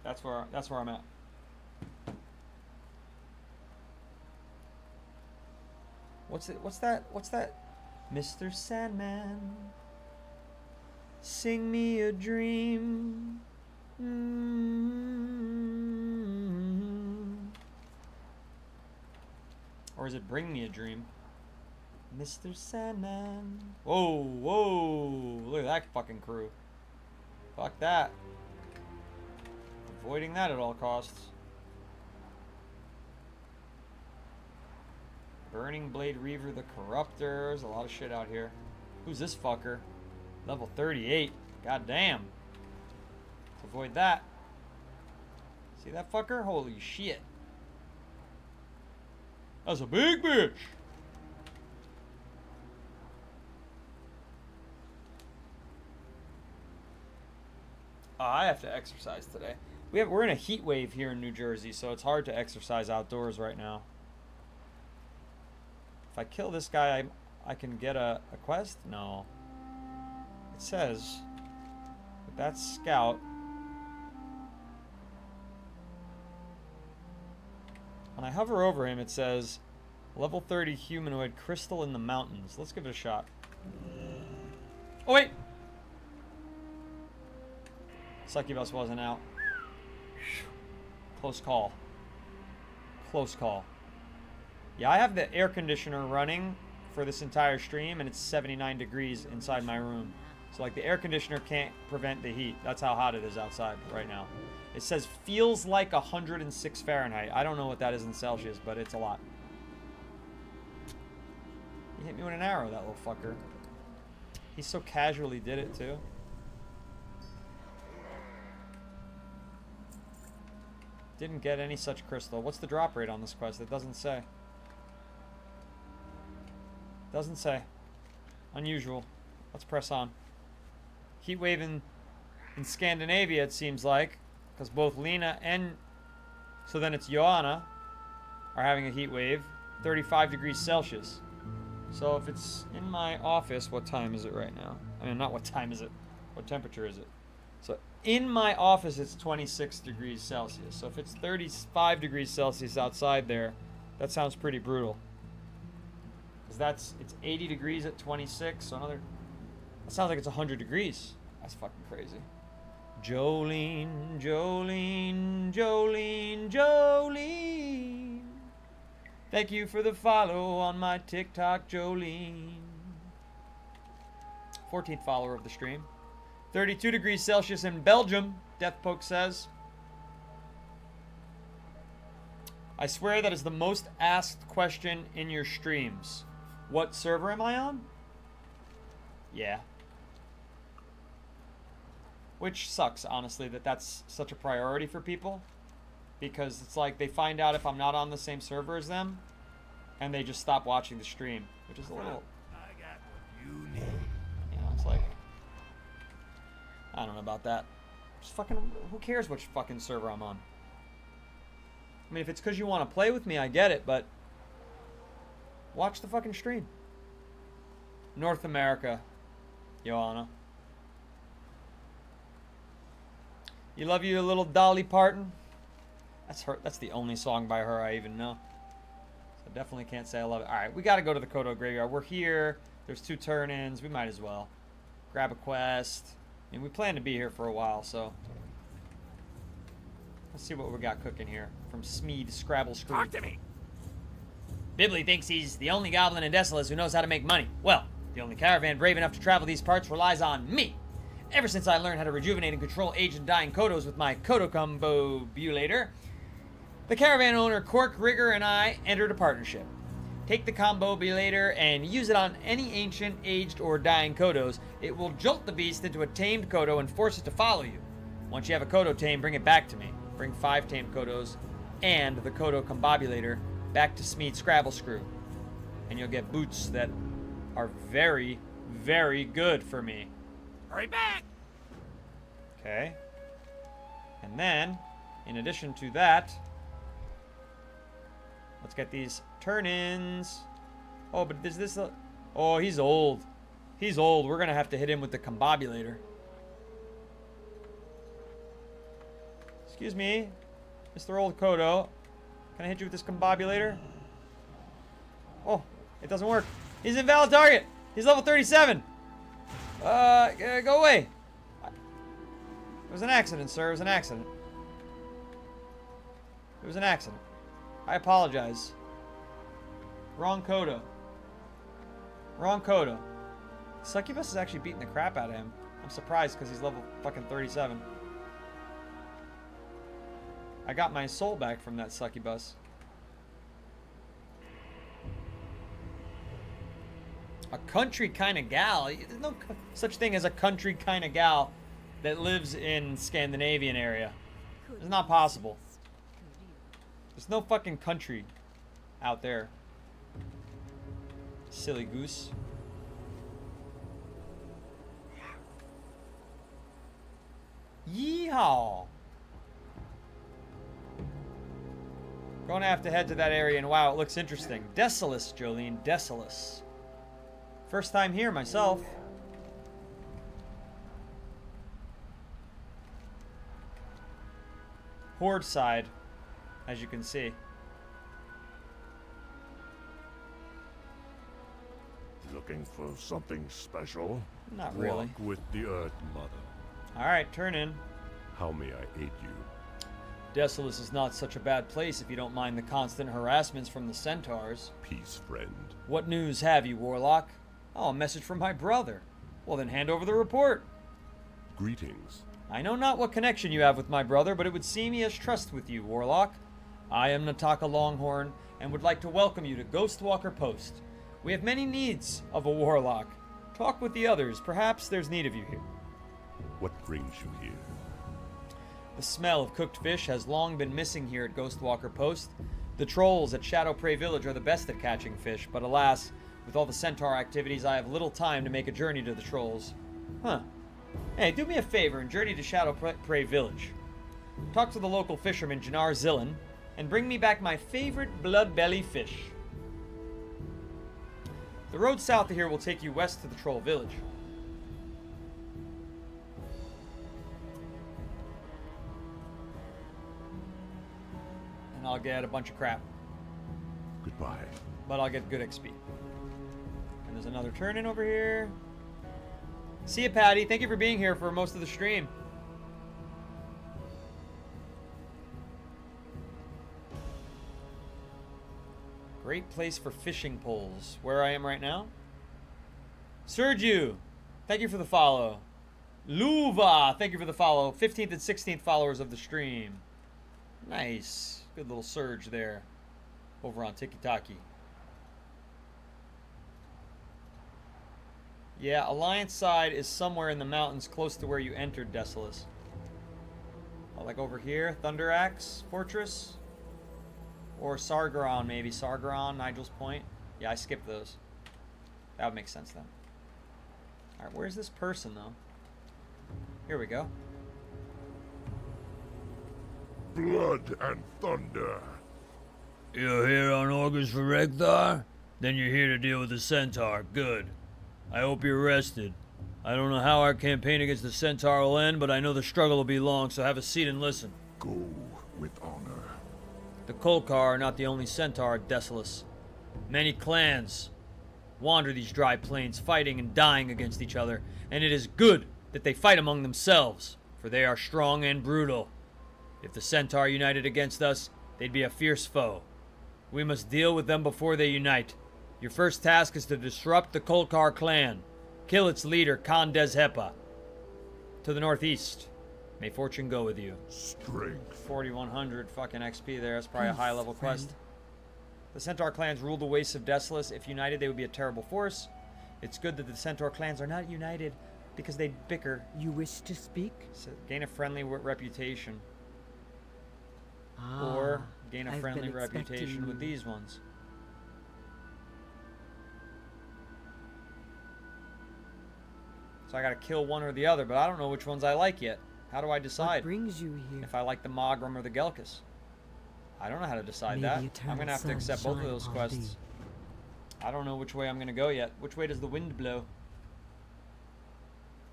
That's where I'm at. What's that? Mr. Sandman, sing me a dream. Or is it bring me a dream? Mr. Sandman. Whoa, whoa. Look at that fucking crew. Fuck that. Avoiding that at all costs. Burning Blade Reaver the Corruptor. There's a lot of shit out here. Who's this fucker? Level 38. God damn. Let's avoid that. See that fucker? Holy shit. That's a big bitch. I have to exercise today. We're in a heat wave here in New Jersey, so it's hard to exercise outdoors right now. If I kill this guy, I can get a quest? No. It says that that's Scout. When I hover over him, it says level 30 humanoid crystal in the mountains. Let's give it a shot. Oh, wait! Succubus wasn't out. Close call. Close call. Yeah, I have the air conditioner running for this entire stream, and it's 79 degrees inside my room. So, like, the air conditioner can't prevent the heat. That's how hot it is outside right now. It says feels like 106 Fahrenheit. I don't know what that is in Celsius, but it's a lot. He hit me with an arrow, that little fucker. He so casually did it, too. Didn't get any such crystal. What's the drop rate on this quest? It doesn't say. Doesn't say. Unusual. Let's press on. Heatwave in Scandinavia, it seems like. Because both Lena and... So then it's Joanna are having a heat wave. 35 degrees Celsius. So if it's in my office, what time is it right now? I mean, not what time is it. What temperature is it? So in my office, it's 26 degrees Celsius. So if it's 35 degrees Celsius outside there, that sounds pretty brutal. Because it's 80 degrees at 26. So that sounds like it's 100 degrees. That's fucking crazy. Jolene, Jolene, Jolene, Jolene. Thank you for the follow on my TikTok, Jolene. 14th follower of the stream. 32 degrees Celsius in Belgium, Deathpoke says. I swear that is the most asked question in your streams. What server am I on? Yeah. Which sucks, honestly, that that's such a priority for people. Because it's like they find out if I'm not on the same server as them, and they just stop watching the stream. Which is a little... I got what you need. You know, it's like... I don't know about that. Just fucking... Who cares which fucking server I'm on? I mean, if it's because you want to play with me, I get it, but... Watch the fucking stream. North America, Joanna. You love you a little Dolly Parton? That's her. That's the only song by her I even know. So I definitely can't say I love it. Alright, we got to go to the Kodo Graveyard. We're here. There's 2 turn-ins. We might as well. Grab a quest. I mean, we plan to be here for a while, so... Let's see what we got cooking here. From Smeed Scrabble Screw. Talk to me. Bibley thinks he's the only goblin in Desolus who knows how to make money. Well, the only caravan brave enough to travel these parts relies on me. Ever since I learned how to rejuvenate and control aged and dying Kodos with my Kodo Combobulator, the caravan owner Cork Rigger and I entered a partnership. Take the Combobulator and use it on any ancient, aged, or dying Kodos. It will jolt the beast into a tamed Kodo and force it to follow you. Once you have a Kodo tame, bring it back to me. Bring 5 tamed Kodos and the Kodo Combobulator back to Smeed Scrabble Screw. And you'll get boots that are very, very good for me. Hurry back! Okay. And then, in addition to that, let's get these turn-ins. Oh, but is this a... Oh, he's old. He's old. We're going to have to hit him with the combobulator. Excuse me, Mr. Old Kodo. Can I hit you with this combobulator? Oh, it doesn't work. He's invalid target. He's level 37. Go away. It was an accident, sir. It was an accident. It was an accident. I apologize. Wrong Kodo. Wrong Kodo. Succubus is actually beating the crap out of him. I'm surprised because he's level fucking 37. I got my soul back from that succubus. A country kind of gal. There's no such thing as a country kind of gal that lives in Scandinavian area. It's not possible. There's no fucking country out there. Silly goose. Yeehaw! Gonna have to head to that area, and wow, it looks interesting. Desolus, Jolene, Desolus. First time here myself. Horde side, as you can see. Looking for something special? Not really. Walk with the Earth Mother. Alright, turn in. How may I aid you? Desolus is not such a bad place if you don't mind the constant harassments from the centaurs. Peace, friend. What news have you, Warlock? Oh, a message from my brother. Well, then hand over the report. Greetings. I know not what connection you have with my brother, but it would seem he has trust with you, Warlock. I am Nataka Longhorn, and would like to welcome you to Ghostwalker Post. We have many needs of a Warlock. Talk with the others. Perhaps there's need of you here. What brings you here? The smell of cooked fish has long been missing here at Ghostwalker Post. The trolls at Shadow Prey Village are the best at catching fish, but alas, with all the centaur activities, I have little time to make a journey to the trolls. Huh. Hey, do me a favor and journey to Shadow Prey Village. Talk to the local fisherman, Jannar Zillan, and bring me back my favorite blood-belly fish. The road south of here will take you west to the troll village. And I'll get a bunch of crap, Goodbye. but I'll get good XP. And there's another turn in over here. See ya, Patty. Thank you for being here for most of the stream. Great place for fishing poles. Where I am right now. Sergio, thank you for the follow. Luva, thank you for the follow. 15th and 16th followers of the stream. Nice. Good little surge there. Over on Tiki-Taki. Yeah, Alliance side is somewhere in the mountains close to where you entered Desolus. Oh, like over here, Thunder Axe Fortress. Or Sargeron, maybe. Sargeron, Nigel's Point. Yeah, I skipped those. That would make sense then. Alright, where's this person, though? Here we go. Blood and thunder. You're here on orders for Regthar? Then you're here to deal with the Centaur. Good. I hope you're rested. I don't know how our campaign against the Centaur will end, but I know the struggle will be long, so have a seat and listen. Go with honor. The Kolkar are not the only centaur at Desolus. Many clans wander these dry plains, fighting and dying against each other, and it is good that they fight among themselves, for they are strong and brutal. If the centaur united against us, they'd be a fierce foe. We must deal with them before they unite. Your first task is to disrupt the Kolkar clan. Kill its leader, Khan Dezhepa. To the northeast. May fortune go with you. Strength. 4100 fucking XP there. That's probably a high level quest. The Centaur clans rule the wastes of Desolus. If united, they would be a terrible force. It's good that the Centaur clans are not united because they bicker. You wish to speak? So gain a friendly reputation. Ah, Or gain a I've friendly been expecting reputation with you. these ones. So I gotta kill one or the other, but I don't know which ones I like yet. How do I What decide brings you here? if I like the Mogram or the Gelkus? I don't know how to decide May that. the I'm eternal gonna have to sun accept both of shine those on quests. thee. I don't know which way I'm gonna go yet. Which way does the wind blow?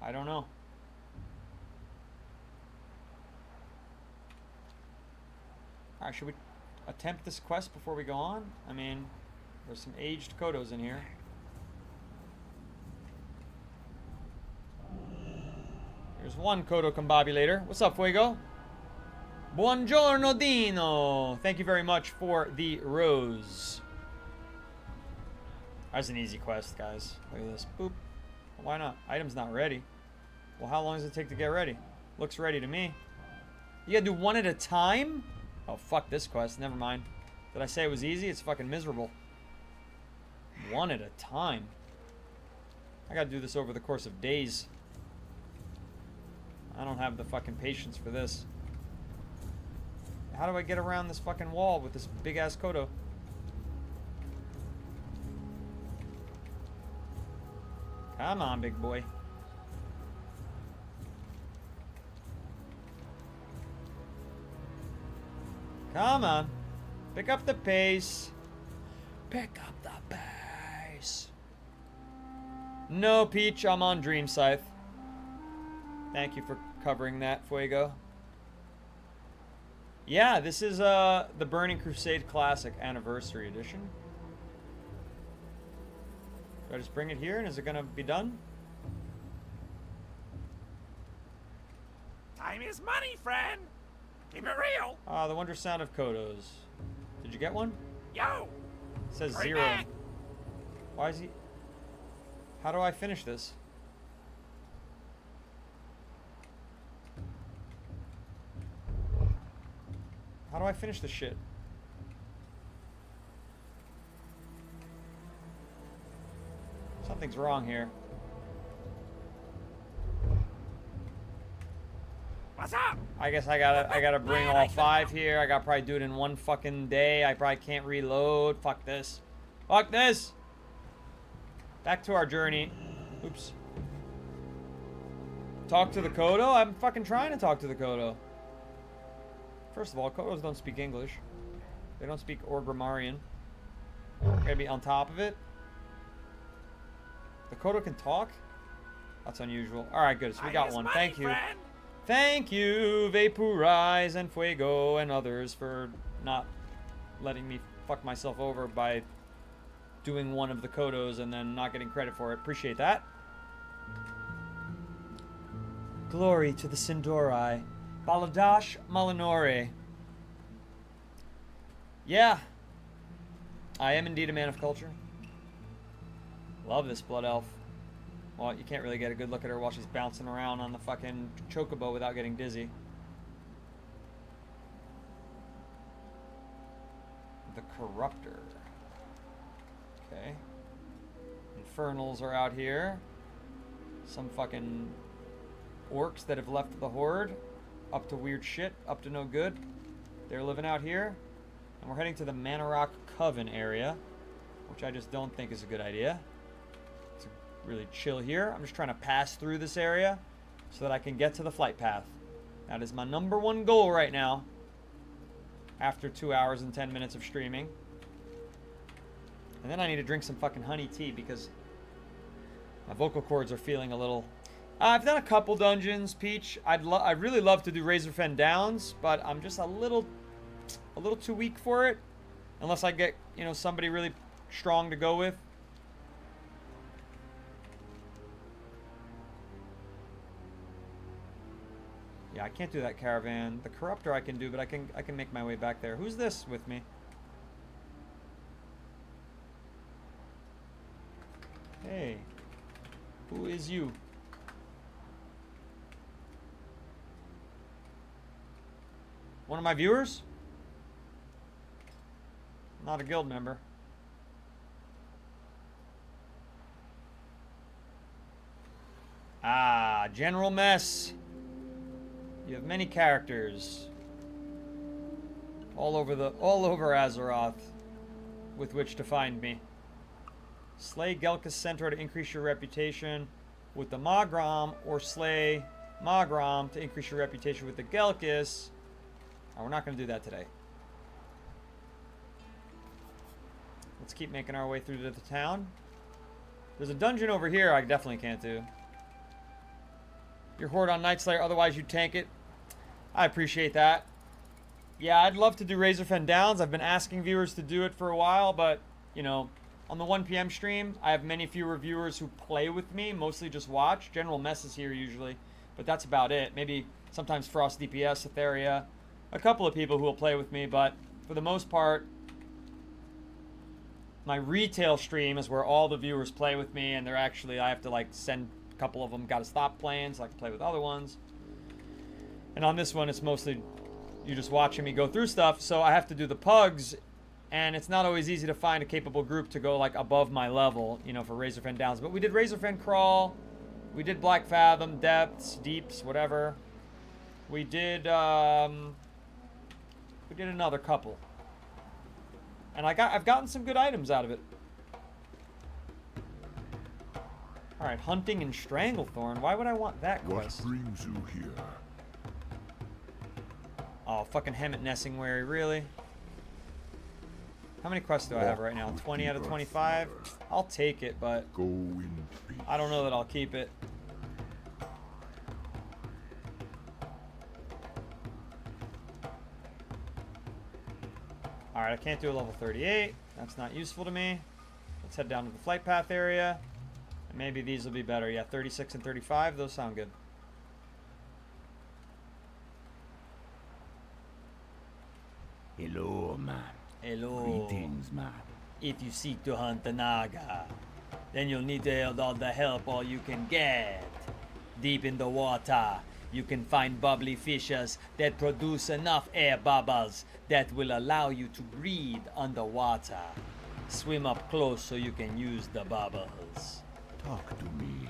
I don't know. Alright, should we attempt this quest before we go on? I mean, there's some aged Kodos in here. There's one Kodo combobulator. What's up, Fuego? Buongiorno, Dino. Thank you very much for the rose. That's an easy quest, guys. Look at this. Boop. Why not? Item's not ready. Well, how long does it take to get ready? Looks ready to me. You gotta do one at a time? Oh, fuck this quest. Never mind. Did I say it was easy? It's fucking miserable. One at a time. I gotta do this over the course of days. I don't have the fucking patience for this. How do I get around this fucking wall with this big-ass Kodo? Come on, big boy. Come on. Pick up the pace. Pick up the pace. No, Peach, I'm on Dream Scythe. Thank you for covering that, Fuego. Yeah, this is the Burning Crusade Classic Anniversary Edition. Do I just bring it here and is it gonna be done? Time is money, friend. Keep it real. Ah, the wondrous sound of Kodos. Did you get one? Yo. It says Hurry 0. back. Why is he... How do I finish this? How do I finish this shit? Something's wrong here. What's up? I guess I gotta bring all 5 here. I gotta probably do it in one fucking day. I probably can't reload. Fuck this. Fuck this! Back to our journey. Oops. Talk to the Kodo? I'm fucking trying to talk to the Kodo. First of all, Kodos don't speak English. They don't speak Orgrimmarian. Gotta be on top of it. The Kodo can talk? That's unusual. Alright, good. So we got one. Thank you. Thank you, Vaporize and Fuego and others for not letting me fuck myself over by doing one of the Kodos and then not getting credit for it. Appreciate that. Glory to the Sindorai. Baladash Malinore. Yeah. I am indeed a man of culture. Love this blood elf. Well, you can't really get a good look at her while she's bouncing around on the fucking chocobo without getting dizzy. The Corruptor. Okay. Infernals are out here. Some fucking orcs that have left the Horde. Up to weird shit. Up to no good. They're living out here. And we're heading to the Manarok Coven area. Which I just don't think is a good idea. Really chill here. I'm just trying to pass through this area so that I can get to the flight path. That is my #1 goal right now. After 2 hours and 10 minutes of streaming. And then I need to drink some fucking honey tea because my vocal cords are feeling a little... I've done a couple dungeons, Peach. I'd really love to do Razorfen Downs, but I'm just a little too weak for it. Unless I get, you know, somebody really strong to go with. Yeah, I can't do that caravan. The Corruptor I can do, but I can make my way back there. Who's this with me? Hey. Who is you? One of my viewers? Not a guild member. Ah, General Mess. You have many characters all over Azeroth with which to find me. Slay Gelka's Centaur to increase your reputation. with the Magrom or slay Magrom to increase your reputation with the Gelkis. Oh, we're not going to do that today. Let's keep making our way through to the town. There's a dungeon over here I definitely can't do. Your horde on Night Slayer, otherwise you tank it. I appreciate that. Yeah, I'd love to do Razorfen Downs. I've been asking viewers to do it for a while, but, you know, on the 1 p.m. stream, I have many fewer viewers who play with me, mostly just watch. General Mess is here usually, but that's about it. Maybe sometimes Frost DPS, Etheria, a couple of people who will play with me, but for the most part, my retail stream is where all the viewers play with me, and they're actually, I have to like send a couple of them, got to stop playing so I can play with other ones. And on this one, it's mostly you just watching me go through stuff, so I have to do the pugs, and it's not always easy to find a capable group to go like above my level, you know, for Razorfen Downs. But we did Razorfen Crawl, we did Black Fathom, Depths, Deeps, whatever. We did another couple. And I've gotten some good items out of it. Alright, Hunting and Stranglethorn. Why would I want that quest? What brings you here? Oh, fucking Hemet Nessingwary, really? How many quests do I have right now? 20 out of 25? I'll take it, but Go in peace. I don't know that I'll keep it. Alright, I can't do a level 38. That's not useful to me. Let's head down to the flight path area. And maybe these will be better. Yeah, 36 and 35. Those sound good. Hello, man. Hello. Greetings, man. If you seek to hunt the Naga, then you'll need to hold all the help all you can get. Deep in the water, you can find bubbly fishes that produce enough air bubbles that will allow you to breathe underwater. Swim up close so you can use the bubbles. Talk to me.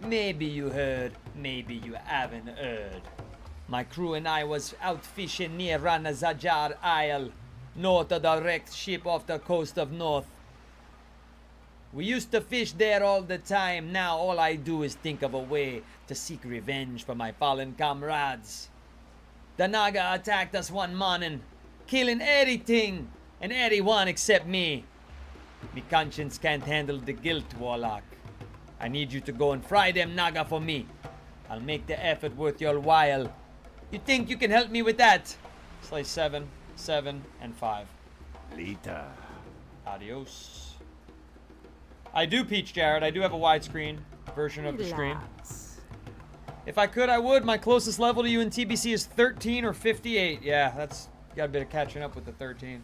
Maybe you heard, maybe you haven't heard. My crew and I was out fishing near Ranazajar Isle, north of the wrecked ship off the coast of North. We used to fish there all the time. Now all I do is think of a way to seek revenge for my fallen comrades. The Naga attacked us one morning, killing everything and everyone except me. My conscience can't handle the guilt, Warlock. I need you to go and fry them Naga for me. I'll make the effort worth your while. You think you can help me with that? Slay 7, 7, and 5. Later. Adios. I do, Peach Jared. I do have a widescreen version of the stream. Relax. If I could, I would. My closest level to you in TBC is 13 or 58. Yeah, that's got a bit of catching up with the 13.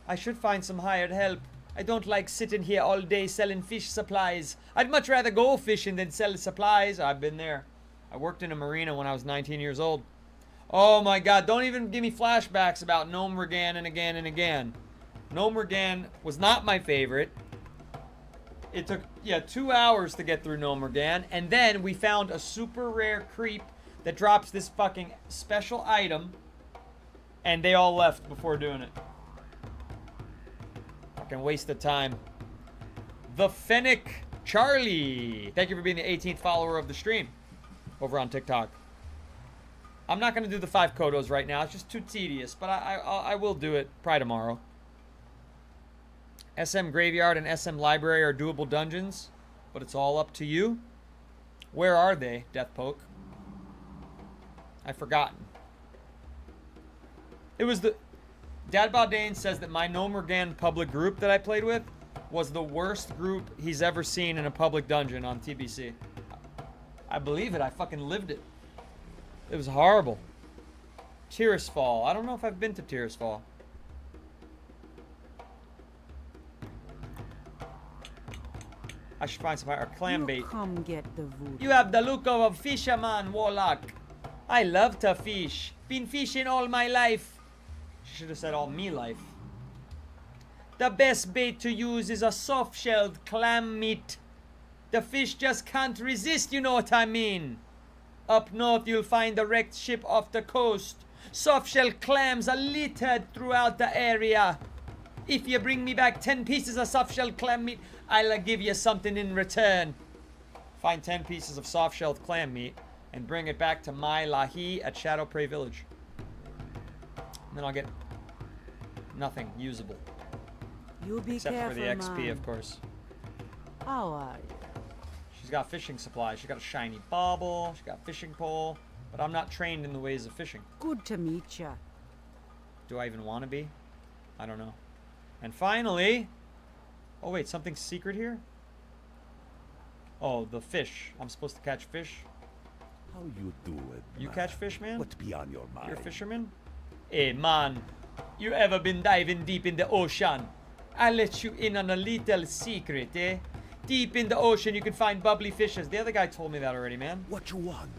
I should find some hired help. I don't like sitting here all day selling fish supplies. I'd much rather go fishing than sell supplies. I've been there. I worked in a marina when I was 19 years old. Oh my god, don't even give me flashbacks about Gnome Regan and again and again. Gnome Regan was not my favorite. It took, 2 hours to get through Gnome Regan, and then we found a super rare creep that drops this fucking special item, and they all left before doing it. Fucking waste of time. The Fennec Charlie. Thank you for being the 18th follower of the stream over on TikTok. I'm not going to do the 5 Kodos right now. It's just too tedious, but I will do it probably tomorrow. SM Graveyard and SM Library are doable dungeons, but it's all up to you. Where are they, Deathpoke? I've forgotten. It was the... Dad Baldane says that my Gnome Regan public group that I played with was the worst group he's ever seen in a public dungeon on TBC. I believe it. I fucking lived it. It was horrible. Tirisfal. I don't know if I've been to Tirisfal. I should find some or clam bait. You come get the voodoo. You have the look of a fisherman, Warlock. I love to fish. Been fishing all my life. She should have said all me life. The best bait to use is a soft-shelled clam meat. The fish just can't resist, you know what I mean. Up north, you'll find a wrecked ship off the coast. Soft-shell clams are littered throughout the area. If you bring me back 10 pieces of soft-shelled clam meat, I'll give you something in return. Find 10 pieces of soft-shelled clam meat and bring it back to my Lahi at Shadowprey Village. And then I'll get nothing usable. You be Except careful, for the XP, man. of course. How are you? She's got fishing supplies. She's got a shiny bauble. She's got a fishing pole. But I'm not trained in the ways of fishing. Good to meet ya. Do I even want to be? I don't know. And finally... Oh, wait. Something secret here? Oh, the fish. I'm supposed to catch fish. How you do it, You man? catch fish, man? What be on your mind? You're a fisherman? Hey, man. You ever been diving deep in the ocean? I'll let you in on a little secret, eh? Deep in the ocean, you can find bubbly fishes. The other guy told me that already, man. What you want?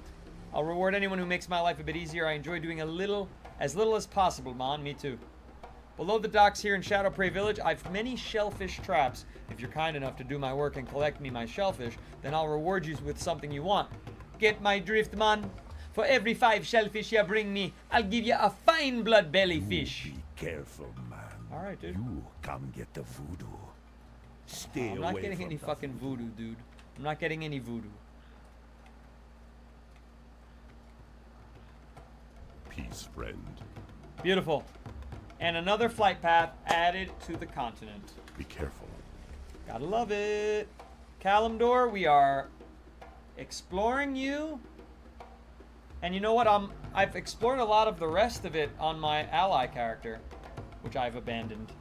I'll reward anyone who makes my life a bit easier. I enjoy doing as little as possible, man. Me too. Below the docks here in Shadowprey Village, I've many shellfish traps. If you're kind enough to do my work and collect me my shellfish, then I'll reward you with something you want. Get my drift, man? For every 5 shellfish you bring me, I'll give you a fine blood belly fish. Be careful, man. All right, dude. You come get the voodoo. Stay I'm away not getting from any the fucking voodoo, dude. I'm not getting any voodoo. Peace, friend. Beautiful. And another flight path added to the continent. Be careful. Gotta love it. Kalimdor, we are exploring you. And you know what? I've explored a lot of the rest of it on my ally character, which I've abandoned.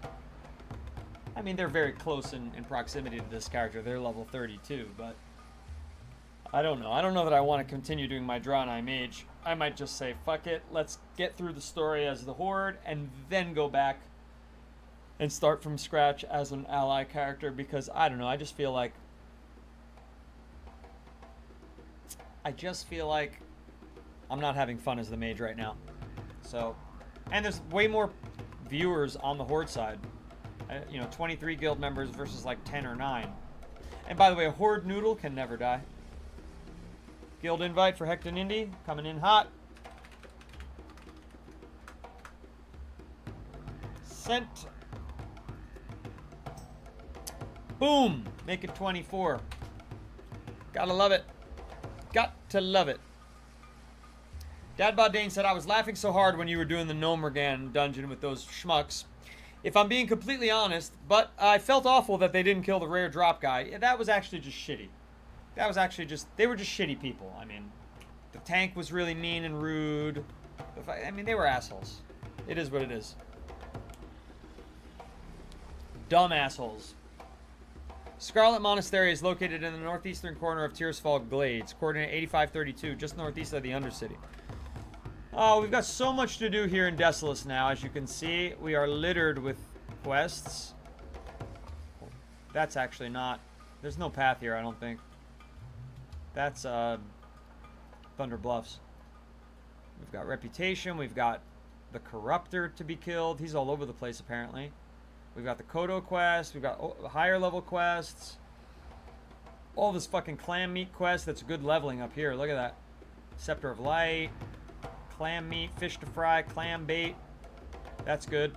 I mean, they're very close in proximity to this character. They're level 32, but I don't know. I don't know that I want to continue doing my Draenei Mage. I might just say, fuck it. Let's get through the story as the Horde and then go back and start from scratch as an ally character, because I don't know. I just feel like I'm not having fun as the mage right now. So, and there's way more viewers on the Horde side. You know, 23 guild members versus like 10 or 9. And by the way, a Horde noodle can never die. Guild invite for Hector Indy, coming in hot. Sent. Boom! Make it 24. Gotta love it. Got to love it. Dad Bodane said, I was laughing so hard when you were doing the Nomergan dungeon with those schmucks. If I'm being completely honest, but I felt awful that they didn't kill the rare drop guy. That was actually just shitty. That was actually just, they were just shitty people. I mean, the tank was really mean and rude. I mean, they were assholes. It is what it is. Dumb assholes. Scarlet Monastery is located in the northeastern corner of Tearsfall Glades, coordinate 8532, just northeast of the Undercity. Oh, we've got so much to do here in Desolus now. As you can see, we are littered with quests. That's actually not... There's no path here, I don't think. That's, Thunder Bluffs. We've got Reputation. We've got the Corruptor to be killed. He's all over the place, apparently. We've got the Kodo quest. We've got higher level quests. All this fucking clam meat quest. That's good leveling up here. Look at that. Scepter of Light. Clam meat, fish to fry, clam bait. That's good.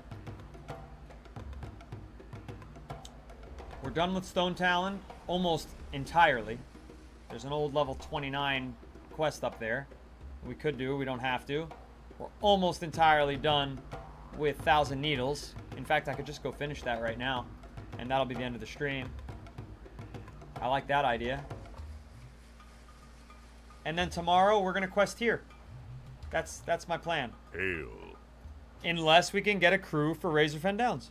We're done with Stone Talon almost entirely. There's an old level 29 quest up there. We could do, we don't have to. We're almost entirely done with 1,000 Needles. In fact, I could just go finish that right now, and that'll be the end of the stream. I like that idea. And then tomorrow, we're going to quest here. That's my plan. Hail. Unless we can get a crew for Razorfen Downs.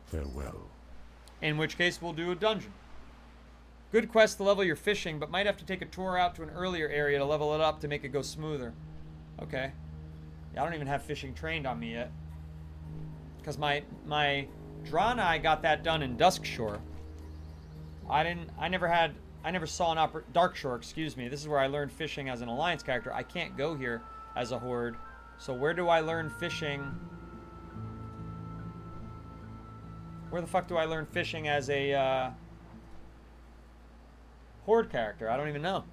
Farewell. In which case, we'll do a dungeon. Good quest to level your fishing, but might have to take a tour out to an earlier area to level it up to make it go smoother. Okay. Yeah, I don't even have fishing trained on me yet. Because my Draenei got that done in Duskshore. I never saw an Darkshore, excuse me. This is where I learned fishing as an Alliance character. I can't go here as a Horde. So where do I learn fishing? Where the fuck do I learn fishing as a Horde character? I don't even know.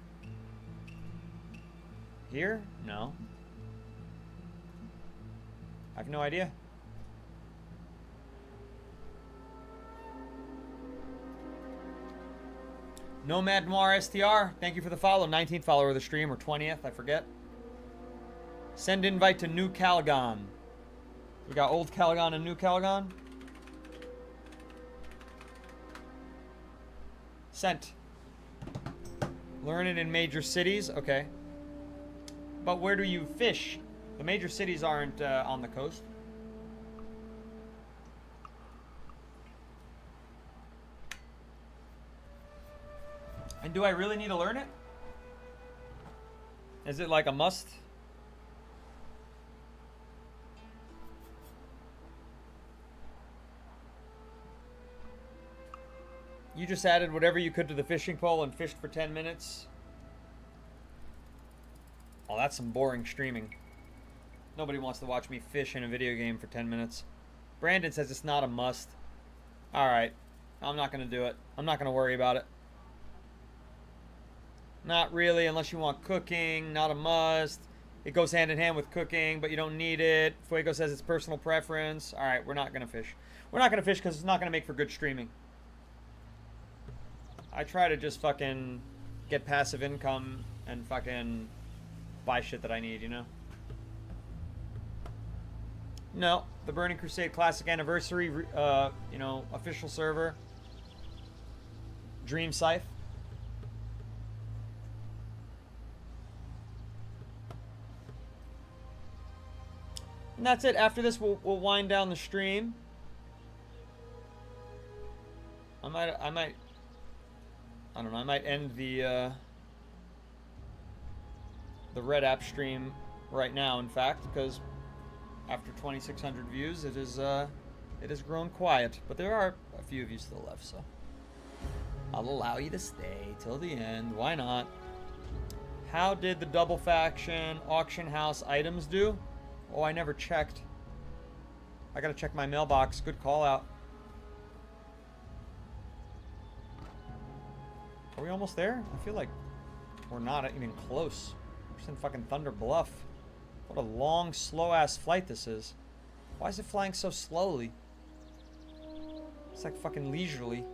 Here? No. I have no idea. Nomad Noir STR, thank you for the follow. 19th follower of the stream, or 20th, I forget. Send invite to New Calagon. We got Old Calagon and New Calagon. Sent. Learn it in major cities, okay. But where do you fish? The major cities aren't on the coast. And do I really need to learn it? Is it like a must? You just added whatever you could to the fishing pole and fished for 10 minutes. Oh, that's some boring streaming. Nobody wants to watch me fish in a video game for 10 minutes. Brandon says it's not a must. Alright. I'm not going to do it. I'm not going to worry about it. Not really, unless you want cooking. Not a must. It goes hand in hand with cooking, but you don't need it. Fuego says it's personal preference. Alright, we're not going to fish. We're not going to fish because it's not going to make for good streaming. I try to just fucking get passive income and fucking buy shit that I need, you know? No, the Burning Crusade Classic Anniversary, you know, official server. Dream Scythe. And that's it. After this, we'll wind down the stream. I don't know. I might end the Red App stream right now. In fact, because after 2,600 views, it has grown quiet. But there are a few of you still left, so I'll allow you to stay till the end. Why not? How did the double faction auction house items do? Oh, I never checked. I gotta check my mailbox. Good call out. Are we almost there? I feel like we're not even close. We're just in fucking Thunder Bluff. What a long, slow-ass flight this is. Why is it flying so slowly? It's like fucking leisurely.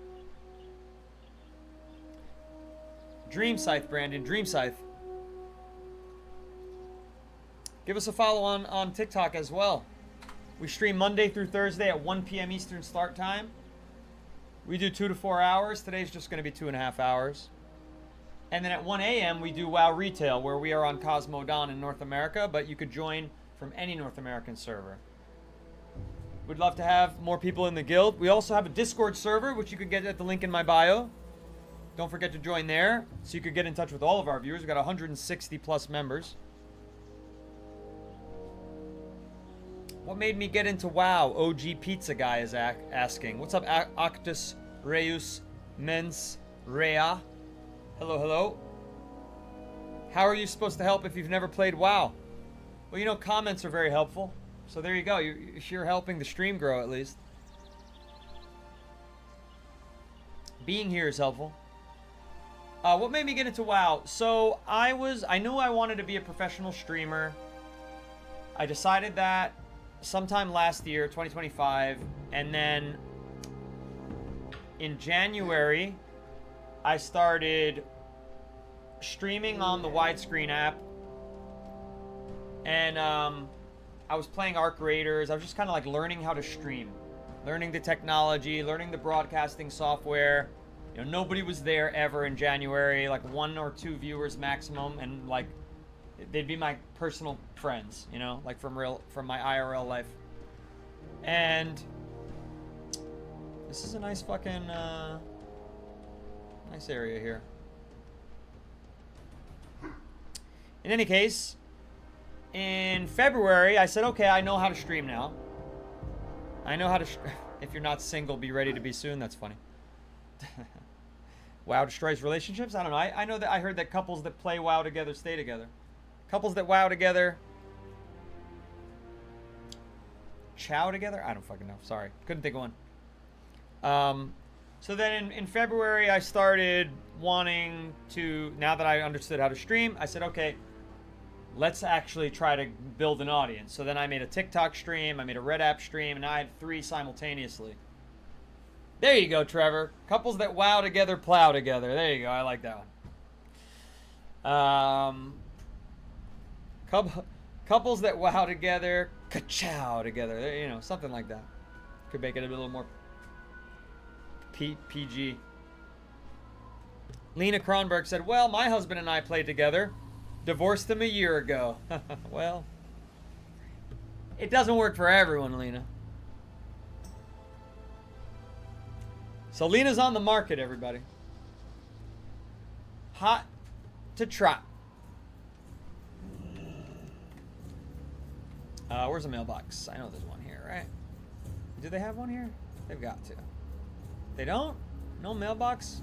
Dream Scythe, Brandon. Dream Scythe. Give us a follow on TikTok as well. We stream Monday through Thursday at 1 p.m. Eastern start time. We do 2 to 4 hours. Today's just going to be 2.5 hours. And then at 1 a.m. we do WoW Retail, where we are on Cosmodon in North America, but you could join from any North American server. We'd love to have more people in the guild. We also have a Discord server, which you can get at the link in my bio. Don't forget to join there, so you could get in touch with all of our viewers. We've got 160 plus members. What made me get into WoW? OG Pizza Guy is asking. What's up, Octus Reus Mens Rea? Hello, hello. How are you supposed to help if you've never played WoW? Well, you know, comments are very helpful. So there you go. You're helping the stream grow, at least. Being here is helpful. What made me get into WoW? So I knew I wanted to be a professional streamer. I decided that sometime last year, 2025, and then in January, I started streaming on the widescreen app, and I was playing Arc Raiders. I was just kind of like learning how to stream, learning the technology, learning the broadcasting software. You know, nobody was there ever in January, like 1 or 2 viewers maximum, and like they'd be my personal friends, you know, like from my IRL life. And this is a nice fucking nice area here. In any case, in February, I said, okay, I know how to stream now. I know how to if you're not single, be ready to be soon. That's funny. WoW destroys relationships? I don't know. I know that I heard that couples that play WoW together stay together. Couples that WoW together chow together? I don't fucking know. Sorry. Couldn't think of one. So then in February, I started wanting to, now that I understood how to stream, I said, okay, let's actually try to build an audience. So then I made a TikTok stream, I made a Red App stream, and I had 3 simultaneously. There you go, Trevor. Couples that wow together, plow together. There you go. I like that one. Couples that wow together, ka-chow together. There, you know, something like that. Could make it a little more PG. Lena Kronberg said, well, my husband and I played together. Divorced him a year ago. Well, it doesn't work for everyone, Lena. So Lena's on the market, everybody. Hot to trot. Where's the mailbox? I know there's one here, right? Do they have one here? They've got to. They don't? No mailbox?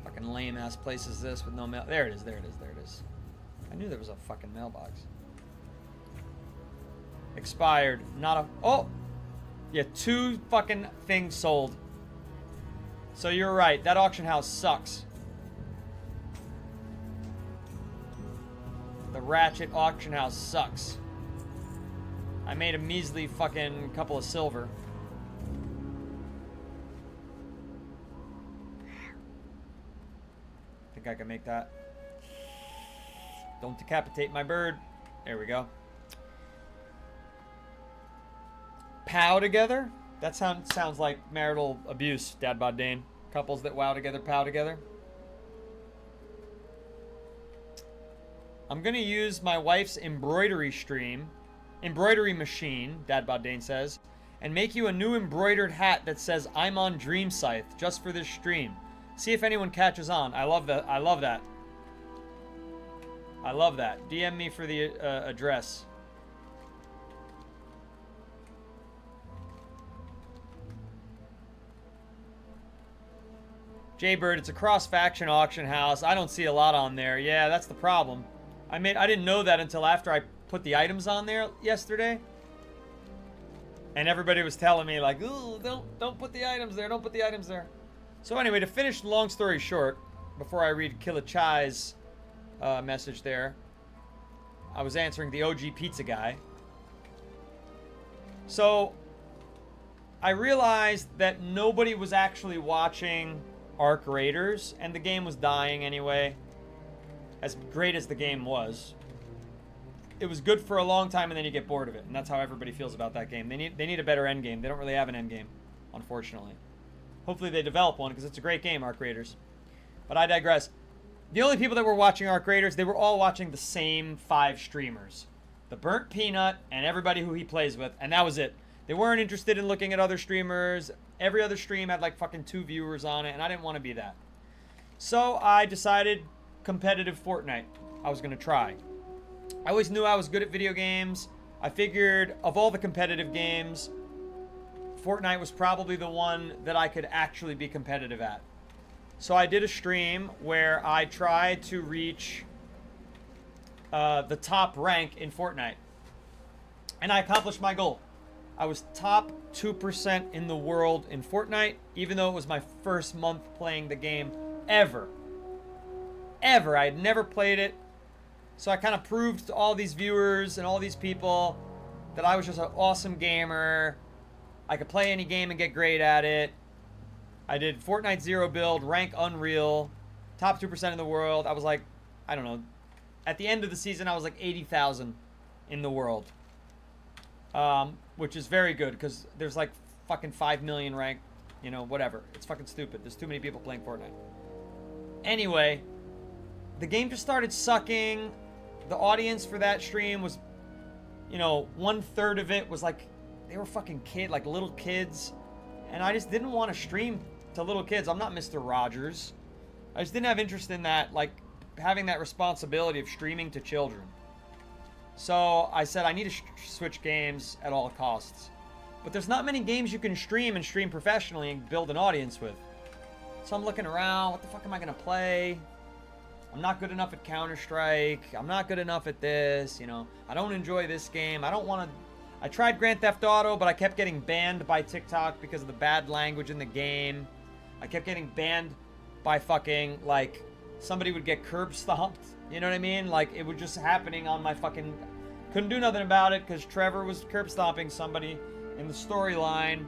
Fucking lame ass place is this with no mail? There it is, there it is, there it is. I knew there was a fucking mailbox. Expired. Not a... Oh! Yeah, 2 fucking things sold. So you're right. That auction house sucks. The Ratchet auction house sucks. I made a measly fucking couple of silver. Think I can make that. Don't decapitate my bird. There we go. Pow together? That sounds like marital abuse, Dad Bod Dane. Couples that wow together, pow together. I'm gonna use my wife's embroidery machine, Dad Bod Dane says, and make you a new embroidered hat that says I'm on Dream Scythe just for this stream. See if anyone catches on. I love that. I love that. I love that. DM me for the address. Jaybird, it's a cross-faction auction house. I don't see a lot on there. Yeah, that's the problem. I didn't know that until after I put the items on there yesterday. And everybody was telling me like, ooh, don't put the items there. Don't put the items there. So anyway, to finish the long story short, before I read Killa Chai's message there, I was answering the OG pizza guy. So I realized that nobody was actually watching Arc Raiders, and the game was dying anyway. As great as the game was, it was good for a long time, and then you get bored of it, and that's how everybody feels about that game. They need a better end game. They don't really have an end game, unfortunately. Hopefully they develop one, because it's a great game, Arc Raiders. But I digress. The only people that were watching Arc Raiders, they were all watching the same 5 streamers. The Burnt Peanut and everybody who he plays with, and that was it. They weren't interested in looking at other streamers. Every other stream had like fucking 2 viewers on it, and I didn't want to be that. So I decided competitive Fortnite I was going to try. I always knew I was good at video games. I figured of all the competitive games, Fortnite was probably the one that I could actually be competitive at. So I did a stream where I tried to reach the top rank in Fortnite. And I accomplished my goal. I was top 2% in the world in Fortnite, even though it was my first month playing the game ever. Ever. I had never played it. So I kind of proved to all these viewers and all these people that I was just an awesome gamer. I could play any game and get great at it. I did Fortnite Zero build, rank Unreal, top 2% in the world. I was like, I don't know. At the end of the season, I was like 80,000 in the world. Which is very good because there's like fucking 5 million ranked, you know, whatever. It's fucking stupid. There's too many people playing Fortnite. Anyway, the game just started sucking. The audience for that stream was, you know, 1/3 of it was like, they were fucking like little kids. And I just didn't want to stream to little kids. I'm not Mr. Rogers. I just didn't have interest in that, like having that responsibility of streaming to children. So I said I need to switch games at all costs. But there's not many games you can stream and stream professionally and build an audience with. So I'm looking around, what the fuck am I going to play? I'm not good enough at Counter-Strike. I'm not good enough at this, you know. I don't enjoy this game. I don't want to... I tried Grand Theft Auto, but I kept getting banned by TikTok because of the bad language in the game. I kept getting banned by fucking, like, somebody would get curb stomped. You know what I mean? Like, it was just happening on my fucking... Couldn't do nothing about it because Trevor was curb stomping somebody in the storyline.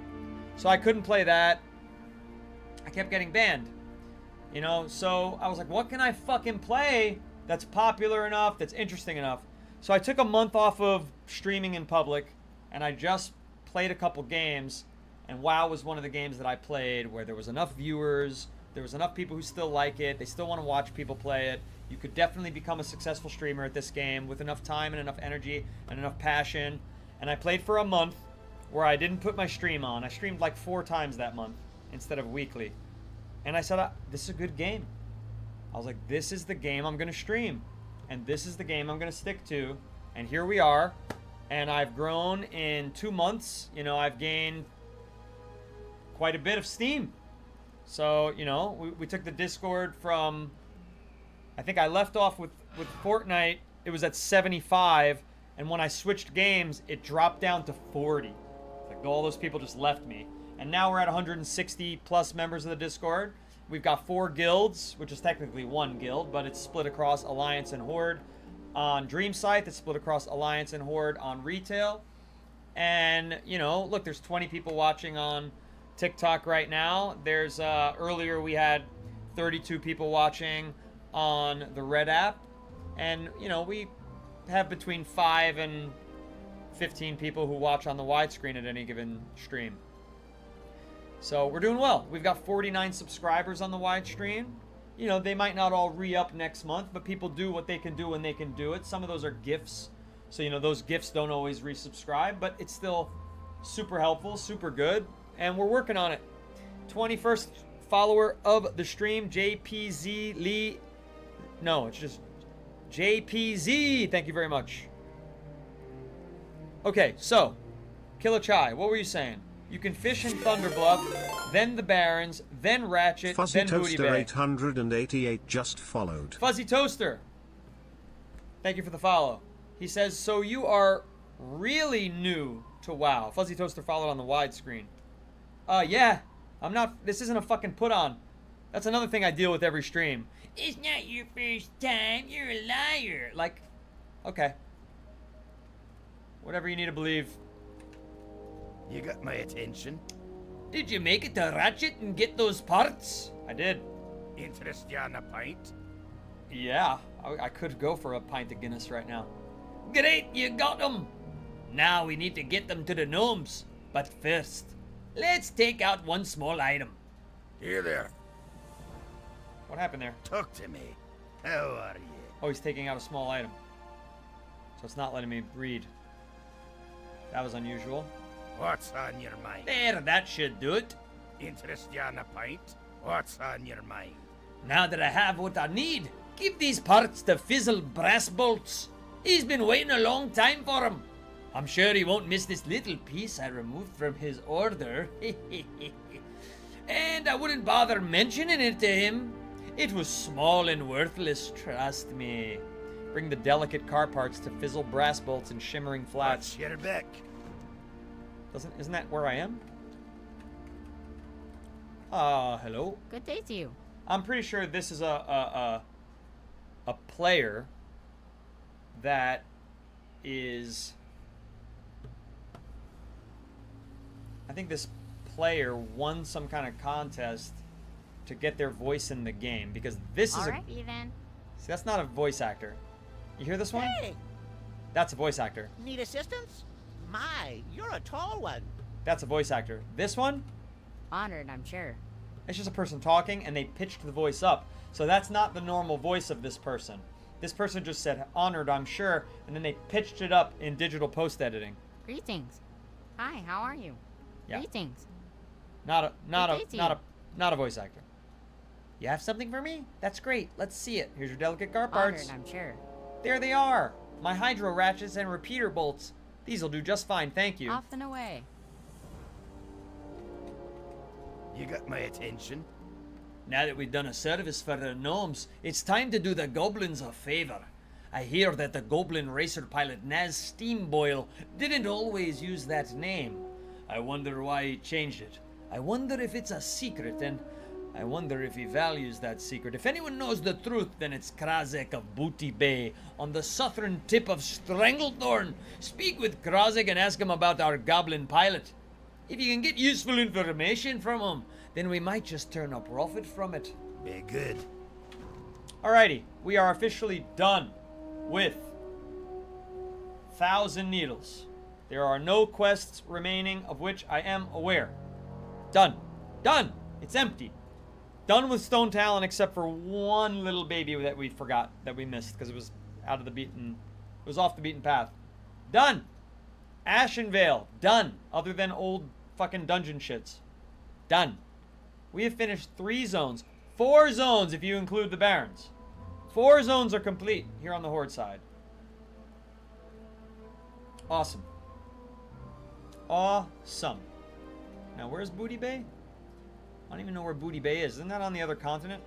So I couldn't play that. I kept getting banned. You know, so I was like, what can I fucking play that's popular enough, that's interesting enough? So I took a month off of streaming in public, and I just played a couple games, and WoW was one of the games that I played where there was enough viewers, there was enough people who still like it, they still want to watch people play it. You could definitely become a successful streamer at this game with enough time and enough energy and enough passion. And I played for a month where I didn't put my stream on. I streamed like 4 times that month instead of weekly. And I said, this is a good game. I was like, this is the game I'm going to stream. And this is the game I'm going to stick to. And here we are. And I've grown in 2 months. You know, I've gained quite a bit of steam. So, you know, we took the Discord from, I think I left off with Fortnite. It was at 75. And when I switched games, it dropped down to 40. Like all those people just left me. And now we're at 160 plus members of the Discord. We've got 4 guilds, which is technically 1 guild, but it's split across Alliance and Horde. On Dreamscythe, it's split across Alliance and Horde on retail. And, you know, look, there's 20 people watching on TikTok right now. There's, earlier we had 32 people watching on the Red app. And, you know, we have between 5 and 15 people who watch on the widescreen at any given stream. So we're doing well. We've got 49 subscribers on the wide stream. You know, they might not all re-up next month, but people do what they can do when they can do it. Some of those are gifts. So, you know, those gifts don't always resubscribe, but it's still super helpful, super good. And we're working on it. 21st follower of the stream, JPZ Lee. No, it's just JPZ. Thank you very much. Okay, so, Killer Chai, what were you saying? You can fish in Thunderbluff, then the Barrens, then Ratchet, Fuzzy then Booty Toaster Bay. 888 just followed. Fuzzy Toaster, thank you for the follow. He says, so you are really new to WoW. Fuzzy Toaster followed on the widescreen. Yeah, I'm not, this isn't a fucking put on. That's another thing I deal with every stream. It's not your first time, you're a liar. Like, okay. Whatever you need to believe. You got my attention. Did you make it to Ratchet and get those parts? I did. Interest you on a pint? Yeah, I could go for a pint of Guinness right now. Great, you got them. Now we need to get them to the gnomes. But first, let's take out one small item. Here there. What happened there? Talk to me. How are you? Oh, he's taking out a small item. So it's not letting me read. That was unusual. What's on your mind? There, that should do it. Interest you on a pint? What's on your mind? Now that I have what I need, give these parts to Fizzle Brassbolts. He's been waiting a long time for them. I'm sure he won't miss this little piece I removed from his order. And I wouldn't bother mentioning it to him. It was small and worthless, trust me. Bring the delicate car parts to Fizzle Brassbolts and Shimmering Flats. What's your back? Isn't that where I am? Hello. Good day to you. I'm pretty sure this is a player that is. I think this player won some kind of contest to get their voice in the game because this is Alrighty then. See, that's not a voice actor. You hear this one? Hey, That's a voice actor. need assistance? My, you're a tall one. That's a voice actor. This one, Honored, I'm sure. it's just a person talking and they pitched the voice up. So that's not the normal voice of this person. This person just said honored, I'm sure, and then they pitched it up in digital post editing. Greetings. Hi, how are you? Yeah. Greetings. Not Good day to a voice actor. You have something for me? That's great. Let's see it. Here's your delicate car Honored, parts. I'm sure. There they are. My hydro ratchets and repeater bolts. These'll do just fine, thank you. Off and away. You got my attention? Now that we've done a service for the gnomes, it's time to do the goblins a favor. I hear that the goblin racer pilot Naz Steamboil didn't always use that name. I wonder why he changed it. I wonder if it's a secret, and I wonder if he values that secret. If anyone knows the truth, then it's Krazek of Booty Bay on the southern tip of Stranglethorn. Speak with Krazek and ask him about our goblin pilot. If you can get useful information from them, then we might just turn a profit from it. Be good. Alrighty, we are officially done with 1,000 Needles. There are no quests remaining of which I am aware. Done. Done! It's empty. Done with Stone Talon except for one little baby that we forgot, that we missed, because it was out of the beaten... It was off the beaten path. Done! Ashen Vale. Done. Other than old fucking dungeon shits. Done. We have finished 3 zones. 4 zones if you include the Barrens. 4 zones are complete here on the Horde side. Awesome. Awesome. Now, where's Booty Bay? I don't even know where Booty Bay is. Isn't that on the other continent?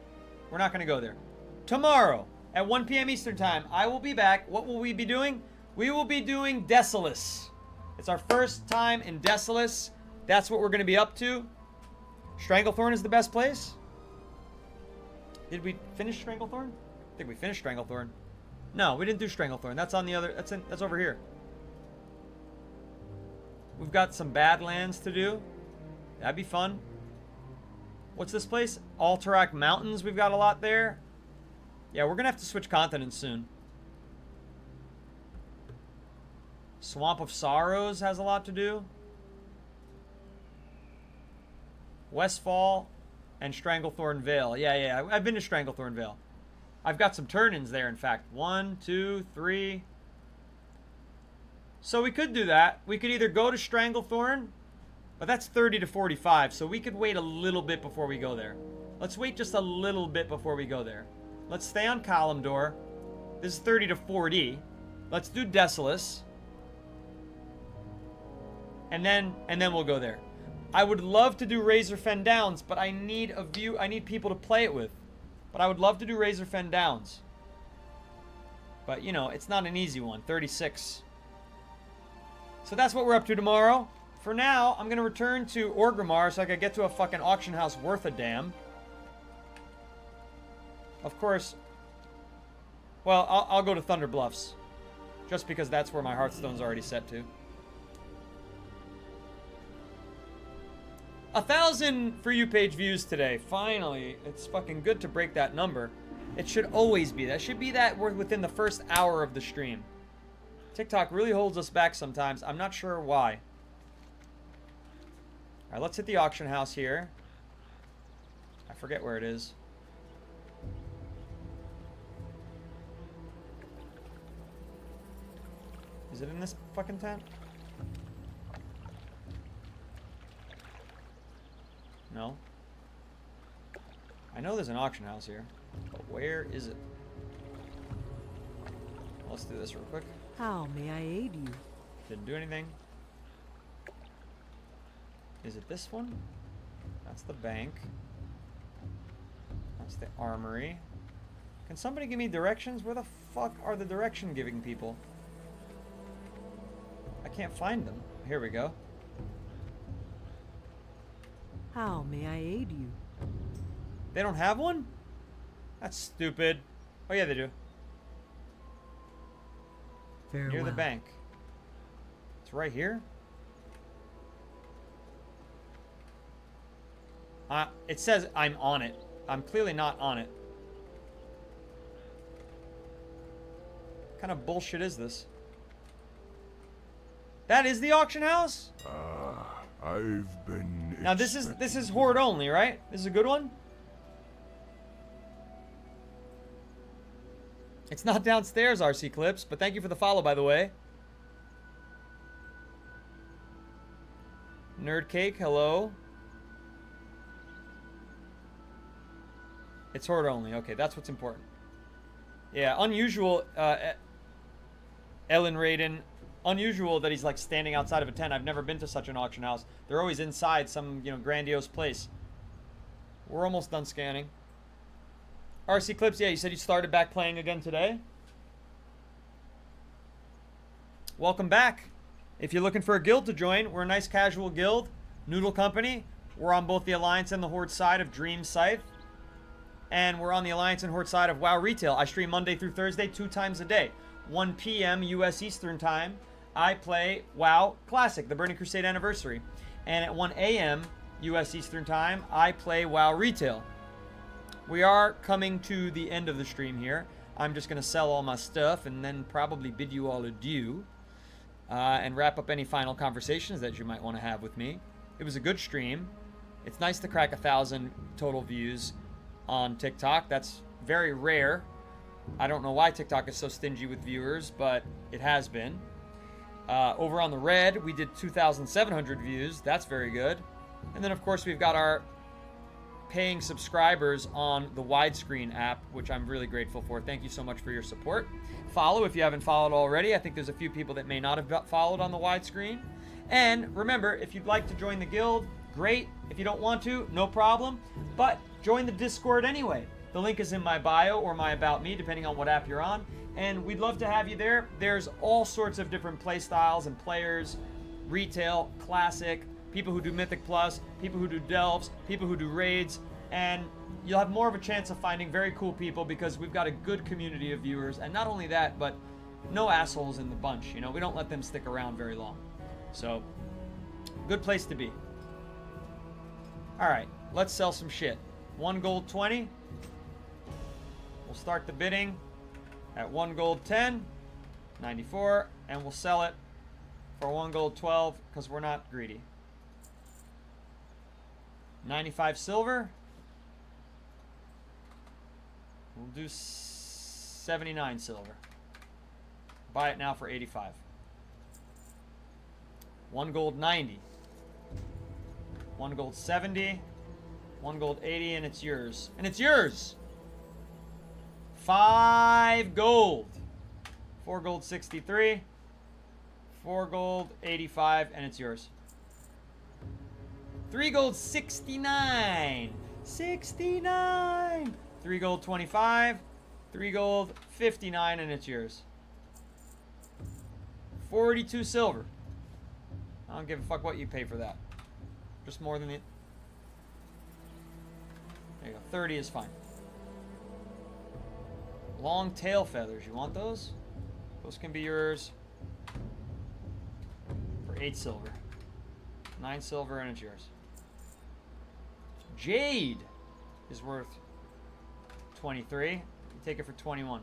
We're not going to go there. Tomorrow, at 1 p.m. Eastern Time, I will be back. What will we be doing? We will be doing Desolus. It's our first time in Desolus. That's what we're going to be up to. Stranglethorn is the best place. Did we finish Stranglethorn? I think we finished Stranglethorn. No, we didn't do Stranglethorn. That's on the other... That's over here. We've got some Badlands to do. That'd be fun. What's this place? Alterac Mountains. We've got a lot there. Yeah, we're going to have to switch continents soon. Swamp of Sorrows has a lot to do. Westfall and Stranglethorn Vale. Yeah, I've been to Stranglethorn Vale. I've got some turn-ins there, in fact. 1, 2, 3. So we could do that. We could either go to Stranglethorn, but that's 30 to 45, so we could wait a little bit before we go there. Let's wait just a little bit before we go there. Let's stay on Kalimdor. This is 30 to 40. Let's do Desolus. And then we'll go there. I would love to do Razorfen Downs, but I need a view. I need people to play it with. But I would love to do Razorfen Downs. But, you know, it's not an easy one. 36. So that's what we're up to tomorrow. For now, I'm going to return to Orgrimmar so I can get to a fucking auction house worth a damn. Of course. Well, I'll go to Thunder Bluffs. Just because that's where my Hearthstone's already set to. 1,000 For You page views today. Finally. It's fucking good to break that number. It should always be. That should be that we're within the first hour of the stream. TikTok really holds us back sometimes. I'm not sure why. Alright, let's hit the auction house here. I forget where it is. Is it in this fucking tent? No. I know there's an auction house here, but where is it? Let's do this real quick. How may I aid you? Didn't do anything. Is it this one? That's the bank. That's the armory. Can somebody give me directions? Where the fuck are the direction giving people? I can't find them. Here we go. How may I aid you? They don't have one? That's stupid. Oh yeah, they do. Farewell. Near the bank. It's right here? It says I'm on it. I'm clearly not on it. What kind of bullshit is this? That is the auction house? I've been... Now this is Horde only, right? This is a good one? It's not downstairs, RC Clips, but thank you for the follow, by the way. Nerd Cake, hello. It's Horde only. Okay, that's what's important. Yeah, unusual, Ellen Raiden. Unusual that he's like standing outside of a tent. I've never been to such an auction house. They're always inside some, you know, grandiose place. We're almost done scanning. RC Clips, yeah, you said you started back playing again today. Welcome back. If you're looking for a guild to join, we're a nice casual guild. Noodle Company. We're on both the Alliance and the Horde side of Dream Scythe. And we're on the Alliance and Horde side of WoW Retail. I stream Monday through Thursday 2 times a day. 1 p.m. U.S. Eastern Time. I play WoW Classic, the Burning Crusade Anniversary. And at 1 a.m. U.S. Eastern Time, I play WoW Retail. We are coming to the end of the stream here. I'm just going to sell all my stuff and then probably bid you all adieu and wrap up any final conversations that you might want to have with me. It was a good stream. It's nice to crack 1,000 total views on TikTok. That's very rare. I don't know why TikTok is so stingy with viewers, but it has been. Over on the Red, we did 2,700 views. That's very good. And then, of course, we've got our paying subscribers on the widescreen app, which I'm really grateful for. Thank you so much for your support. Follow if you haven't followed already. I think there's a few people that may not have followed on the widescreen. And remember, if you'd like to join the guild, great. If you don't want to, no problem. But join the Discord anyway. The link is in my bio or my About Me, depending on what app you're on. And we'd love to have you there. There's all sorts of different play styles and players. Retail, classic, people who do Mythic Plus, people who do Delves, people who do Raids. And you'll have more of a chance of finding very cool people because we've got a good community of viewers. And not only that, but no assholes in the bunch. You know, we don't let them stick around very long. So, good place to be. Alright, let's sell some shit. 1 gold 20. We'll start the bidding at 1 gold 10, 94, and we'll sell it for 1 gold 12 because we're not greedy. 95 silver. We'll do 79 silver. Buy it now for 85. 1 gold 90. 1 gold 70. 1 gold 80, and it's yours. And it's yours! 5 gold. 4 gold 63. 4 gold 85, and it's yours. 3 gold 69. 69. 3 gold 25. 3 gold 59, and it's yours. 42 silver. I don't give a fuck what you pay for that. Just more than it. There you go. 30 is fine. Long tail feathers. You want those? Those can be yours for 8 silver. 9 silver, and it's yours. Jade is worth 23. You take it for 21.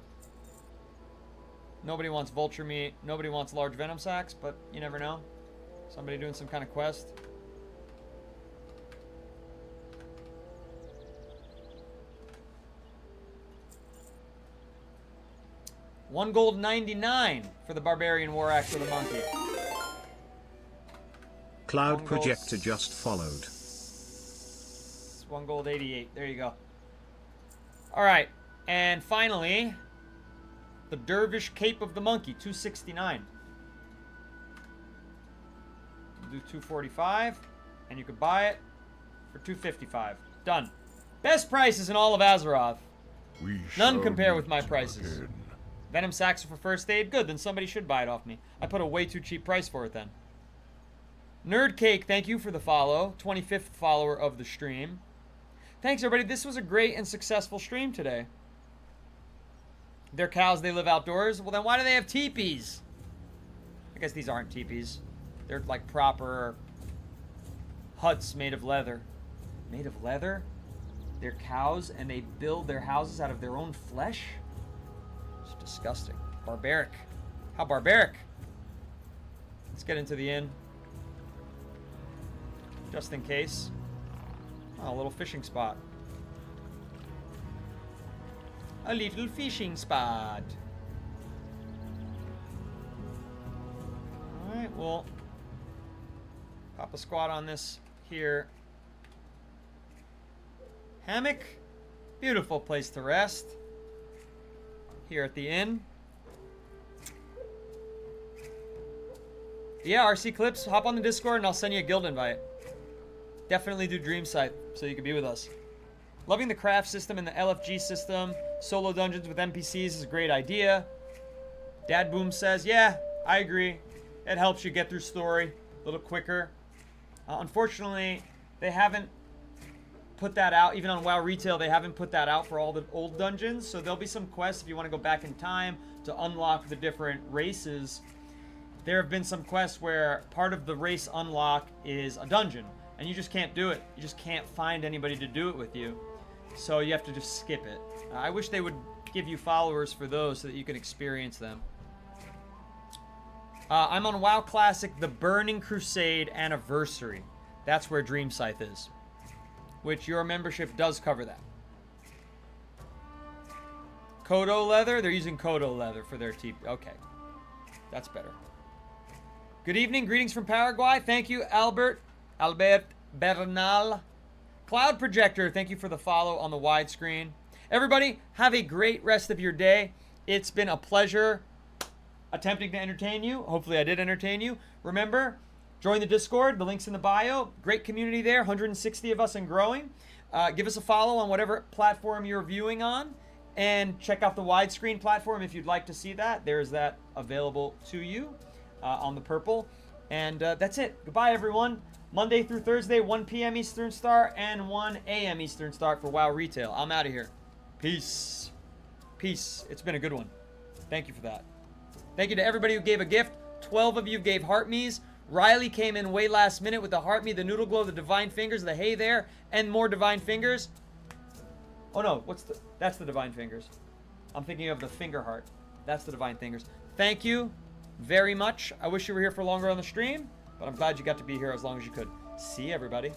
Nobody wants vulture meat. Nobody wants large venom sacks, but you never know. Somebody doing some kind of quest. $1 gold 99 for the Barbarian War Axe with a monkey. Cloud Projector just followed. 1 gold 88. There you go. Alright. And finally, the Dervish Cape of the Monkey, 269. We'll do 245. And you could buy it for 255. Done. Best prices in all of Azeroth. None compare with my prices. Again. Venom sacks for first aid? Good, then somebody should buy it off me. I put a way too cheap price for it then. Nerd Cake, thank you for the follow. 25th follower of the stream. Thanks, everybody. This was a great and successful stream today. They're cows, they live outdoors. Well, then why do they have teepees? I guess these aren't teepees. They're like proper huts made of leather. Made of leather? They're cows, and they build their houses out of their own flesh? It's disgusting. Barbaric. How barbaric. Let's get into the inn. Just in case. Oh, a little fishing spot. A little fishing spot. Alright, well, pop a squat on this here. Hammock. Beautiful place to rest. Here at the inn. Yeah, RC Clips, hop on the Discord and I'll send you a guild invite. Definitely do Dream Sight so you can be with us. Loving the craft system and the LFG system. Solo dungeons with NPCs is a great idea. Dad Boom says, yeah, I agree. It helps you get through story a little quicker. Unfortunately, they haven't put that out. Even on WoW Retail, they haven't put that out for all the old dungeons. So there'll be some quests if you want to go back in time to unlock the different races there have been some quests where part of the race unlock is a dungeon, and you just can't do it. You just can't find anybody to do it with you. So you have to just skip it. I wish they would give you followers for those so that you can experience them. I'm on WoW Classic, the Burning Crusade Anniversary. That's where Dream Scythe is, which your membership does cover that. Kodo leather? They're using Kodo leather for their TP. Okay. That's better. Good evening. Greetings from Paraguay. Thank you, Albert Bernal. Cloud Projector, thank you for the follow on the widescreen. Everybody, have a great rest of your day. It's been a pleasure attempting to entertain you. Hopefully I did entertain you. Remember, join the Discord. The link's in the bio. Great community there. 160 of us and growing. Give us a follow on whatever platform you're viewing on. And check out the widescreen platform if you'd like to see that. There's that available to you on the purple. And that's it. Goodbye, everyone. Monday through Thursday, 1 p.m. Eastern Star and 1 a.m. Eastern Star for WoW Retail. I'm out of here. Peace. Peace. It's been a good one. Thank you for that. Thank you to everybody who gave a gift. 12 of you gave heart me's. Riley came in way last minute with the heart me, the noodle glow, the divine fingers, the hey there, and more divine fingers. Oh no, that's the divine fingers. I'm thinking of the finger heart. That's the divine fingers. Thank you very much. I wish you were here for longer on the stream, but I'm glad you got to be here as long as you could. See you, everybody.